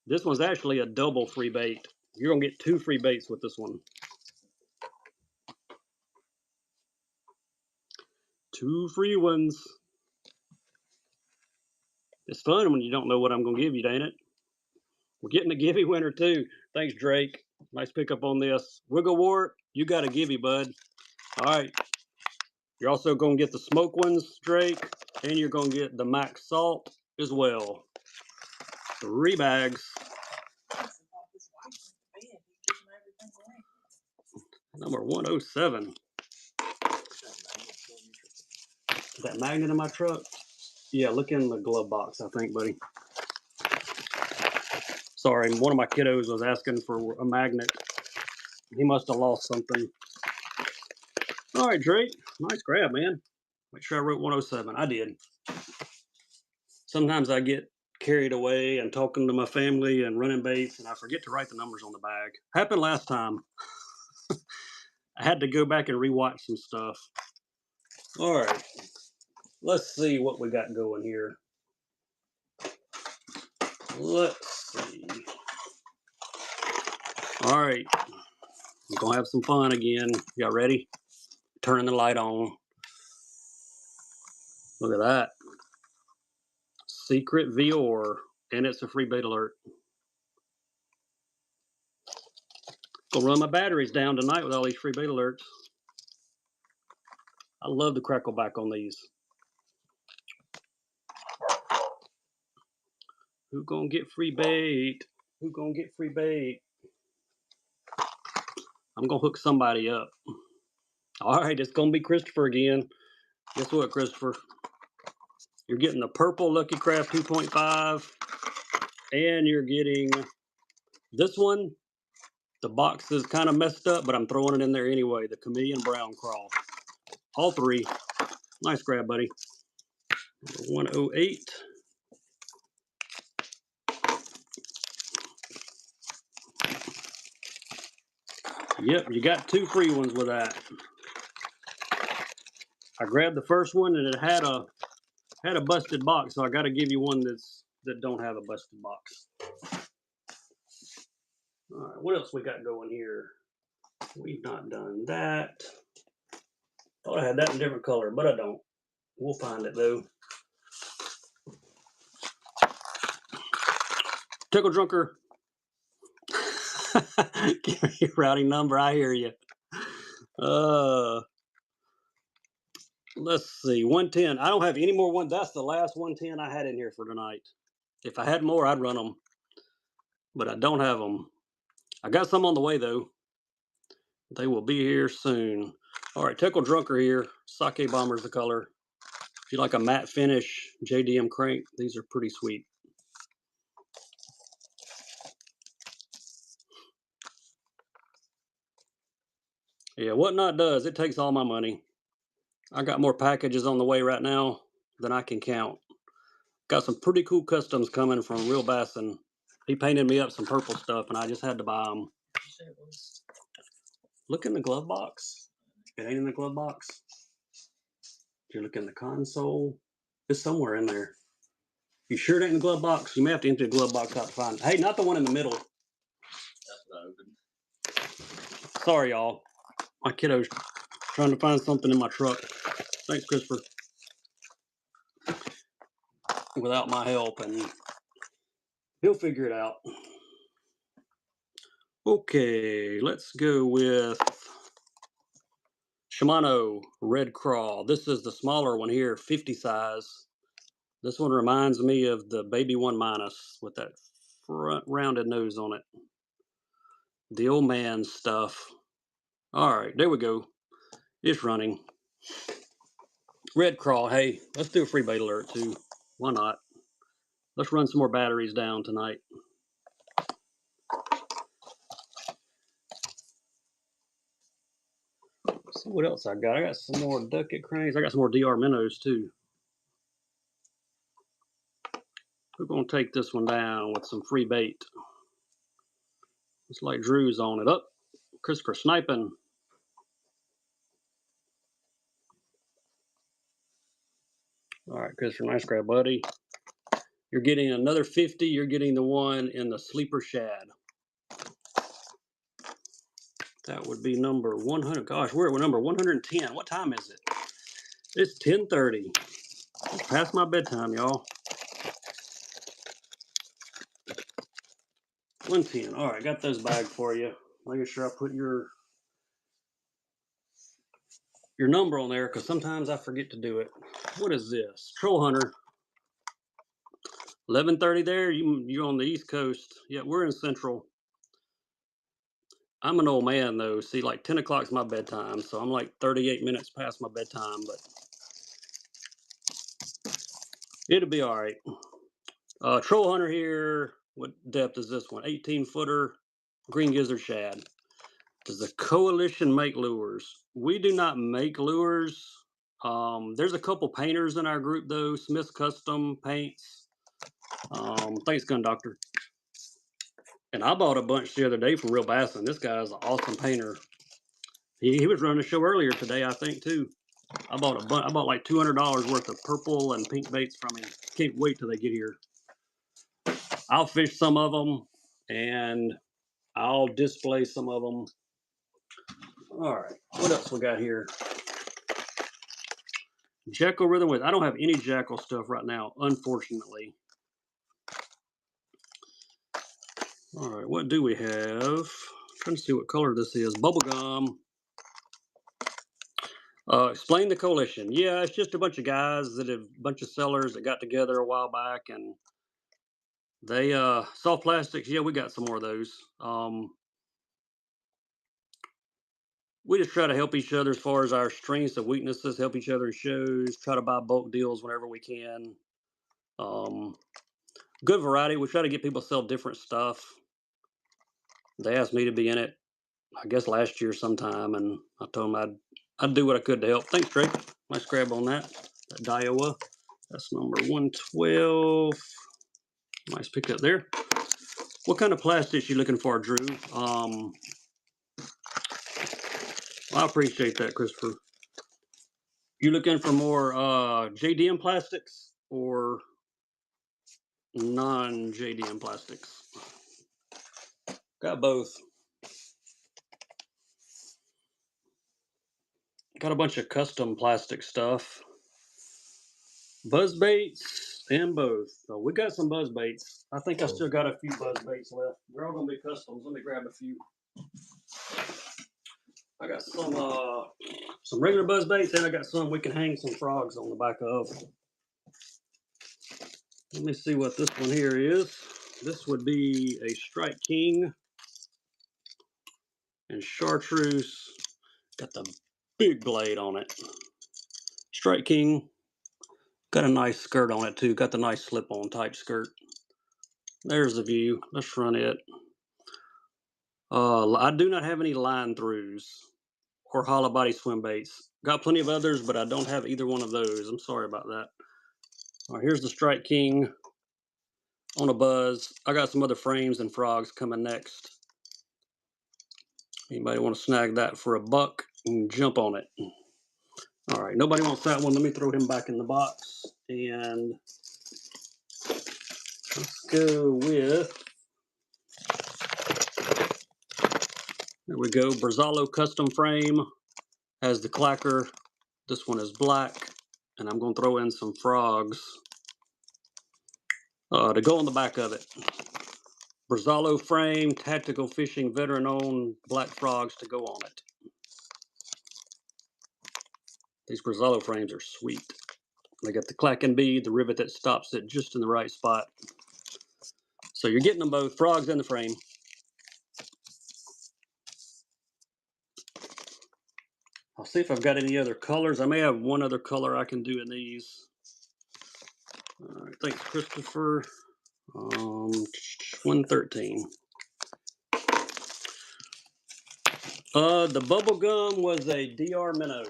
This one's actually a double free bait. You're going to get 2 free baits with this one. 2 free ones. It's fun when you don't know what I'm going to give you, ain't it? We're getting a givey winner too. Thanks, Drake. Nice pickup on this. Wiggle Wart, you got a givey, bud. All right. You're also going to get the smoke ones, Drake, and you're going to get the Max Salt as well. 3 bags. Number 107. Is that magnet in my truck? Yeah, look in the glove box, I think, buddy. Sorry, one of my kiddos was asking for a magnet. He must have lost something. All right, Drake. Nice grab, man. Make sure I wrote 107. I did. Sometimes I get carried away and talking to my family and running baits, and I forget to write the numbers on the bag. Happened last time. I had to go back and rewatch some stuff. All right, let's see what we got going here. Let's see. All right, we're gonna have some fun again. Y'all ready? Turning the light on. Look at that. Secret Vior, and it's a free bait alert. Gonna run my batteries down tonight with all these free bait alerts. I love the crackle back on these. Who gonna get free bait? Who gonna get free bait? I'm gonna hook somebody up. All right, it's gonna be Christopher again. Guess what, Christopher? You're getting the purple Lucky Craft 2.5, and you're getting this one. The box is kind of messed up, but I'm throwing it in there anyway. The Chameleon Brown Crawl. All three. Nice grab, buddy. 108. Yep, you got 2 free ones with that. I grabbed the first one and it had a busted box, so I got to give you one that don't have a busted box. All right, what else we got going here? We've not done that. Thought I had that in a different color, but I don't. We'll find it though. Tickle Drunker. Give me your routing number. I hear you. Let's see. 110. I don't have any more ones. That's the last 110 I had in here for tonight. If I had more, I'd run them, but I don't have them. I got some on the way though. They will be here soon. All right, Tickle Drunker here. Sake Bomber's the color. If you like a matte finish JDM crank, these are pretty sweet. Yeah, Whatnot does, it takes all my money. I got more packages on the way right now than I can count. Got some pretty cool customs coming from Real Bassin. He painted me up some purple stuff, and I just had to buy them. Look in the glove box. It ain't in the glove box. If you look in the console, it's somewhere in there. You sure it ain't in the glove box? You may have to empty the glove box out to find it. Hey, not the one in the middle. That's what I opened. Sorry, y'all. My kiddo's trying to find something in my truck. Thanks, Christopher. Without my help, and he'll figure it out. Okay, let's go with Shimano Red Crawl. This is the smaller one here, 50 size. This one reminds me of the Baby 1 Minus with that front rounded nose on it. The old man stuff. All right, there we go. It's running. Red Crawl. Hey, let's do a free bait alert too. Why not? Let's run some more batteries down tonight. Let's see what else I got. I got some more Ducket Cranes. I got some more DR Minnows too. We're going to take this one down with some free bait. It's like Drew's on it. Up. Christopher sniping. All right, Christopher, nice grab, buddy. You're getting another 50. You're getting the one in the Sleeper Shad. That would be number 100. Gosh, we're at number 110. What time is it? It's 10:30. It's past my bedtime, y'all. 110. All right, got those bagged for you. Making sure I put your number on there because sometimes I forget to do it. What is this? Troll Hunter. 11:30 there. You're on the East Coast. Yeah, we're in Central. I'm an old man though. See, like 10 o'clock's my bedtime, so I'm like 38 minutes past my bedtime, but it'll be all right. Troll Hunter here. What depth is this one? 18-footer green gizzard shad. Does the coalition make lures? We do not make lures. There's a couple painters in our group though. Smith's Custom Paints. Thanks, Gun Doctor. And I bought a bunch the other day from Real Bassin. This guy's an awesome painter. He was running a show earlier today, I think, too. I bought like $200 worth of purple and pink baits from him. Can't wait till they get here. I'll fish some of them, and I'll display some of them. All right, what else we got here? Jackal Rhythm With. I don't have any Jackal stuff right now, unfortunately. All right, what do we have? I'm trying to see what color this is. Bubblegum. Explain the coalition. Yeah, it's just a bunch of guys a bunch of sellers that got together a while back, and they soft plastics. Yeah, we got some more of those. We just try to help each other as far as our strengths and weaknesses, help each other in shows, try to buy bulk deals whenever we can. Good variety. We try to get people to sell different stuff. They asked me to be in it, I guess last year sometime, and I told them I'd do what I could to help. Thanks, Drake. Nice grab on that. That Daiwa. That's number 112. Nice pickup there. What kind of plastics you looking for, Drew? I appreciate that, Christopher. You looking for more JDM plastics or non-JDM plastics? Got both. Got a bunch of custom plastic stuff. Buzz baits and both. So we got some buzz baits. I think I still got a few buzz baits left. They're all gonna be customs. Let me grab a few. I got some regular buzz baits, and I got some we can hang some frogs on the back of. Let me see what this one here is. This would be a Strike King and chartreuse. Got the big blade on it. Strike King. Got a nice skirt on it too. Got the nice slip-on type skirt. There's the view. Let's run it. I do not have any line throughs or hollow body swim baits. Got plenty of others, but I don't have either one of those. I'm sorry about that. All right, here's the Strike King on a buzz. I got some other frames and frogs coming next. Anybody want to snag that for $1 and jump on it? All right, nobody wants that one. Let me throw him back in the box. And let's go with, there we go, Brazalo custom frame. Has the clacker. This one is black. And I'm going to throw in some frogs to go on the back of it. Brazalo frame, tactical fishing, veteran owned, black frogs to go on it. These Brazalo frames are sweet. They got the clack and bead, the rivet that stops it just in the right spot. So you're getting them both, frogs and the frame. I'll see if I've got any other colors. I may have one other color I can do in these. All right, thanks, Christopher. 113. The bubble gum was a DR minnow.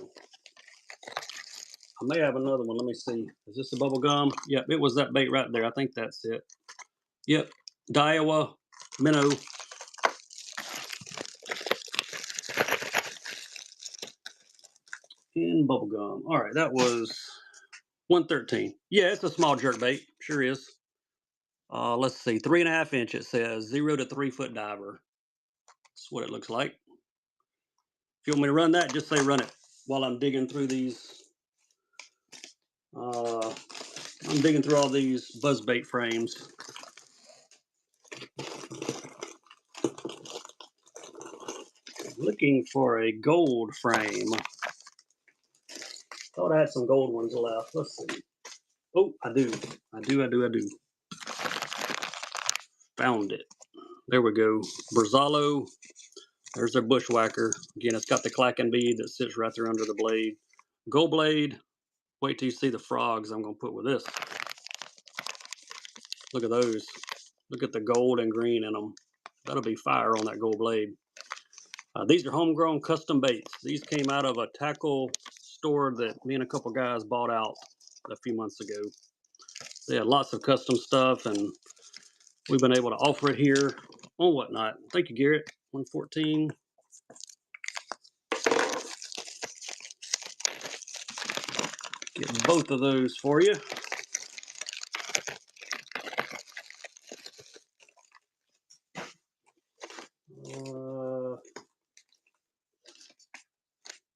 I may have another one. Let me see. Is this a bubble gum? Yep, it was that bait right there. I think that's it. Yep, Daiwa minnow. And bubble gum. All right, that was 113. Yeah, it's a small jerk bait. Sure is. Let's see, 3.5 inch. It says 0 to 3 foot diver. That's what it looks like. If you want me to run that, just say run it while I'm digging through these. I'm digging through all these buzzbait frames. Looking for a gold frame. Thought I had some gold ones left. Let's see. Oh, I do. I do. Found it. There we go. Brazalo. There's their bushwhacker. Again, it's got the clack and bead that sits right there under the blade. Gold blade. Wait till you see the frogs I'm going to put with this. Look at those. Look at the gold and green in them. That'll be fire on that gold blade. These are homegrown custom baits. These came out of a tackle store that me and a couple guys bought out a few months ago. They had lots of custom stuff, and we've been able to offer it here on Whatnot. Thank you, Garrett. 114. Get both of those for you.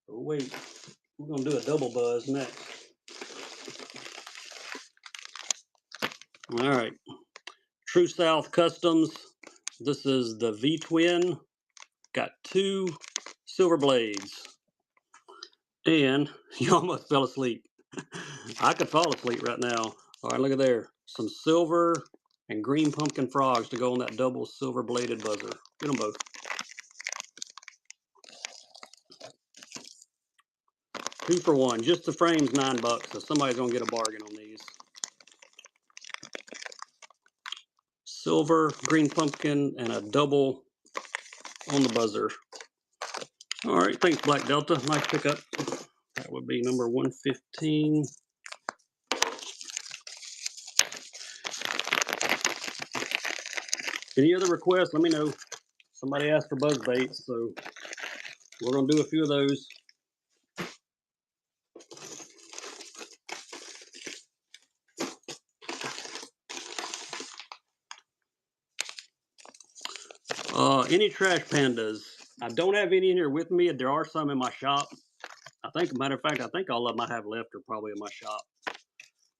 Oh wait, we're gonna do a double buzz next. All right, True South Customs. This is the V Twin. Got 2 silver blades. And you almost fell asleep. I could fall asleep right now. All right, look at there. Some silver and green pumpkin frogs to go on that double silver bladed buzzer. Get them both. 2 for 1. Just the frame's $9, so somebody's gonna get a bargain on these. Silver, green pumpkin, and a double on the buzzer. All right, thanks, Black Delta. Nice pickup. That would be number 115. Any other requests? Let me know. Somebody asked for buzz baits, so we're gonna do a few of those. Any trash pandas? I don't have any in here with me. There are some in my shop. I think, matter of fact, I think all of them I have left are probably in my shop.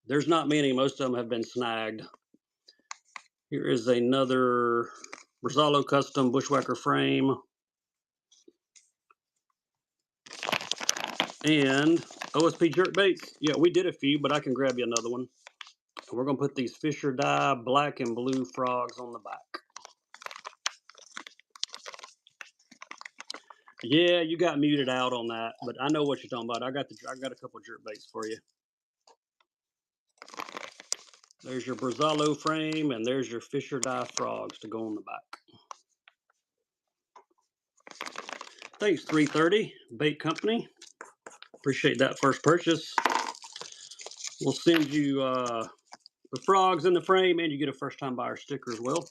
There's not many. Most of them have been snagged. Here is another Brazalo custom bushwhacker frame. And OSP jerk baits. Yeah, we did a few, but I can grab you another one. We're going to put these Fisher dye black and blue frogs on the back. Yeah, you got muted out on that, but I know what you're talking about. I got a couple jerk baits for you. There's your Brazalo frame, and there's your Fisher dye frogs to go on the back. Thanks, 330 Bait Company. Appreciate that first purchase. We'll send you the frogs in the frame, and you get a first-time buyer sticker as well.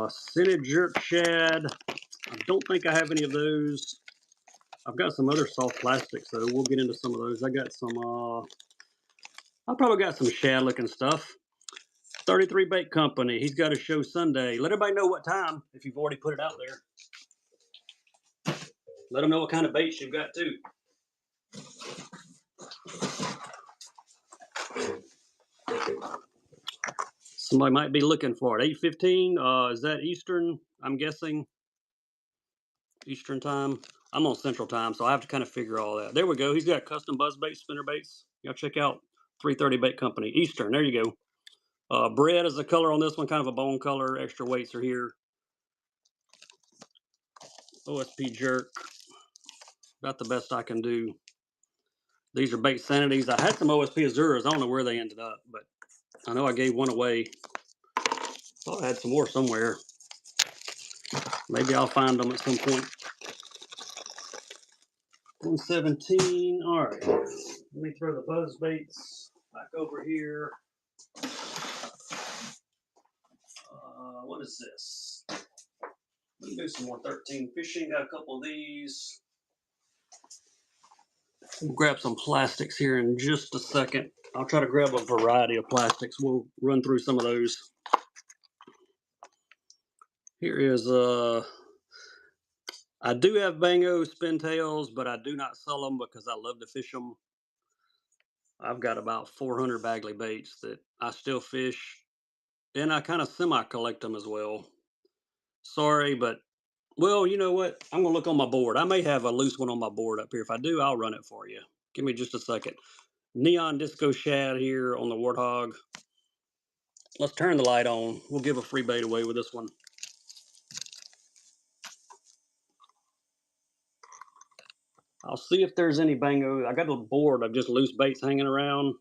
Scented jerk shad. I don't think I have any of those. I've got some other soft plastics, so we'll get into some of those. I got some, I probably got some shad looking stuff. 33 Bait Company. He's got a show Sunday. Let everybody know what time if you've already put it out there. Let them know what kind of baits you've got too. Somebody might be looking for it. 8:15. Is that Eastern? I'm guessing. Eastern time. I'm on Central time, so I have to kind of figure all that. There we go. He's got custom buzz baits, spinner baits. Y'all check out 330 Bait Company. Eastern. There you go. Bread is the color on this one, kind of a bone color. Extra weights are here. OSP jerk. About the best I can do. These are Bait Sanities. I had some OSP Azuras. I don't know where they ended up, but I know I gave one away. Thought I had some more somewhere. Maybe I'll find them at some point. 117. All right. Let me throw the buzz baits back over here. What is this? Let me do some more 13 fishing. Got a couple of these. We'll grab some plastics here in just a second. I'll try to grab a variety of plastics. We'll run through some of those. Here is I do have Bango spin tails, but I do not sell them because I love to fish them. I've got about 400 Bagley baits that I still fish, and I kind of semi-collect them as well. Sorry, but, well, you know what? I'm going to look on my board. I may have a loose one on my board up here. If I do, I'll run it for you. Give me just a second. Neon Disco Shad here on the Warthog. Let's turn the light on. We'll give a free bait away with this one. I'll see if there's any Bango. I got a board of just loose baits hanging around.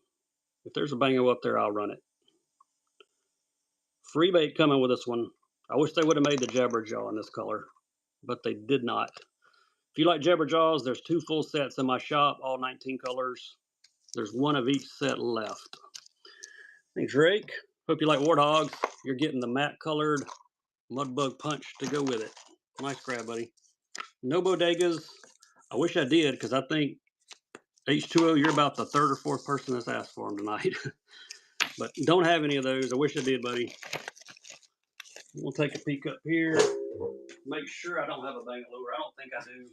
If there's a Bango up there, I'll run it. Free bait coming with this one. I wish they would have made the Jabberjaw in this color, but they did not. If you like Jabberjaws, there's 2 full sets in my shop, all 19 colors. There's one of each set left. Thanks, Drake. Hope you like warthogs. You're getting the matte colored mudbug punch to go with it. Nice grab, buddy. No bodegas. I wish I did, because I think H2O, you're about the third or fourth person that's asked for them tonight. But don't have any of those. I wish I did, buddy. We'll take a peek up here. Make sure I don't have a bang lure. I don't think I do.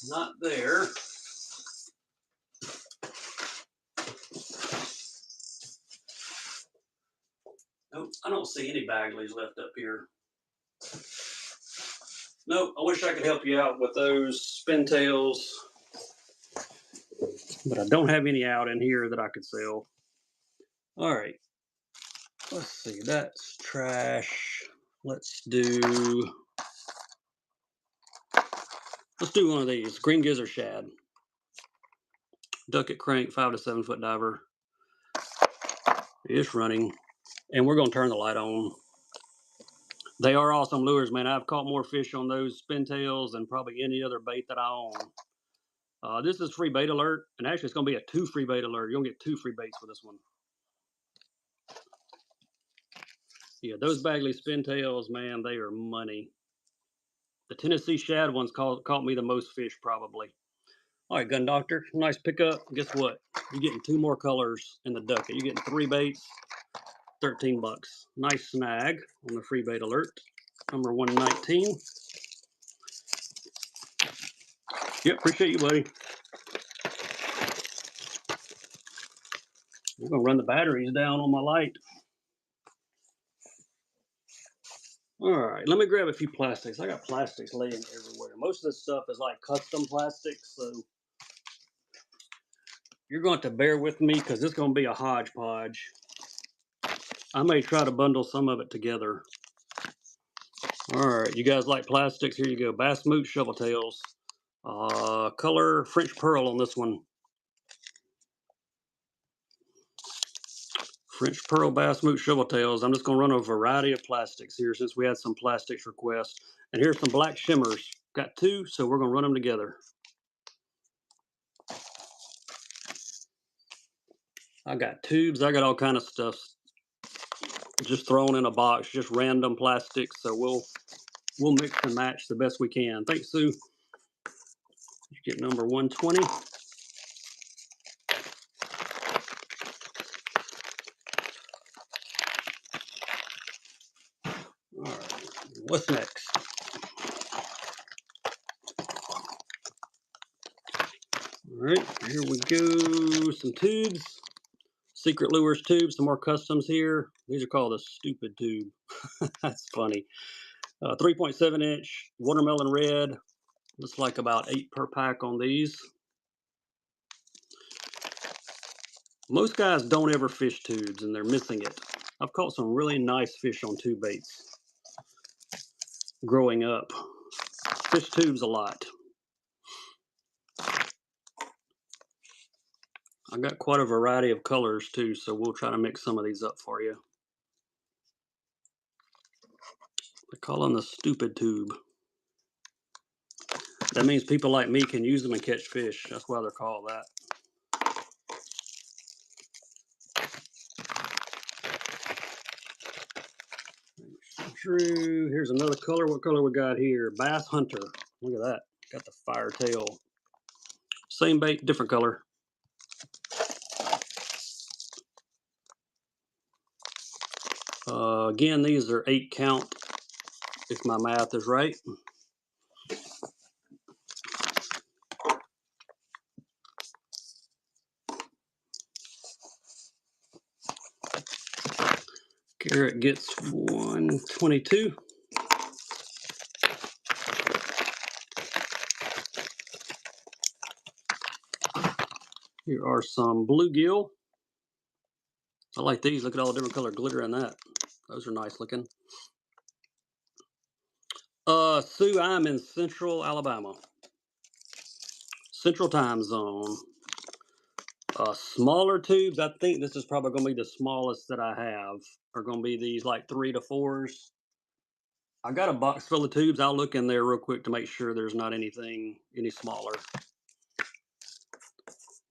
Not there. Nope, I don't see any Bagleys left up here. Nope, I wish I could help you out with those spintails, but I don't have any out in here that I could sell. All right, let's see, that's trash. Let's do one of these, green gizzard shad. Duck it crank, 5 to 7 foot diver. It's running, and we're gonna turn the light on. They are awesome lures, man. I've caught more fish on those spintails than probably any other bait that I own. This is free bait alert, and actually it's gonna be a 2 free bait alert. You're gonna get 2 free baits for this one. Yeah, those Bagley spintails, man, they are money. The Tennessee shad ones caught me the most fish, probably. All right, Gun Doctor, nice pickup. Guess what? You're getting 2 more colors in the ducket. You're getting 3 baits, 13 bucks. Nice snag on the free bait alert, number 119. Yep, appreciate you, buddy. I'm gonna run the batteries down on my light. All right, let me grab a few plastics. I got plastics laying everywhere. Most of this stuff is like custom plastics, so you're going to bear with me because it's going to be a hodgepodge. I may try to bundle some of it together. All right, you guys like plastics? Here you go. Bass Moot shovel tails. Color French pearl on this one. French pearl bass moot shovel tails. I'm just going to run a variety of plastics here since we had some plastics requests. And here's some black shimmers. Got 2, so we're going to run them together. I got tubes. I got all kind of stuff just thrown in a box, just random plastics. So we'll mix and match the best we can. Thanks, Sue. You get number 120. All right, what's next? All right, here we go. Some tubes. Secret Lures tubes, some more customs here. These are called a stupid tube. That's funny. 3.7 inch watermelon red. Looks like about 8 per pack on these. Most guys don't ever fish tubes and they're missing it. I've caught some really nice fish on tube baits growing up. Fish tubes a lot. I've got quite a variety of colors too, so we'll try to mix some of these up for you. They call them the stupid tube. That means people like me can use them and catch fish. That's why they're called that. True. Here's another color. What color we got here? Bass Hunter. Look at that. Got the fire tail. Same bait, different color. Again, these are 8 count, if my math is right. Garrett gets 122. Here are some bluegill. I like these. Look at all the different color glitter in that. Those are nice looking. Sue, I'm in Central Alabama. Central time zone. Smaller tubes, I think this is probably going to be the smallest that I have, are going to be these like 3 to 4s. I got a box full of tubes. I'll look in there real quick to make sure there's not anything any smaller.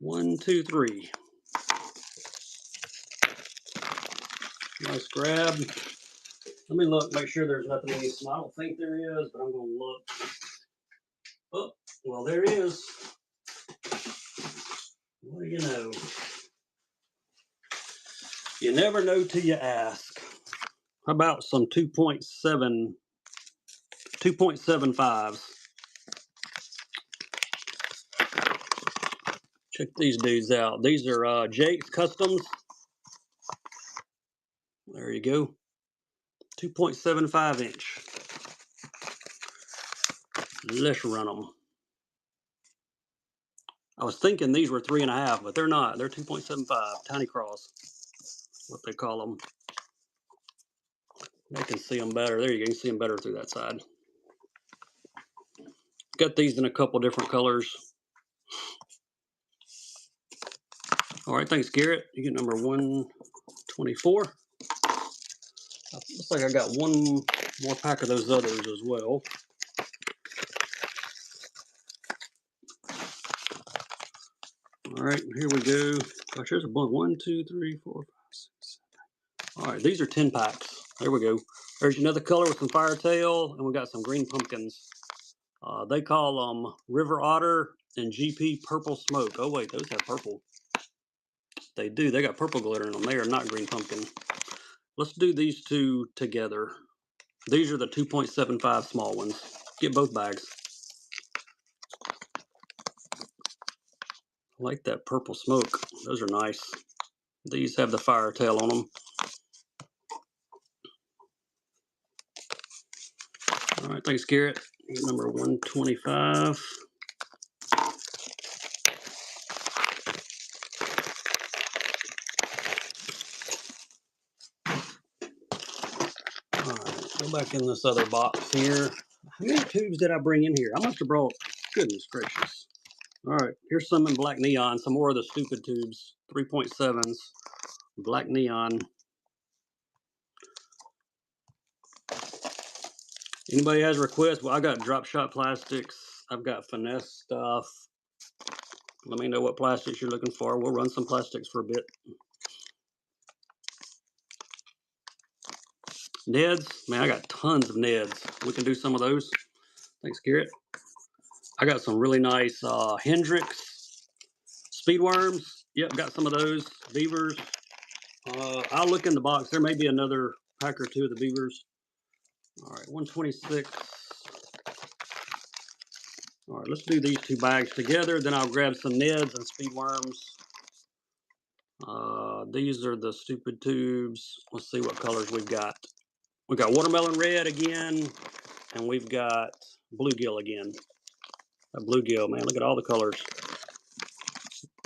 1, 2, 3. Nice grab. Let me look, make sure there's nothing any small. I don't think there is, but I'm going to look. Oh, well, there is. What do you know? You never know till you ask. How about some 2.75s? Check these dudes out. These are Jake's Customs. There you go. 2.75 inch. Let's run them. I was thinking these were 3.5, but they're not. They're 2.75. Tiny cross. What they call them. I can see them better. There you go. You can see them better through that side. Got these in a couple different colors. All right, thanks, Garrett. You get number 124. Looks like I got one more pack of those others as well. All right, here we go. Gosh, there's a bunch. 1, 2, 3, 4, 5, 6, 7. All right, these are 10 packs. There we go. There's another color with some firetail, and we got some green pumpkins. They call them River Otter and GP Purple Smoke. Oh wait, those have purple. They do. They got purple glitter in them. They are not green pumpkin. Let's do these two together. These are the 2.75 small ones. Get both bags. I like that purple smoke. Those are nice. These have the firetail on them. All right, thanks, Garrett. Number 125. All right, go back in this other box here. How many tubes did I bring in here? I must have brought, goodness gracious. All right, here's some in black neon. Some more of the stupid tubes. 3.7s. Black neon. Anybody has requests? Well, I got drop shot plastics. I've got finesse stuff. Let me know what plastics you're looking for. We'll run some plastics for a bit. Neds. Man, I got tons of Neds. We can do some of those. Thanks, Garrett. I got some really nice Hendrix speedworms. Yep, got some of those. Beavers. I'll look in the box. There may be another pack or two of the beavers. All right, 126. All right, let's do these two bags together. Then I'll grab some Neds and speedworms. These are the stupid tubes. Let's see what colors we've got. We've got watermelon red again, and we've got bluegill again. That bluegill, man, look at all the colors.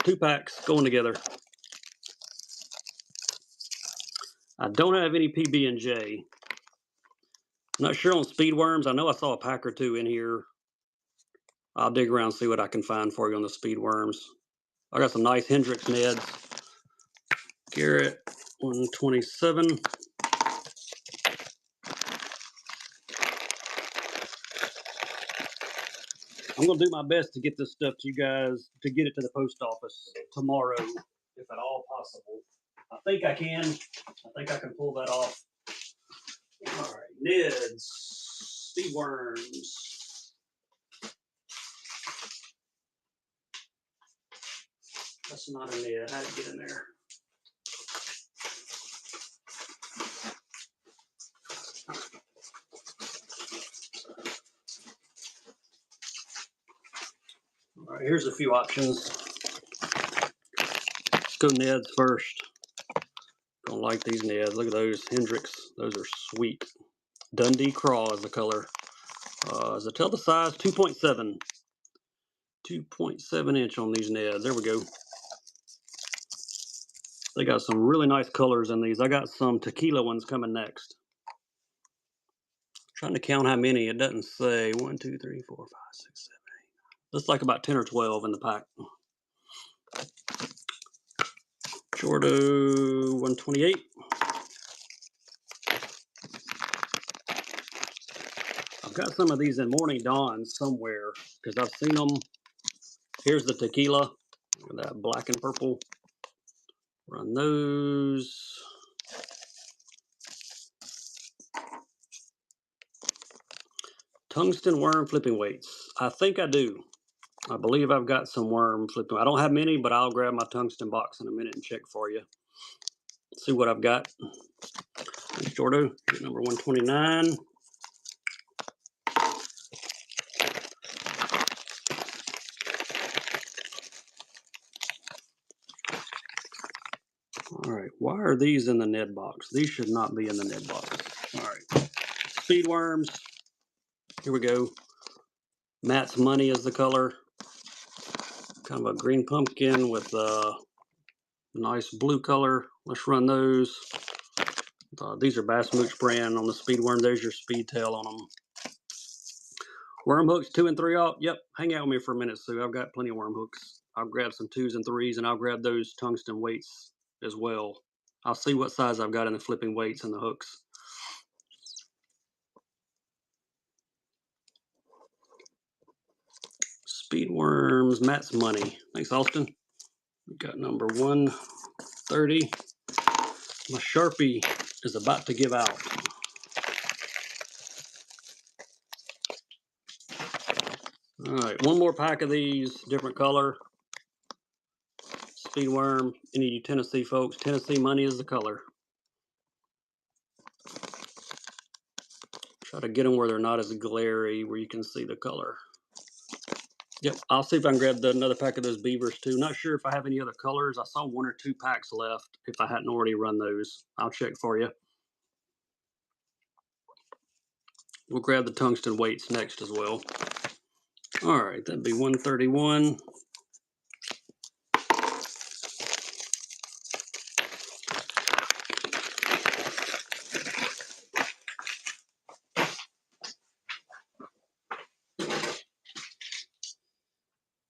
2 packs going together. I don't have any PB&J. I'm not sure on speedworms. I know I saw a pack or two in here. I'll dig around and see what I can find for you on the speedworms. I got some nice Hendrix Neds. Garrett, 127. I'm going to do my best to get this stuff to you guys, to get it to the post office tomorrow, if at all possible. I think I can. I think I can pull that off. All right, Neds, speedworms. That's not a Ned. How did it get in there? All right, here's a few options. Let's go Neds first. Don't like these Neds. Look at those Hendrix. Those are sweet. Dundee Craw is the color. Does it tell the size? 2.7. 2.7 inch on these Neds. There we go. They got some really nice colors in these. I got some tequila ones coming next. Trying to count how many. It doesn't say. 1, 2, 3, 4, 5, 6, 7, 8. Looks like about 10 or 12 in the pack. Jordo 128. I've got some of these in Morning Dawn somewhere because I've seen them. Here's the tequila. Look at that black and purple. Run those. Tungsten worm flipping weights. I think I do. I believe I've got some worm flipping. I don't have many, but I'll grab my tungsten box in a minute and check for you. See what I've got. Thanks, Jordo. Number 129. All right, why are these in the Ned box? These should not be in the Ned box. All right, speed worms. Here we go. Matt's Money is the color. Kind of a green pumpkin with a nice blue color. Let's run those. These are Bass Mooch brand on the speed worm. There's your speed tail on them. Worm hooks 2 and 3/0. Yep, hang out with me for a minute, Sue. I've got plenty of worm hooks. I'll grab some 2s and 3s, and I'll grab those tungsten weights as well. I'll see what size I've got in the flipping weights and the hooks. Speed worms, Matt's Money. Thanks, Austin. We got number 130. My Sharpie is about to give out. All right, one more pack of these, different color. Speed worm. Any of you Tennessee folks, Tennessee Money is the color. Try to get them where they're not as glary, where you can see the color. Yep, I'll see if I can grab another pack of those beavers too. Not sure if I have any other colors. I saw 1 or 2 packs left if I hadn't already run those. I'll check for you. We'll grab the tungsten weights next as well. All right, that'd be 131.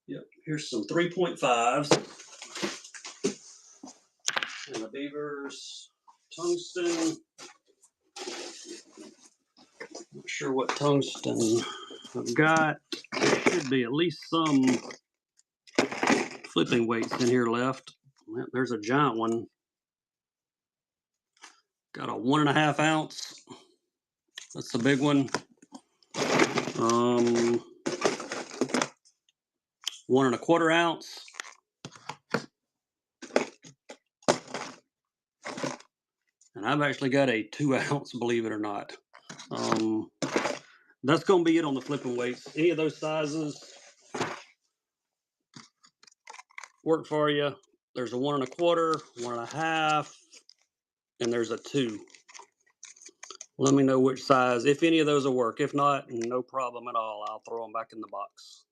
Yep, here's some 3.5s. And the beavers, tungsten. Not sure what tungsten I've got. There should be at least some flipping weights in here left. Well, there's a giant one. Got a 1.5 ounce. That's the big one. 1.25 ounce. And I've actually got a 2 ounce, believe it or not. That's going to be it on the flipping weights. Any of those sizes work for you. There's a 1.25, 1.5, and there's a 2. Let me know which size, if any of those will work. If not, no problem at all. I'll throw them back in the box.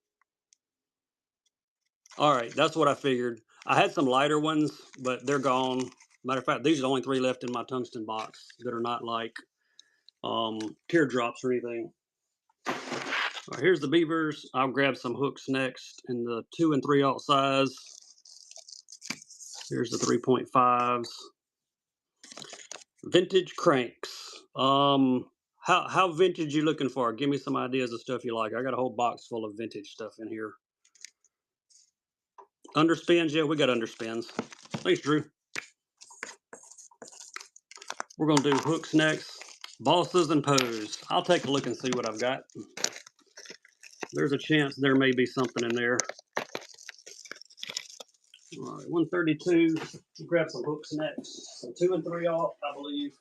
All right, that's what I figured. I had some lighter ones, but they're gone. Matter of fact, these are the only 3 left in my tungsten box that are not like teardrops or anything. All right, here's the beavers. I'll grab some hooks next in the 2 and 3/0 size. Here's the 3.5s. Vintage cranks. How vintage you looking for? Give me some ideas of stuff you like. I got a whole box full of vintage stuff in here. Underspins, yeah, we got underspins. Thanks, Drew. We're gonna do hooks next. Bosses and pose. I'll take a look and see what I've got. There's a chance there may be something in there. All right, 132. Grab some hooks next. Some 2 and 3/0, I believe.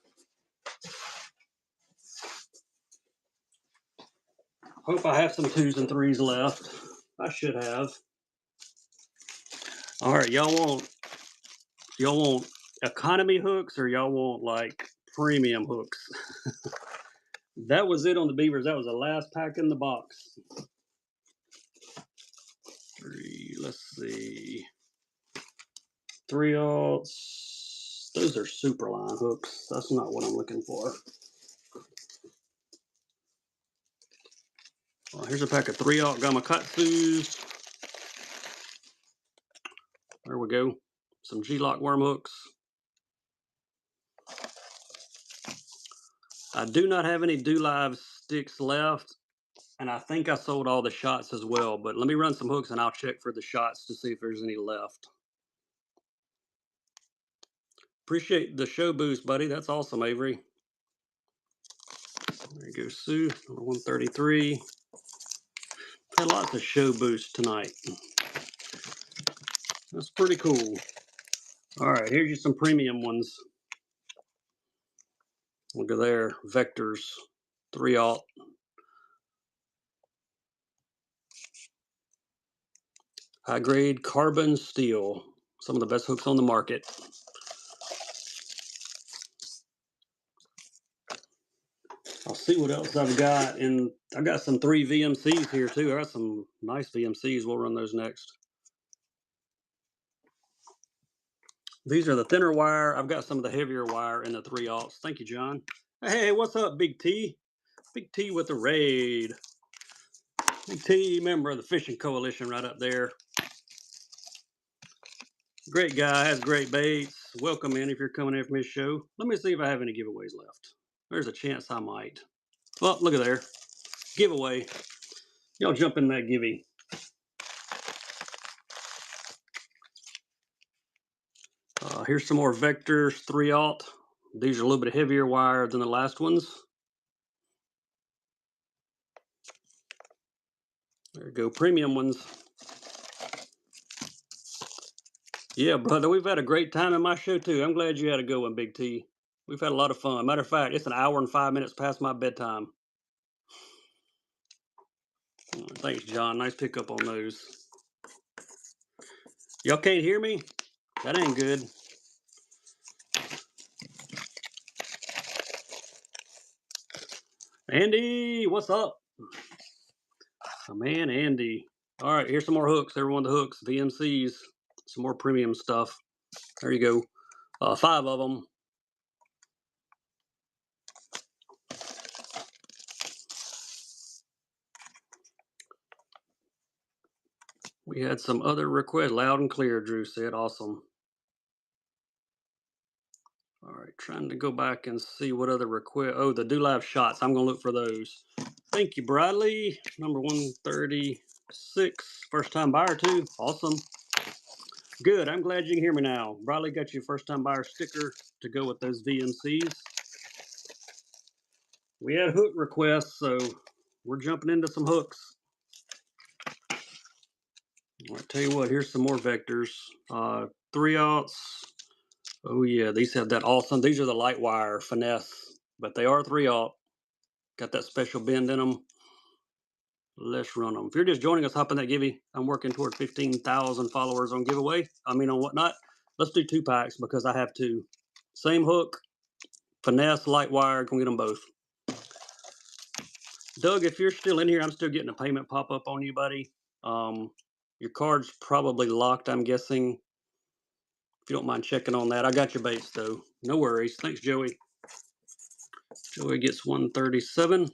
Hope I have some 2s and 3s left. I should have. All right, y'all want economy hooks or y'all want like premium hooks? That was it on the beavers. That was the last pack in the box. 3, let's see. 3/0. Those are super line hooks. That's not what I'm looking for. Well, here's a pack of 3/0 Gamakatsus. There we go. Some G-Lock worm hooks. I do not have any Do Live sticks left. And I think I sold all the shots as well, but let me run some hooks and I'll check for the shots to see if there's any left. Appreciate the show boost, buddy. That's awesome, Avery. There you go, Sue. Number 133. Had lots of show boosts tonight. That's pretty cool. All right, here's you some premium ones. Look at there, Vectors, 3/0. High grade carbon steel. Some of the best hooks on the market. I'll see what else I've got. And I got some 3 VMCs here too. I got some nice VMCs. We'll run those next. These are the thinner wire. I've got some of the heavier wire in the 3/0. Thank you, John. Hey, what's up, Big T? Big T with the raid. Big T, member of the Fishing Coalition right up there. Great guy, has great baits. Welcome in if you're coming in from his show. Let me see if I have any giveaways left. There's a chance I might. Well, look at there. Giveaway. Y'all jump in that givey. Here's some more Vectors 3/0. These are a little bit heavier wire than the last ones. There you go, premium ones. Yeah, brother, we've had a great time in my show too. I'm glad you had a good one, Big T. We've had a lot of fun. Matter of fact, it's an hour and 5 minutes past my bedtime. Thanks, John. Nice pickup on those. Y'all can't hear me? That ain't good. Andy, what's up? Oh, man, Andy. All right, here's some more hooks. Everyone, the hooks, VMCs, some more premium stuff. There you go. 5 of them. We had some other requests. Loud and clear, Drew said. Awesome. All right, trying to go back and see what other request. Oh, the Do Live shots. I'm going to look for those. Thank you, Bradley. Number 136. First time buyer, too. Awesome. Good. I'm glad you can hear me now. Bradley got you a first time buyer sticker to go with those VMCs. We had hook requests, so we're jumping into some hooks. I'll tell you what, here's some more Vectors. 3/0. Oh yeah, these have that awesome. These are the light wire finesse, but they are 3/0. Got that special bend in them. Let's run them. If you're just joining us, hop in that givey. I'm working toward 15,000 followers on giveaway. On whatnot. Let's do 2 packs because I have 2. Same hook, finesse, light wire. Gonna get them both. Doug, if you're still in here, I'm still getting a payment pop up on you, buddy. Your card's probably locked, I'm guessing. If you don't mind checking on that. I got your baits, though. No worries. Thanks, Joey. Joey gets 137.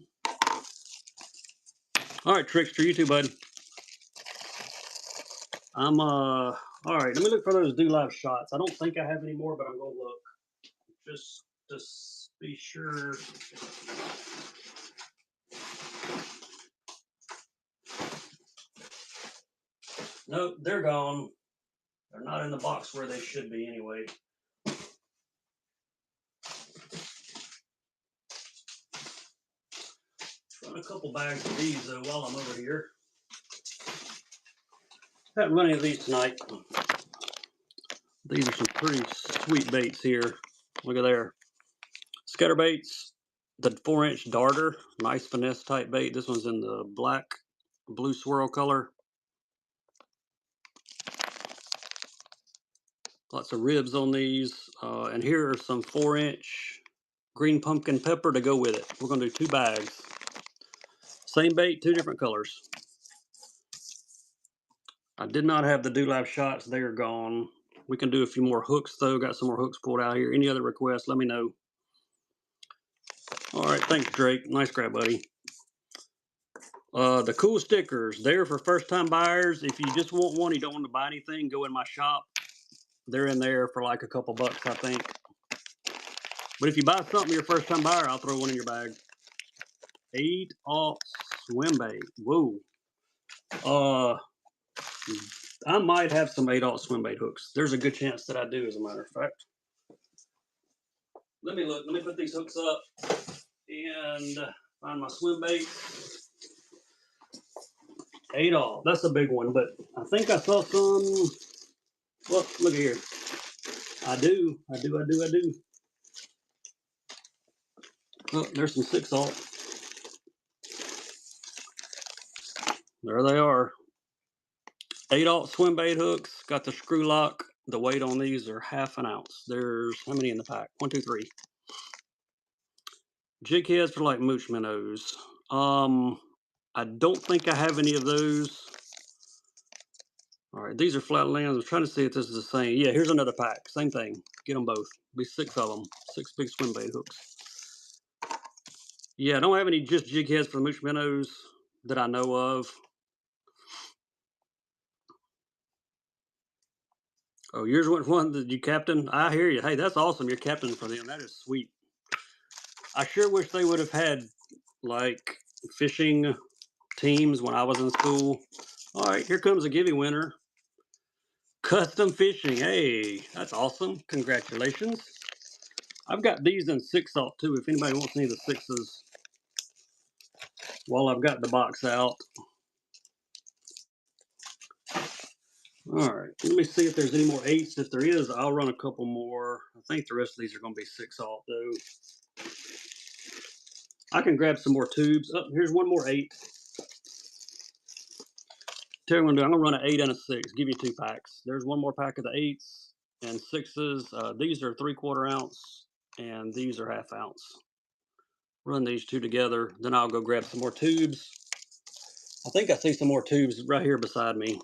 All right, Trickster, you too, bud. All right, let me look for those Do Live shots. I don't think I have any more, but I'm going to look. Just to be sure. Nope, they're gone. They're not in the box where they should be anyway. Run a couple bags of these though while I'm over here. Haven't run any of these tonight. These are some pretty sweet baits here. Look at there. Scatter baits, the 4-inch darter, nice finesse type bait. This one's in the black, blue swirl color. Lots of ribs on these. And here are some 4-inch green pumpkin pepper to go with it. We're going to do 2 bags. Same bait, 2 different colors. I did not have the Do Live shots. They are gone. We can do a few more hooks, though. Got some more hooks pulled out here. Any other requests, let me know. All right, thanks, Drake. Nice grab, buddy. The cool stickers, they're for first-time buyers. If you just want one, you don't want to buy anything, go in my shop. They're in there for like a couple bucks, I think. But if you buy something, you're a first-time buyer, I'll throw one in your bag. 8/0. Swim bait. Whoa. I might have some 8/0 swim bait hooks. There's a good chance that I do, as a matter of fact. Let me look. Let me put these hooks up and find my swim bait. 8/0. That's a big one, but I think I saw some. Well, look here. I do. Oh, there's some 6/0. There they are. 8/0 swim bait hooks. Got the screw lock. The weight on these are 1/2 ounce. There's how many in the pack? 1, 2, 3. Jig heads for like mooch minnows. I don't think I have any of those. All right, these are flat lands. I'm trying to see if this is the same. Yeah, here's another pack. Same thing. Get them both. Be 6 of them. 6 big swim bait hooks. Yeah, I don't have any just jig heads for the mooch minnows that I know of. Oh, yours went one that you captain. I hear you. Hey, that's awesome. You're captain for them. That is sweet. I sure wish they would have had like fishing teams when I was in school. All right, here comes a giveaway winner. Custom fishing. Hey, that's awesome. Congratulations. I've got these in 6/0 too. If anybody wants any of the 6s while I've got the box out. All right, let me see if there's any more 8s. If there is, I'll run a couple more. I think the rest of these are going to be 6/0 though. I can grab some more tubes. Oh, here's one more 8. Tell you what I'm going to do. I'm going to run an 8 and a 6. Give you 2 packs. There's one more pack of the 8s and 6s. These are 3/4 ounce and these are 1/2 ounce. Run these 2 together. Then I'll go grab some more tubes. I think I see some more tubes right here beside me.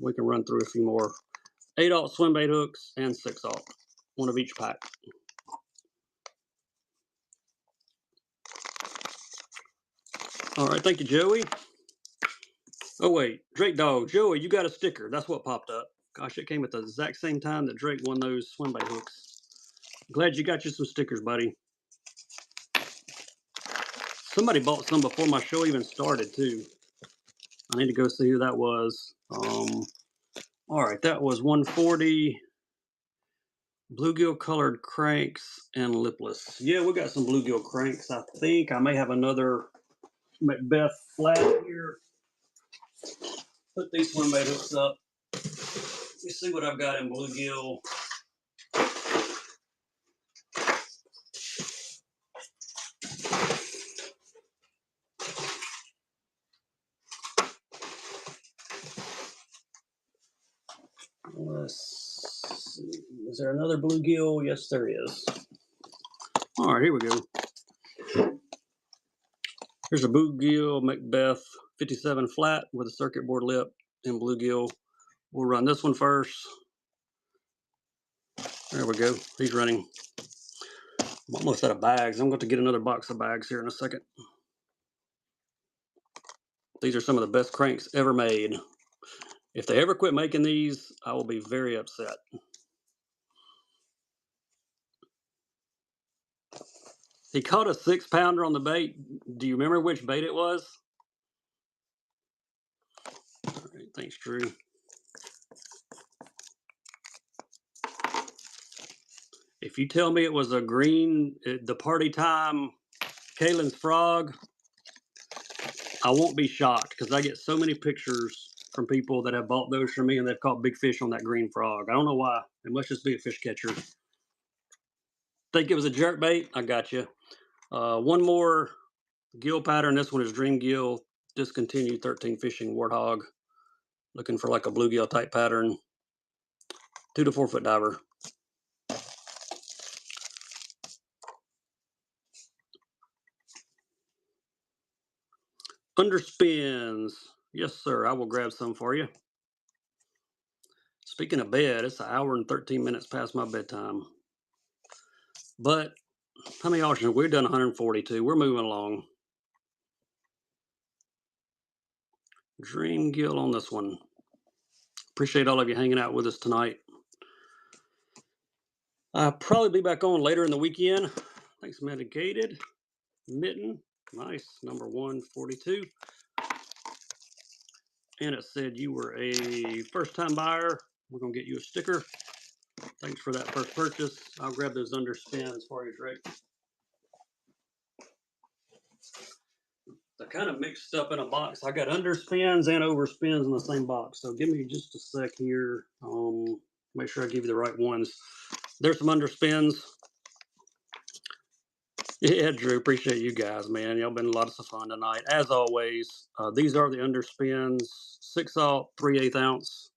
We can run through a few more. 8/0 swim bait hooks and 6/0. One of each pack. All right, thank you, Joey. Oh, wait, Drake Dog. Joey, you got a sticker. That's what popped up. Gosh, it came at the exact same time that Drake won those swim bait hooks. Glad you got you some stickers, buddy. Somebody bought some before my show even started, too. I need to go see who that was. All right, that was 140. Bluegill colored cranks and lipless. Yeah, we got some bluegill cranks. I think I may have another Macbeth flat here. Put these swim bait hooks up. Let me see what I've got in bluegill. Let's see. Is there another bluegill? Yes, there is. All right, here we go. Here's a bluegill Macbeth 57 flat with a circuit board lip and bluegill. We'll run this one first. There we go. He's running. I'm almost out of bags. I'm going to get another box of bags here in a second. These are some of the best cranks ever made. If they ever quit making these, I will be very upset. He caught a 6-pounder on the bait. Do you remember which bait it was? All right, thanks, Drew. If you tell me it was a green, the party time, Kaylin's frog, I won't be shocked because I get so many pictures from people that have bought those from me and they've caught big fish on that green frog. I don't know why. It must just be a fish catcher. Think it was a jerk bait? I got you. One more gill pattern. This one is Dream Gill, discontinued 13 fishing warthog. Looking for like a bluegill type pattern. 2 to 4 foot diver. Underspins. Yes, sir. I will grab some for you. Speaking of bed, it's 1 hour and 13 minutes past my bedtime. But how many hours? We've done 142. We're moving along. Dream Gill on this one. Appreciate all of you hanging out with us tonight. I'll probably be back on later in the weekend. Thanks, Medicated. Mitten. Nice, number 142. And it said you were a first-time buyer. We're going to get you a sticker. Thanks for that first purchase. I'll grab those underspins for you, Drake. They're kind of mixed up in a box. I got underspins and overspins in the same box. So give me just a sec here. Make sure I give you the right ones. There's some underspins. Yeah, Drew, appreciate you guys, man. Y'all been a lot of fun tonight. As always, these are the underspins, 6/0, 3/8 ounce.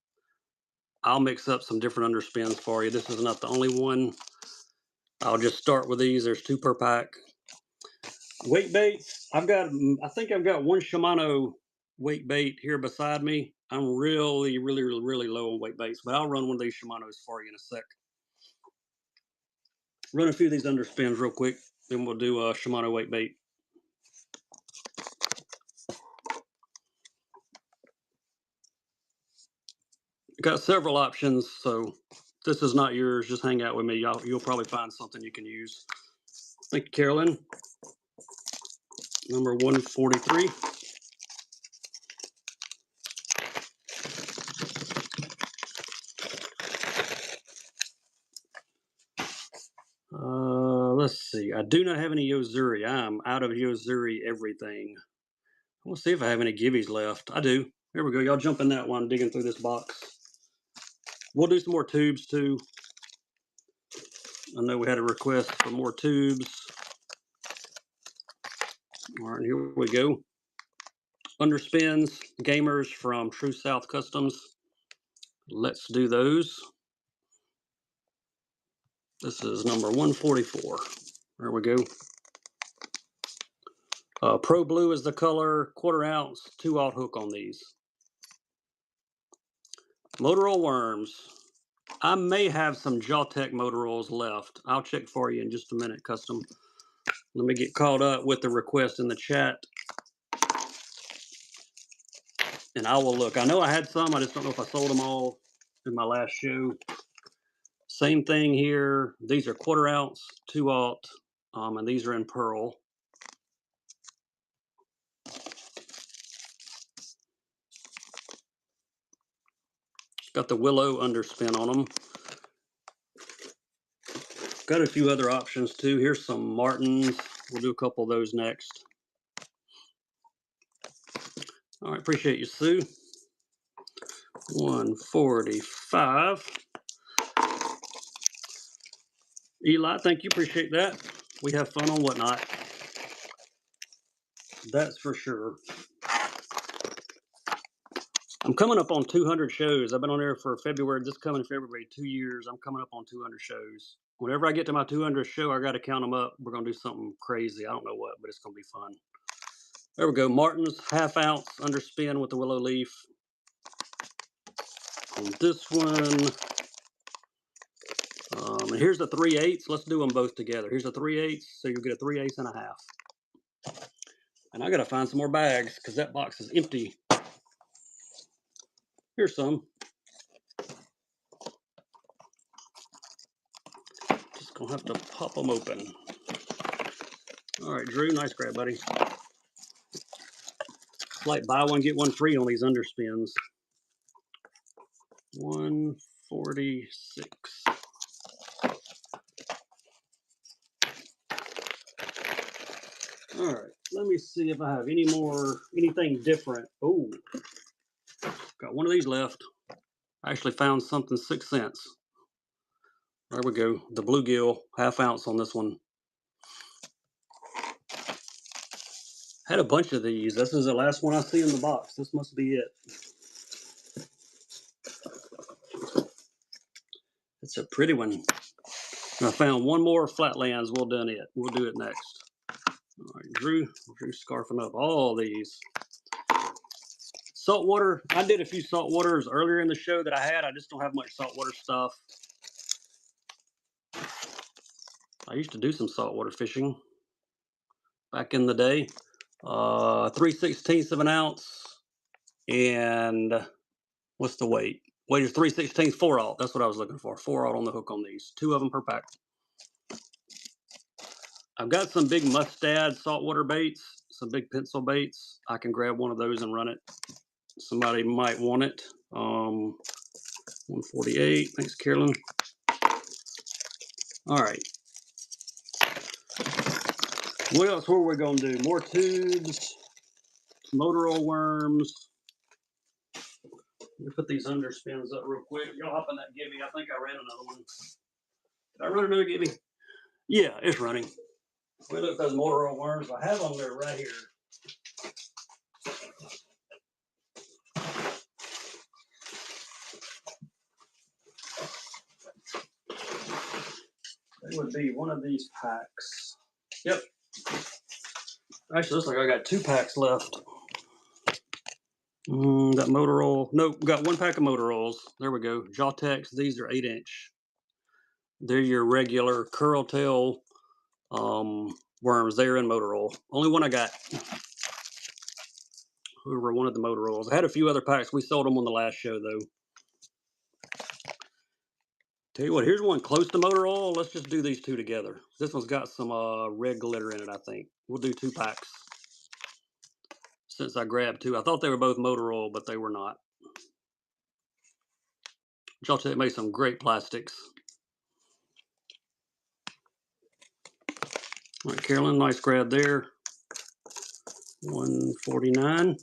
I'll mix up some different underspins for you. This is not the only one. I'll just start with these. There's 2 per pack. Weight baits. I think I've got one Shimano weight bait here beside me. I'm really low on weight baits, but I'll run one of these Shimanos for you in a sec. Run a few of these underspins real quick, then we'll do a Shimano weight bait. Got several options, so this is not yours. Just hang out with me. You'll probably find something you can use. Thank you, Carolyn. Number 143. Let's see. I do not have any Yozuri. I'm out of Yozuri everything. We'll see if I have any givvies left. I do. Here we go. Y'all jump in that one, digging through this box. We'll do some more tubes too. I know we had a request for more tubes. All right, here we go. Underspins, gamers from True South Customs. Let's do those. This is number 144. There we go. Pro Blue is the color, 1/4 ounce, 2/0 hook on these. Motor oil worms. I may have some Jawtech motor oils left. I'll check for you in just a minute, Custom. Let me get caught up with the request in the chat. And I will look. I know I had some. I just don't know if I sold them all in my last show. Same thing here. These are 1/4 ounce, 2/0, and these are in pearl. Got the willow underspin on them. Got a few other options too. Here's some Martins. We'll do a couple of those next. All right, appreciate you, Sue. 145. Eli, thank you, appreciate that. We have fun on Whatnot. That's for sure. I'm coming up on 200 shows. I've been on there for February, this coming February, 2 years. I'm coming up on 200 shows. Whenever I get to my 200th show, I got to count them up. We're going to do something crazy. I don't know what, but it's going to be fun. There we go. Martin's 1/2 ounce underspin with the willow leaf. On this one. And here's the 3/8. Let's do them both together. Here's a 3/8, so you'll get a 3/8 and a 1/2. And I got to find some more bags because that box is empty. Here's some. Just gonna have to pop them open. All right, Drew, nice grab, buddy. It's like buy one, get one free on these underspins. 146. All right, let me see if I have anything different. Oh, got one of these left. I actually found something 6 cents. There we go. The bluegill, 1/2 ounce on this one. Had a bunch of these. This is the last one I see in the box. This must be it. It's a pretty one. I found one more Flatlands. We'll do it next. All right, Drew scarfing up all these. Saltwater. I did a few saltwaters earlier in the show that I had. I just don't have much saltwater stuff. I used to do some saltwater fishing back in the day. 3/16 of an ounce. And what's the weight? Weight is 3/16, 4/0. That's what I was looking for. 4/0 on the hook on these. 2 of them per pack. I've got some big mustad saltwater baits. some big pencil baits, I can grab one of those and run it. Somebody might want it. 148. Thanks, Carolyn. All right. What else were we going to do? More tubes, motor oil worms. Let me put these underspins up real quick. Y'all hop on that Gibby. I think I ran another one. Did I run another Gibby? Yeah, it's running. We look at those motor oil worms. I have them there right here. They would be one of these packs. Yep. Actually, looks like I got 2 packs left. Got motor oil. Nope, got 1 pack of motor oils. There we go. Jawtex. These are 8-inch. They're your regular curl tail worms. They're in motor oil. Only one I got. Whoever wanted the motor oils. I had a few other packs. We sold them on the last show though. Tell you what, here's one close to motor oil. Let's just do these 2 together. This one's got some red glitter in it, I think. We'll do 2 packs. Since I grabbed 2. I thought they were both motor oil, but they were not. Jawtex made some great plastics. All right, Carolyn, nice grab there. 149.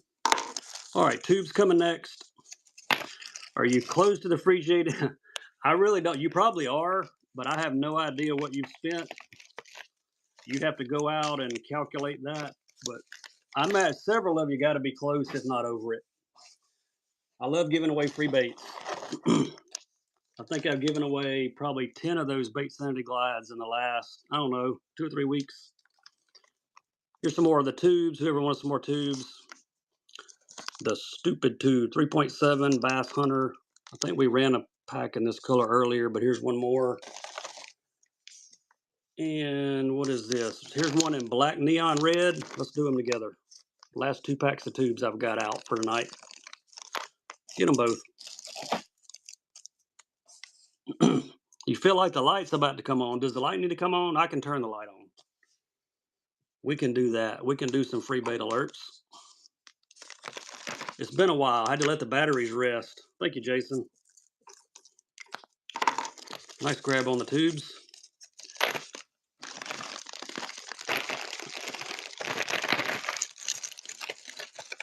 All right, tubes coming next. Are you close to the free JDM? I really don't. You probably are, but I have no idea what you've spent. You'd have to go out and calculate that. But I'm at several of you got to be close, if not over it. I love giving away free baits. I think I've given away probably 10 of those bait sanity glides in the last, I don't know, 2 or 3 weeks. Here's some more of the tubes. Whoever wants some more tubes. The stupid tube, 3.7 Bass Hunter. I think we ran a pack in this color earlier, but here's one more. And what is this? Here's one in black neon red. Let's do them together. Last 2 packs of tubes I've got out for tonight. Get them both. You feel like the light's about to come on. Does the light need to come on? I can turn the light on. We can do that. We can do some free bait alerts. It's been a while. I had to let the batteries rest. Thank you, Jason. Nice grab on the tubes.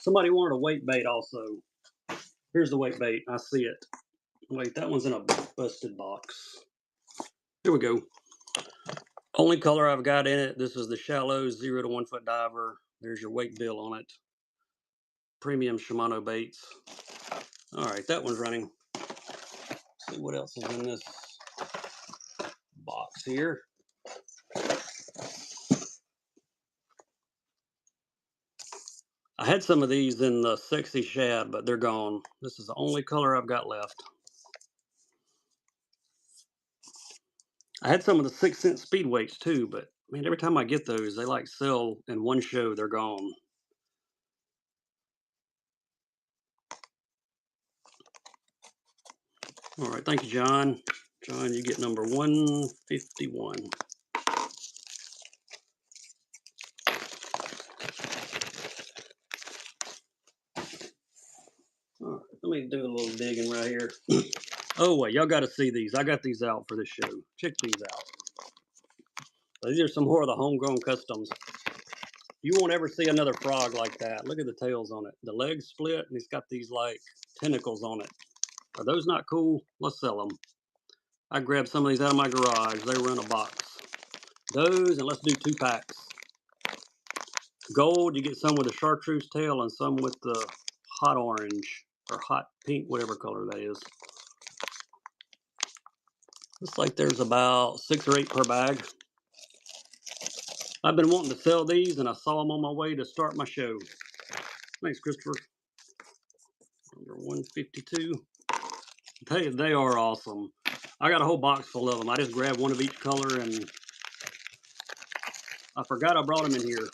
Somebody wanted a weight bait also. Here's the weight bait. I see it. Wait, that one's in a busted box. Here we go. Only color I've got in it. This is the shallow 0 to 1 foot diver. There's your weight bill on it. Premium Shimano baits. All right, that one's running. Let's see what else is in this box here. I had some of these in the Sexy Shad, but they're gone. This is the only color I've got left. I had some of the 6 cent speed weights too, but man, every time I get those, they like sell in one show, they're gone. All right, thank you, John. John, you get number 151. All right, let me do a little digging right here. Oh, wait, y'all got to see these. I got these out for this show. Check these out. These are some more of the homegrown customs. You won't ever see another frog like that. Look at the tails on it. The legs split, and it's got these, like, tentacles on it. Are those not cool? Let's sell them. I grabbed some of these out of my garage. They were in a box. Those, and let's do 2 packs. Gold, you get some with the chartreuse tail and some with the hot orange or hot pink, whatever color that is. Looks like there's about 6 or 8 per bag. I've been wanting to sell these, and I saw them on my way to start my show. Thanks, Christopher. Number 152. They are awesome. I got a whole box full of them. I just grabbed one of each color, and I forgot I brought them in here.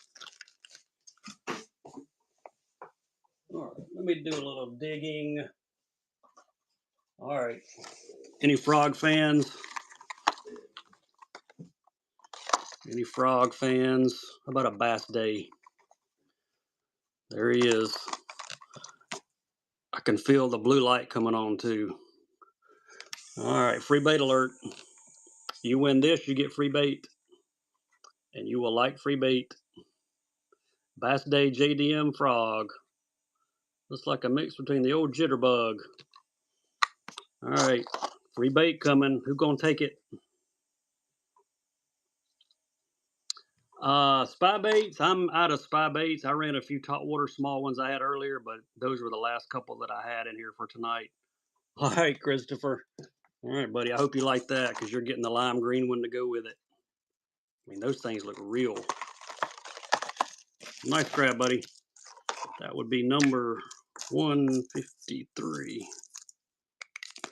All right, let me do a little digging. All right. Any frog fans? Any frog fans? How about a bass day? There he is. I can feel the blue light coming on too. All right, free bait alert. You win this, you get free bait. And you will like free bait. Bass Day JDM frog. Looks like a mix between the old jitterbug. All right, free bait coming. Who gonna take it? Spy baits. I'm out of spy baits. I ran a few top water small ones I had earlier, but those were the last couple that I had in here for tonight. All right, Christopher. All right, buddy. I hope you like that because you're getting the lime green one to go with it. I mean, those things look real. Nice grab, buddy. That would be number 153.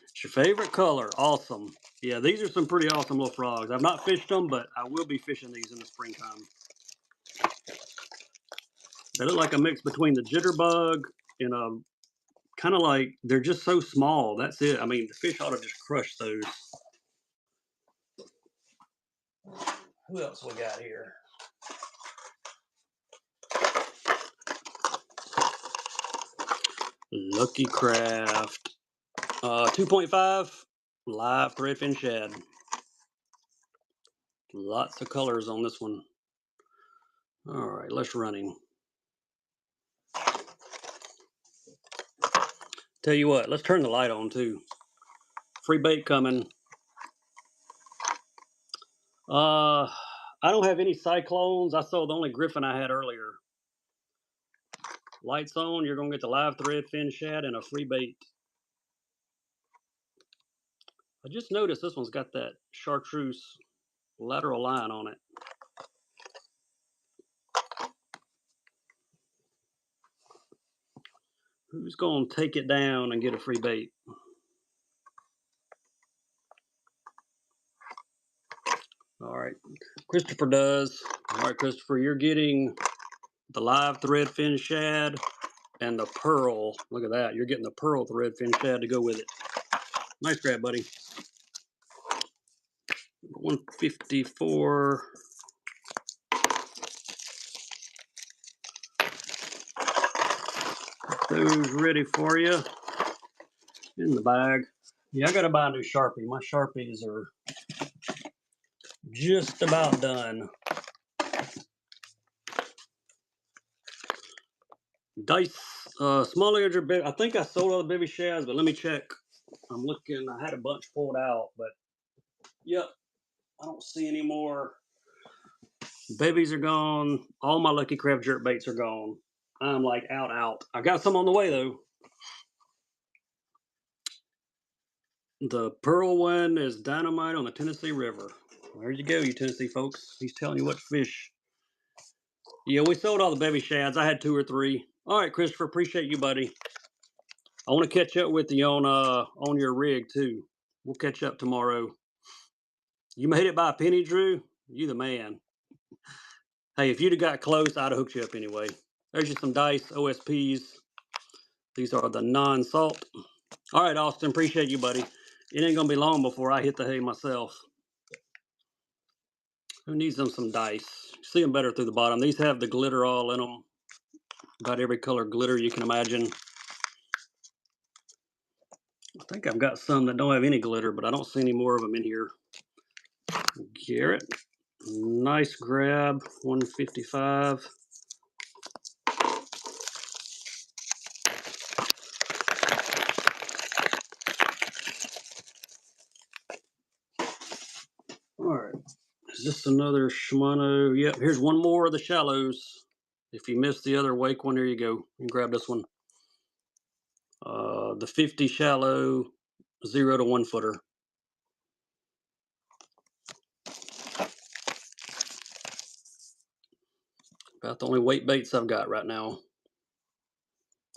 It's your favorite color. Awesome. Yeah, these are some pretty awesome little frogs. I've not fished them, but I will be fishing these in the springtime. They look like a mix between the jitterbug and a kind of like, they're just so small. That's it. I mean, the fish ought to just crush those. Who else we got here? Lucky Craft. 2.5 live threadfin shad. Lots of colors on this one. All right, let's run him. Tell you what, let's turn the light on too. Free bait coming. I don't have any cyclones. I sold the only griffin I had earlier. Lights on, you're gonna get the live threadfin shad and a free bait. I just noticed this one's got that chartreuse lateral line on it. Who's gonna take it down and get a free bait? All right, Christopher does. All right, Christopher, you're getting the live threadfin shad and the pearl. Look at that. You're getting the pearl threadfin shad to go with it. Nice grab, buddy. 154. Those ready for you in the bag. Yeah, I gotta buy a new Sharpie. My Sharpies are just about done. Dice, small edge or big. I think I sold all the baby shads, but let me check. I'm looking. I had a bunch pulled out, but yep, I don't see any more. Babies are gone. All my Lucky Craft jerk baits are gone. I'm like out. I got some on the way though. The pearl one is dynamite on the Tennessee River. There you go, you Tennessee folks. He's telling you what to fish. Yeah, we sold all the baby shads. I had 2 or 3. All right, Christopher, appreciate you, buddy. I want to catch up with you on your rig too. We'll catch up tomorrow. You made it by a penny, Drew. You the man. Hey, if you'd have got close, I'd have hooked you up anyway. There's just some dice OSPs. These are the non-salt. All right, Austin, appreciate you, buddy. It ain't gonna be long before I hit the hay myself. Who needs them some dice? See them better through the bottom. These have the glitter all in them. About every color glitter you can imagine. I think I've got some that don't have any glitter, but I don't see any more of them in here. Garrett, nice grab, 155. All right, is this another Shimano? Yep, here's one more of the shallows. If you missed the other wake one, there you go. You can grab this one. The 50 shallow, 0 to 1 footer. About the only weight baits I've got right now.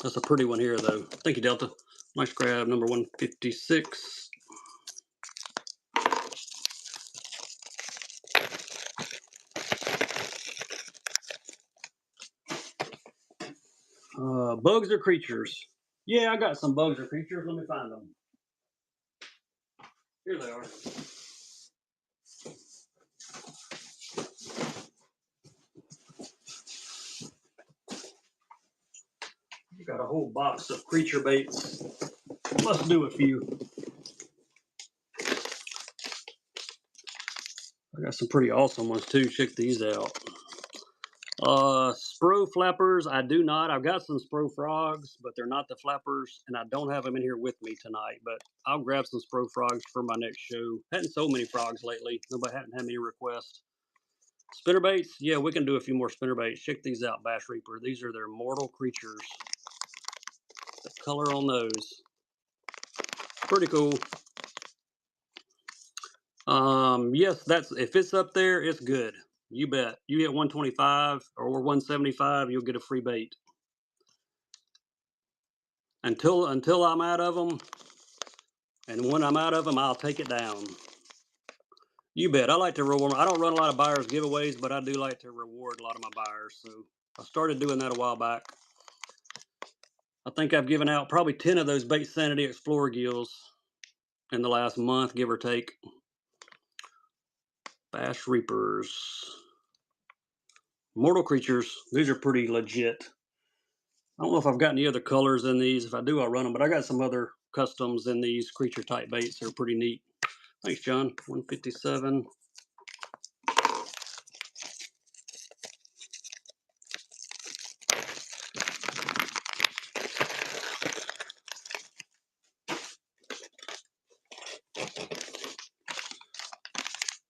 That's a pretty one here, though. Thank you, Delta. Nice grab, number 156. Bugs or creatures? Yeah, I got some bugs or creatures. Let me find them. Here they are. Got a whole box of creature baits. Let's do a few. I got some pretty awesome ones too. Check these out. Spro flappers, I do not. I've got some Spro frogs, but they're not the flappers, and I don't have them in here with me tonight, but I'll grab some Spro frogs for my next show. Hadn't sold many frogs lately. Nobody hadn't had many requests. Spinner baits, yeah, we can do a few more spinner baits. Check these out, Bass Reaper. These are their mortal creatures. The color on those. Pretty cool. Yes, that's if it's up there, it's good. You bet. You hit 125 or 175, you'll get a free bait. Until I'm out of them, and when I'm out of them, I'll take it down. You bet. I like to reward. I don't run a lot of buyers giveaways, but I do like to reward a lot of my buyers. So I started doing that a while back. I think I've given out probably 10 of those Bait Sanity Explorer gills in the last month, give or take. Bass Reapers. Mortal creatures. These are pretty legit. I don't know if I've got any other colors in these. If I do, I'll run them. But I got some other customs in these creature type baits. They're pretty neat. Thanks, John. 157.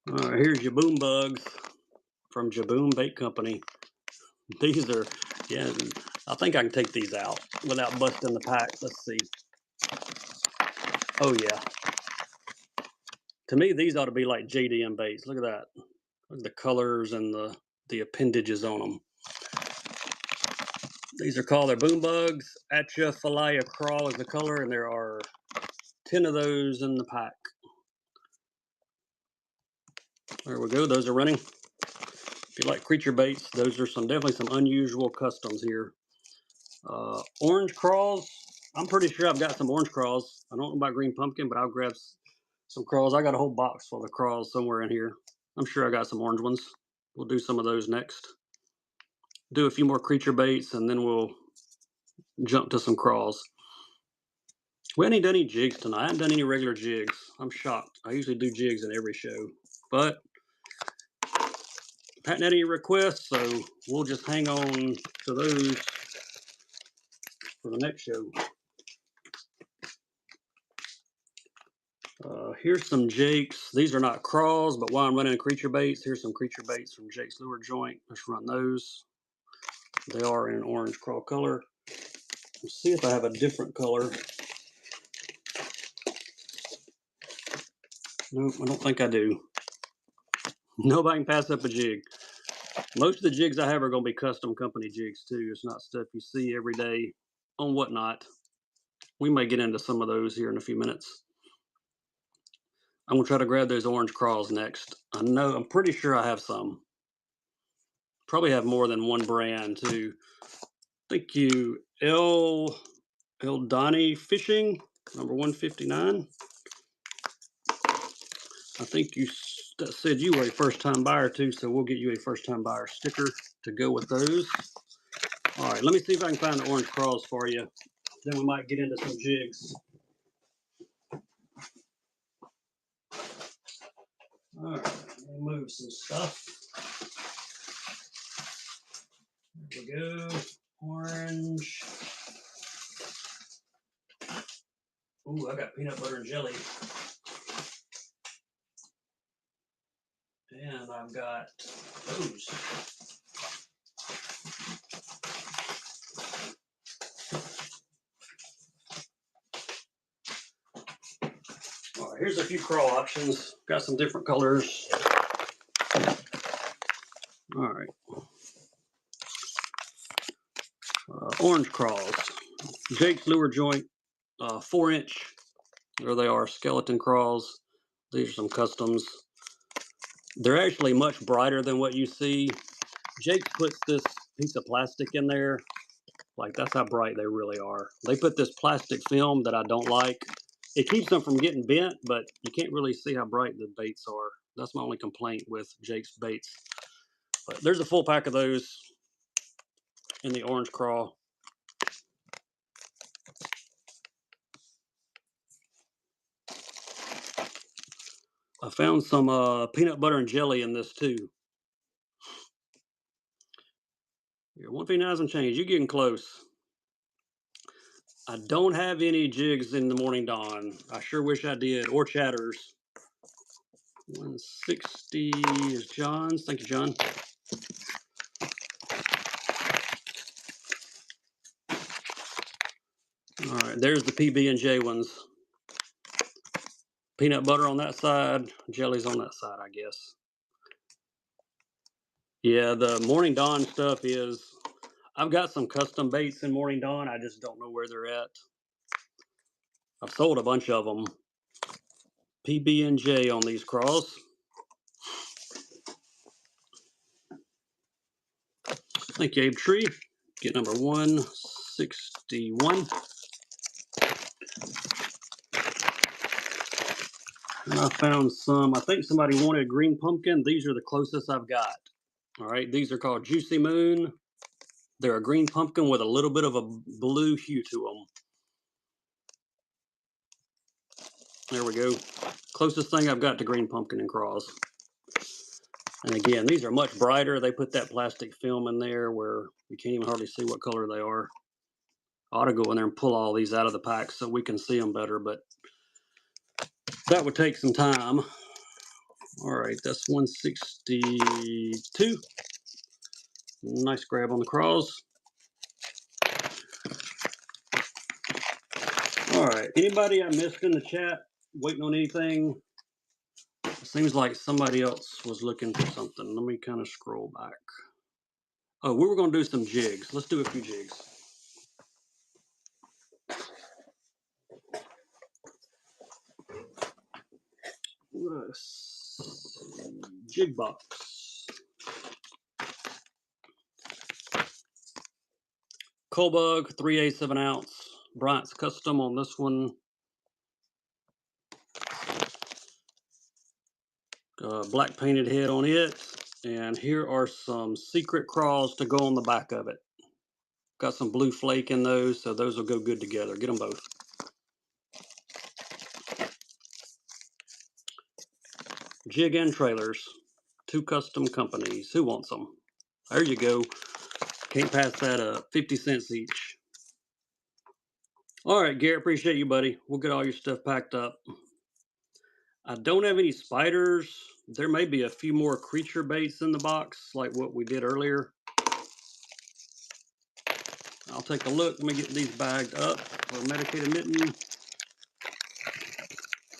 All right, here's your boom bugs from Jaboom Bait Company. These are, yeah, I think I can take these out without busting the pack. Let's see. Oh, yeah. To me, these ought to be like JDM baits. Look at that. Look at the colors and the appendages on them. These are called their boom bugs. Atchophilia crawl is the color, and there are 10 of those in the pack. There we go. Those are running. If you like creature baits, those are definitely some unusual customs here. Orange crawls. I'm pretty sure I've got some orange crawls. I don't know about green pumpkin, but I'll grab some crawls. I got a whole box full of crawls somewhere in here. I'm sure I got some orange ones. We'll do some of those next. Do a few more creature baits, and then we'll jump to some crawls. We haven't done any jigs tonight. I haven't done any regular jigs. I'm shocked. I usually do jigs in every show, but hadn't had any requests, so we'll just hang on to those for the next show. Here's some Jakes. These are not crawls, but while I'm running creature baits, here's some creature baits from Jake's Lure Joint. Let's run those. They are in an orange crawl color. Let's see if I have a different color. Nope, I don't think I do. Nobody can pass up a jig. Most of the jigs I have are going to be custom company jigs too. It's not stuff you see every day on Whatnot. We may get into some of those here in a few minutes. I'm going to try to grab those orange crawls next. I'm pretty sure I have some. Probably have more than one brand too. Thank you, El Donnie Fishing, number 159. I think you said you were a first-time buyer too, so we'll get you a first-time buyer sticker to go with those. All right, let me see if I can find the orange crawls for you. Then we might get into some jigs. All right, let me move some stuff. There we go. Orange. Ooh, I got peanut butter and jelly. And I've got those. All right, here's a few crawl options. Got some different colors. All right. Orange crawls. Jake's Lure Joint, 4-inch. There they are, skeleton crawls. These are some customs. They're actually much brighter than what you see. Jake puts this piece of plastic in there. Like, that's how bright they really are. They put this plastic film that I don't like. It keeps them from getting bent, but you can't really see how bright the baits are. That's my only complaint with Jake's baits. But there's a full pack of those in the orange crawl. I found some peanut butter and jelly in this too. You're 159 and change. You're getting close. I don't have any jigs in the morning dawn. I sure wish I did. Or chatters. 160 is John's. Thank you, John. All right, there's the PB&J ones. Peanut butter on that side, jelly's on that side, I guess. Yeah, the Morning Dawn stuff is, I've got some custom baits in Morning Dawn. I just don't know where they're at. I've sold a bunch of them. PB&J on these craws. Thank you, Abe Tree. Get number 161. And I found some, I think somebody wanted green pumpkin. These are the closest I've got. All right, these are called Juicy Moon. They're a green pumpkin with a little bit of a blue hue to them. There we go. Closest thing I've got to green pumpkin and craws. And again, these are much brighter. They put that plastic film in there where you can't even hardly see what color they are. I ought to go in there and pull all these out of the pack so we can see them better, but that would take some time. All right, that's 162. Nice grab on the craws. All right, anybody I missed in the chat waiting on anything? Seems like somebody else was looking for something. Let me kind of scroll back. Oh, we were going to do some jigs. Let's do a few jigs. Jig box. Coalbug, 3/8 of an ounce. Bryant's Custom on this one. Black painted head on it. And here are some secret craws to go on the back of it. Got some blue flake in those, so those will go good together. Get them both. Jig and trailers. 2 custom companies. Who wants them? There you go. Can't pass that up. 50 cents each. All right, Garrett, appreciate you, buddy. We'll get all your stuff packed up. I don't have any spiders. There may be a few more creature baits in the box, like what we did earlier. I'll take a look. Let me get these bagged up for medicated mitten.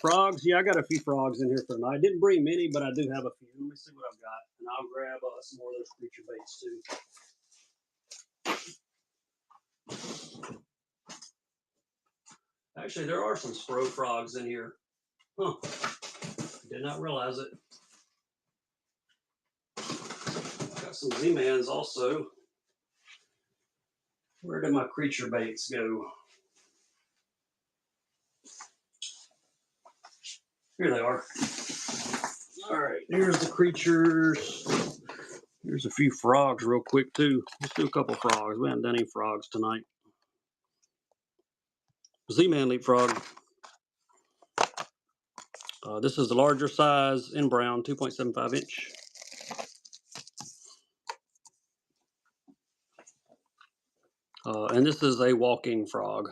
Frogs. Yeah, I got a few frogs in here for tonight. I didn't bring many, but I do have a few. Let me see what I've got. And I'll grab some more of those creature baits too. Actually, there are some spro frogs in here. Huh. Did not realize it. Got some Z-Mans also. Where did my creature baits go? Here they are. All right, here's the creatures. Here's a few frogs real quick too. Let's do a couple frogs. We haven't done any frogs tonight. Z-Man leapfrog. This is the larger size in brown, 2.75 inch. And this is a walking frog.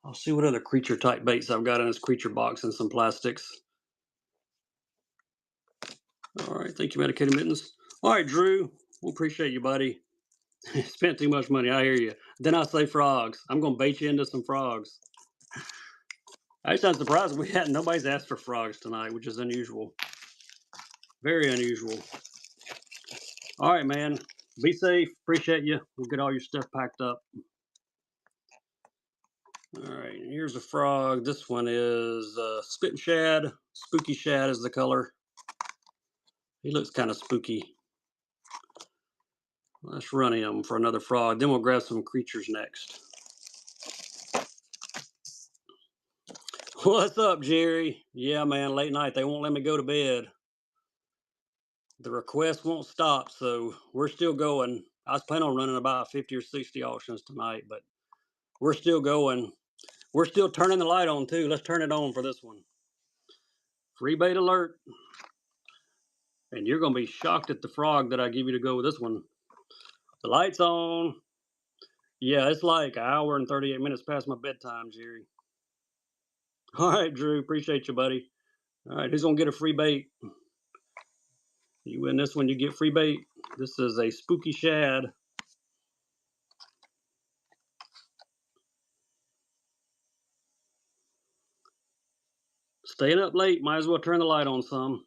I'll see what other creature type baits I've got in this creature box and some plastics. All right, thank you, Medicated Mittens. All right, Drew, we appreciate you, buddy. Spent too much money, I hear you. Then I say frogs. I'm going to bait you into some frogs. Actually, I'm surprised nobody's asked for frogs tonight, which is unusual. Very unusual. All right, man. Be safe. Appreciate you. We'll get all your stuff packed up. All right, here's a frog. This one is spit shad. Spooky shad is the color. He looks kind of spooky. Let's run him for another frog. Then we'll grab some creatures next. What's up, Jerry? Yeah, man, late night. They won't let me go to bed. The request won't stop, so we're still going. I was planning on running about 50 or 60 auctions tonight, but we're still going. We're still turning the light on too. Let's turn it on for this one. Free bait alert. And you're going to be shocked at the frog that I give you to go with this one. The light's on. Yeah, it's like an hour and 38 minutes past my bedtime, Jerry. All right, Drew. Appreciate you, buddy. All right, who's going to get a free bait? You win this one, you get free bait. This is a spooky shad. Staying up late, might as well turn the light on some.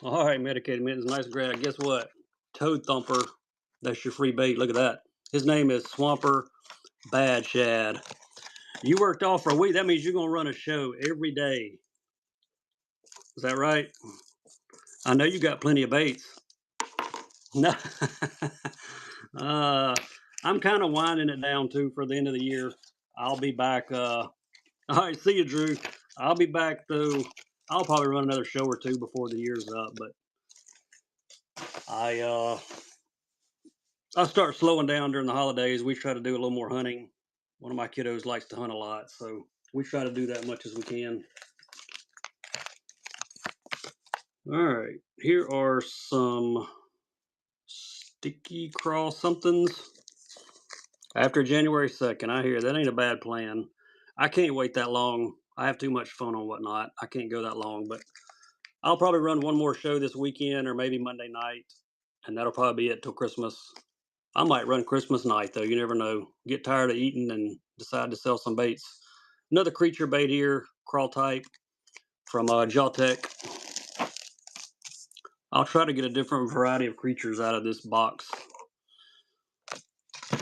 All right, medicated mittens, nice grab. Guess what? Toad thumper. That's your free bait. Look at that. His name is Swamper Bad Shad. You worked off for a week. That means you're going to run a show every day. Is that right? I know you got plenty of baits. No. I'm kind of winding it down too for the end of the year. I'll be back. All right, see you, Drew. I'll be back though. I'll probably run another show or two before the year's up, but I'll start slowing down during the holidays. We try to do a little more hunting. One of my kiddos likes to hunt a lot, so we try to do that much as we can. All right, here are some sticky cross somethings. After January 2nd, I hear that ain't a bad plan. I can't wait that long. I have too much fun on whatnot. I can't go that long, but I'll probably run one more show this weekend or maybe Monday night, and that'll probably be it till Christmas. I might run Christmas night, though. You never know. Get tired of eating and decide to sell some baits. Another creature bait here, crawl type from Jawtech. I'll try to get a different variety of creatures out of this box.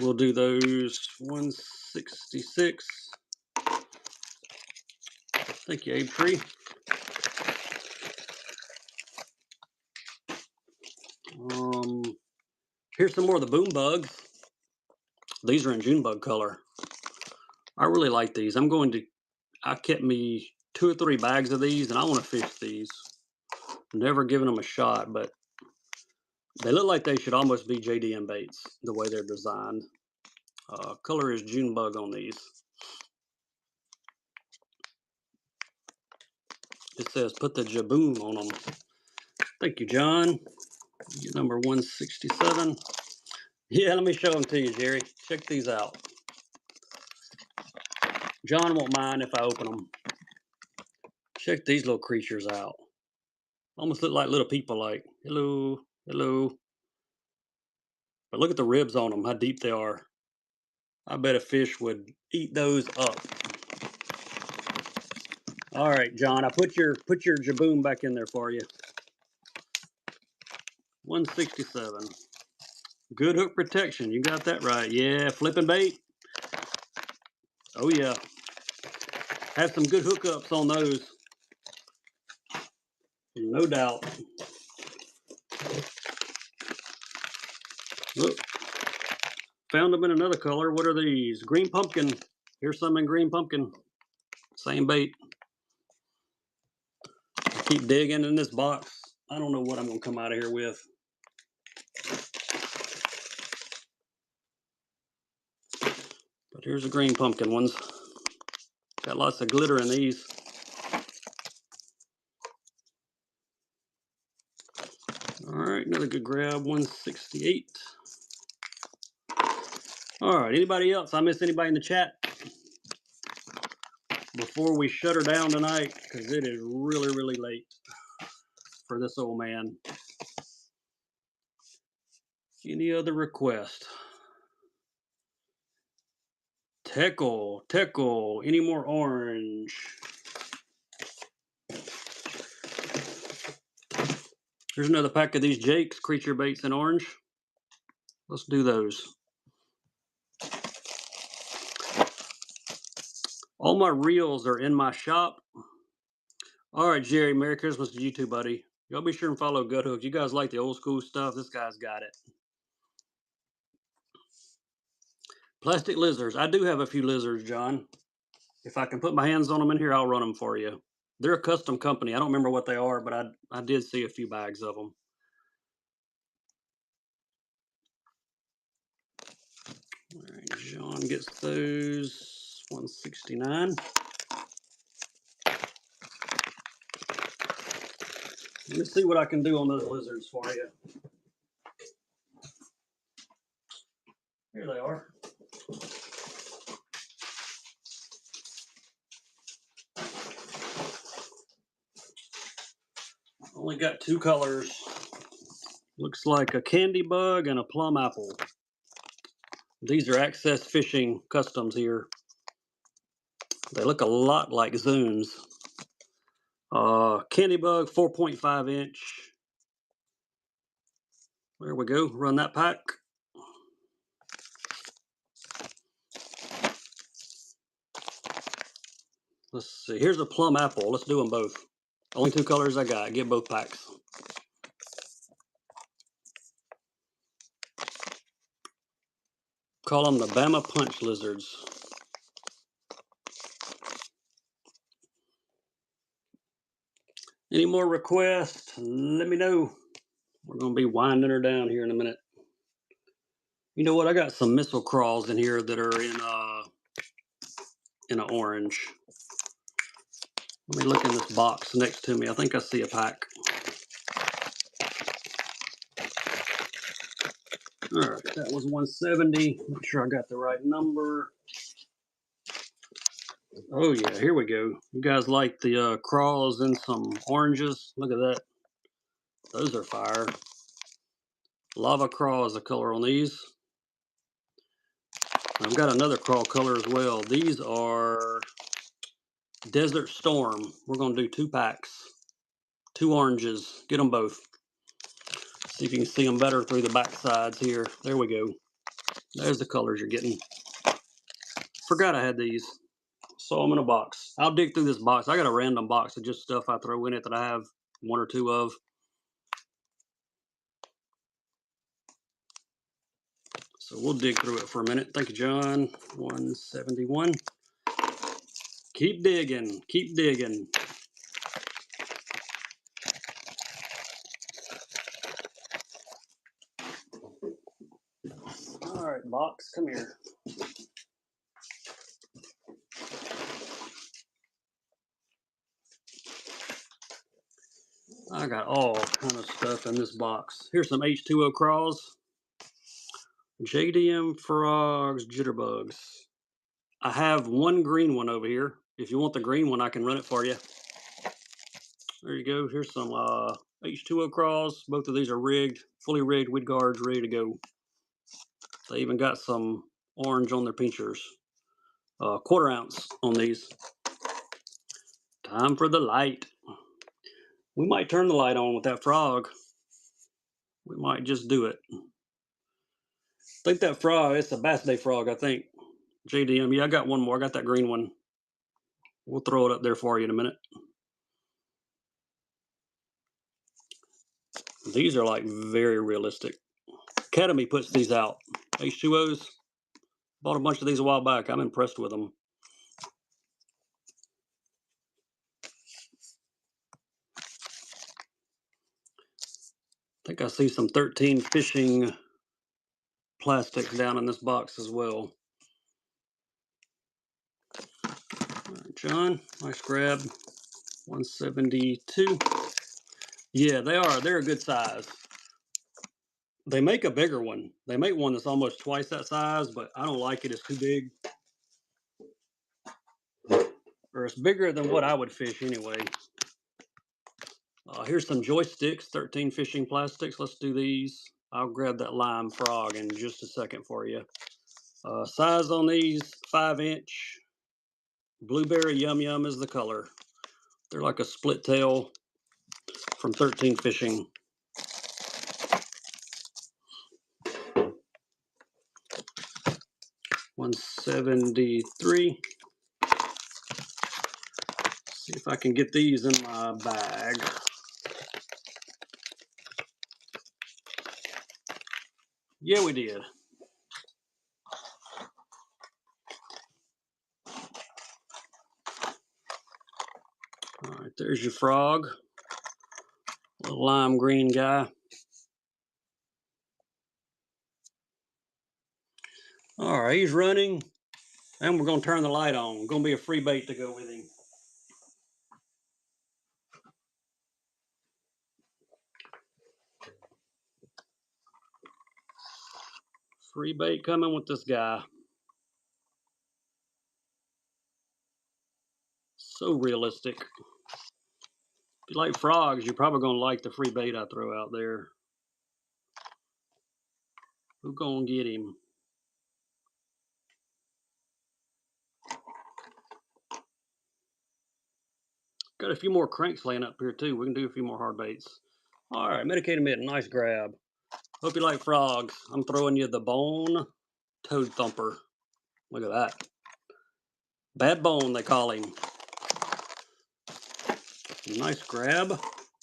We'll do those 166. Thank you, Abe Tree. Here's some more of the boom bugs. These are in June bug color. I really like these. I kept me 2 or 3 bags of these, and I want to fish these. Never given them a shot, but they look like they should almost be JDM baits, the way they're designed. Color is June bug on these. It says put the jaboom on them. Thank you, John. Get number 167. Yeah, let me show them to you, Jerry. Check these out. John won't mind if I open them. Check these little creatures out. Almost look like little people, like, hello, hello. But look at the ribs on them, how deep they are. I bet a fish would eat those up. All right, John, I put your jaboom back in there for you. 167. Good hook protection. You got that right. Yeah, flipping bait. Oh yeah. Have some good hookups on those. No doubt. Look. Found them in another color. What are these? Green pumpkin. Here's some in green pumpkin. Same bait. Keep digging in this box. I don't know what I'm going to come out of here with. But here's the green pumpkin ones. Got lots of glitter in these. All right, another good grab, 168. All right, anybody else? I miss anybody in the chat? Before we shut her down tonight, because it is really, really late for this old man. Any other request? Teckle, any more orange? Here's another pack of these Jake's creature baits in orange. Let's do those. All my reels are in my shop. All right, Jerry, Merry Christmas to you too, buddy. Y'all be sure and follow Gut Hook. You guys like the old school stuff? This guy's got it. Plastic lizards. I do have a few lizards, John. If I can put my hands on them in here, I'll run them for you. They're a custom company. I don't remember what they are, but I did see a few bags of them. John gets those $169. Let me see what I can do on those lizards for you. Here they are. Only got two colors. Looks like a candy bug and a plum apple. These are Access Fishing Customs here. They look a lot like Zooms. Candy bug, 4.5 inch. There we go. Run that pack. Let's see. Here's a plum apple. Let's do them both. Only two colors I got. Get both packs. Call them the Bama Punch Lizards. Any more requests? Let me know. We're going to be winding her down here in a minute. You know what? I got some missile crawls in here that are in an orange. Let me look in this box next to me. I think I see a pack. All right, that was 170. Make sure I got the right number. Oh yeah, here we go. You guys like the crawls and some oranges? Look at that. Those are fire. Lava crawl is the color on these. I've got another crawl color as well. These are Desert Storm. We're going to do two packs. Two oranges. Get them both. See if you can see them better through the back sides here. There we go. There's the colors you're getting. Forgot I had these. Saw them in a box. I'll dig through this box. I got a random box of just stuff I throw in it that I have one or two of. So we'll dig through it for a minute. Thank you, John. 171. Keep digging. Keep digging. All right, box, come here. I got all kind of stuff in this box. Here's some H2O crawls. JDM frogs, jitterbugs. I have one green one over here. If you want the green one, I can run it for you. There you go. Here's some H2O crawls. Both of these are rigged, fully rigged with guards, ready to go. They even got some orange on their pinchers. 1/4 ounce on these. Time for the light. We might turn the light on with that frog. We might just do it. I think that frog, it's a Bass Day frog, I think. JDM, yeah, I got one more. I got that green one. We'll throw it up there for you in a minute. These are like very realistic. Academy puts these out. H2Os. Bought a bunch of these a while back. I'm impressed with them. I think I see some 13 fishing plastics down in this box as well. All right, John, nice grab. 172. Yeah, they are. They're a good size. They make a bigger one. They make one that's almost twice that size, but I don't like it. It's too big. Or it's bigger than what I would fish anyway. Here's some joysticks, 13 fishing plastics. Let's do these. I'll grab that lime frog in just a second for you. Size on these, 5 inch. Blueberry Yum Yum is the color. They're like a split tail from 13 fishing. $173. See if I can get these in my bag. Yeah, we did. All right, there's your frog. Little lime green guy. All All right, he's running, and we're going to turn the light on. Going to be a free bait to go with him. Free bait coming with this guy. So realistic. If you like frogs, you're probably going to like the free bait I throw out there. Who's going to get him? Got a few more cranks laying up here too. We can do a few more hard baits. All right, medicated mitt, nice grab. Hope you like frogs. I'm throwing you the bone toad thumper. Look at that. Bad bone, they call him. Nice grab.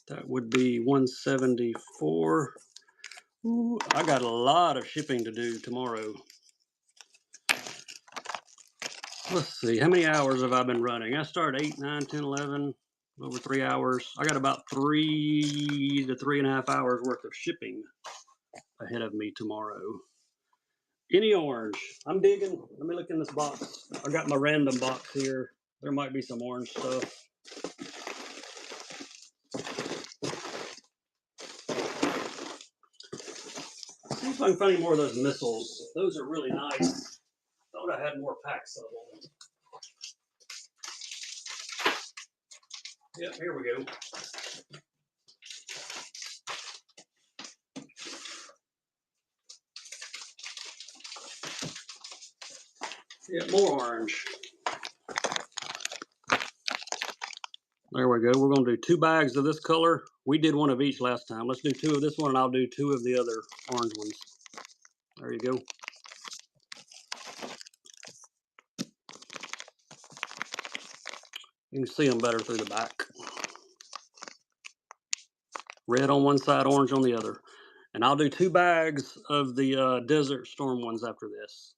That would be 174. Ooh, I got a lot of shipping to do tomorrow. Let's see, how many hours have I been running? I started 8, 9, 10, 11, over 3 hours. I got about 3 to 3.5 hours worth of shipping ahead of me tomorrow. Any orange? I'm digging. Let me look in this box. I got my random box here. There might be some orange stuff. See if I can find any more of those missiles. Those are really nice. Thought I had more packs of them. Yep, here we go. Yeah, more orange. There we go. We're going to do 2 bags of this color. We did 1 of each last time. Let's do 2 of this one, and I'll do 2 of the other orange ones. There you go. You can see them better through the back. Red on one side, orange on the other. And I'll do 2 bags of the Desert Storm ones after this.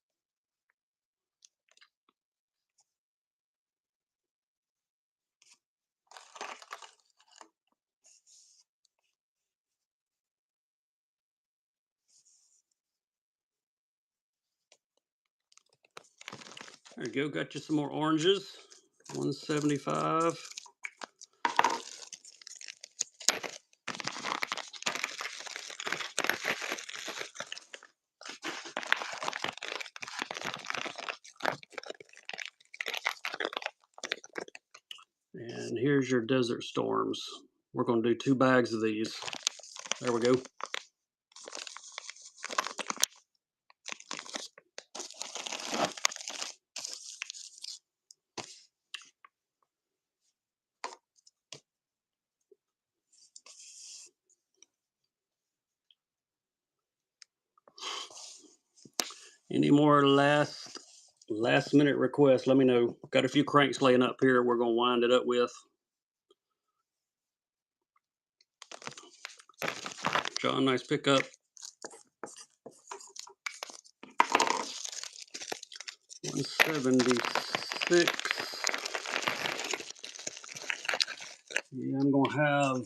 There you go. Got you some more oranges. 175. And here's your Desert Storms. We're going to do 2 bags of these. There we go. Any more last minute requests, let me know. Got a few cranks laying up here we're going to wind it up with. John, nice pickup. $176. Yeah, I'm going to have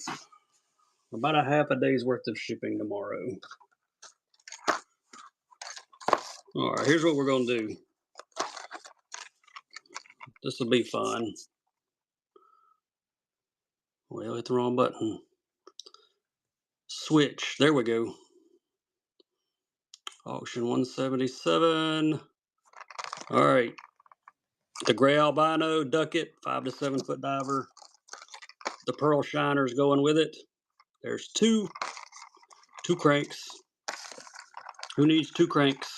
about a half a day's worth of shipping tomorrow. All right, here's what we're going to do. This will be fun. Well, hit the wrong button. Switch. There we go. Auction 177. All right. The gray albino ducket, 5 to 7 foot diver. The pearl shiner's going with it. There's 2 cranks. Who needs 2 cranks?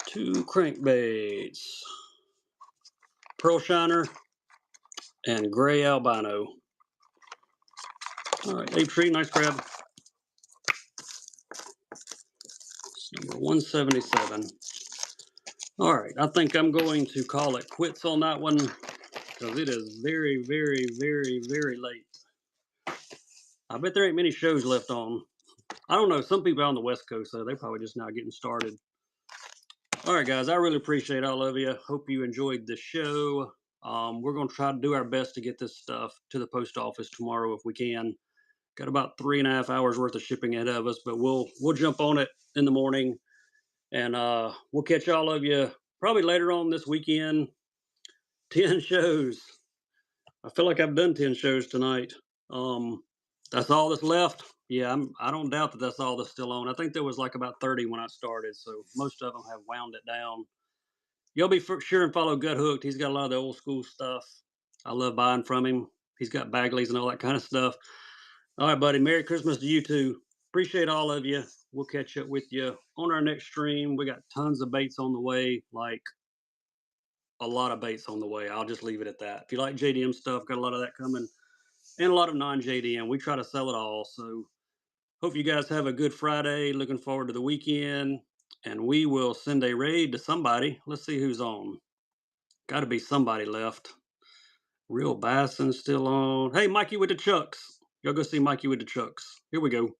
Two crankbaits. Pearl shiner and gray albino. All right, Ape Tree, nice grab. It's number 177. All right, I think I'm going to call it quits on that one because it is very, very, very, very late. I bet there ain't many shows left on. I don't know, some people out on the West Coast, though, they're probably just now getting started. All right, guys, I really appreciate all of you. Hope you enjoyed the show. We're going to try to do our best to get this stuff to the post office tomorrow if we can. Got about 3.5 hours worth of shipping ahead of us, but we'll jump on it in the morning, and we'll catch all of you probably later on this weekend. 10 shows. I feel like I've done 10 shows tonight. Um, that's all that's left. Yeah, I don't doubt that that's all that's still on. I think there was like about 30 when I started, so most of them have wound it down. You'll be for sure and follow Gut Hooked. He's got a lot of the old school stuff. I love buying from him. He's got Bagleys and all that kind of stuff. All right, buddy. Merry Christmas to you too. Appreciate all of you. We'll catch up with you on our next stream. We got tons of baits on the way, like a lot of baits on the way. I'll just leave it at that. If you like JDM stuff, got a lot of that coming and a lot of non JDM. We try to sell it all. So hope you guys have a good Friday. Looking forward to the weekend. And we will send a raid to somebody. Let's see who's on. Got to be somebody left. Real Bassin's still on. Hey, Mikey with the Chucks. Y'all go see Mikey with the Chucks. Here we go.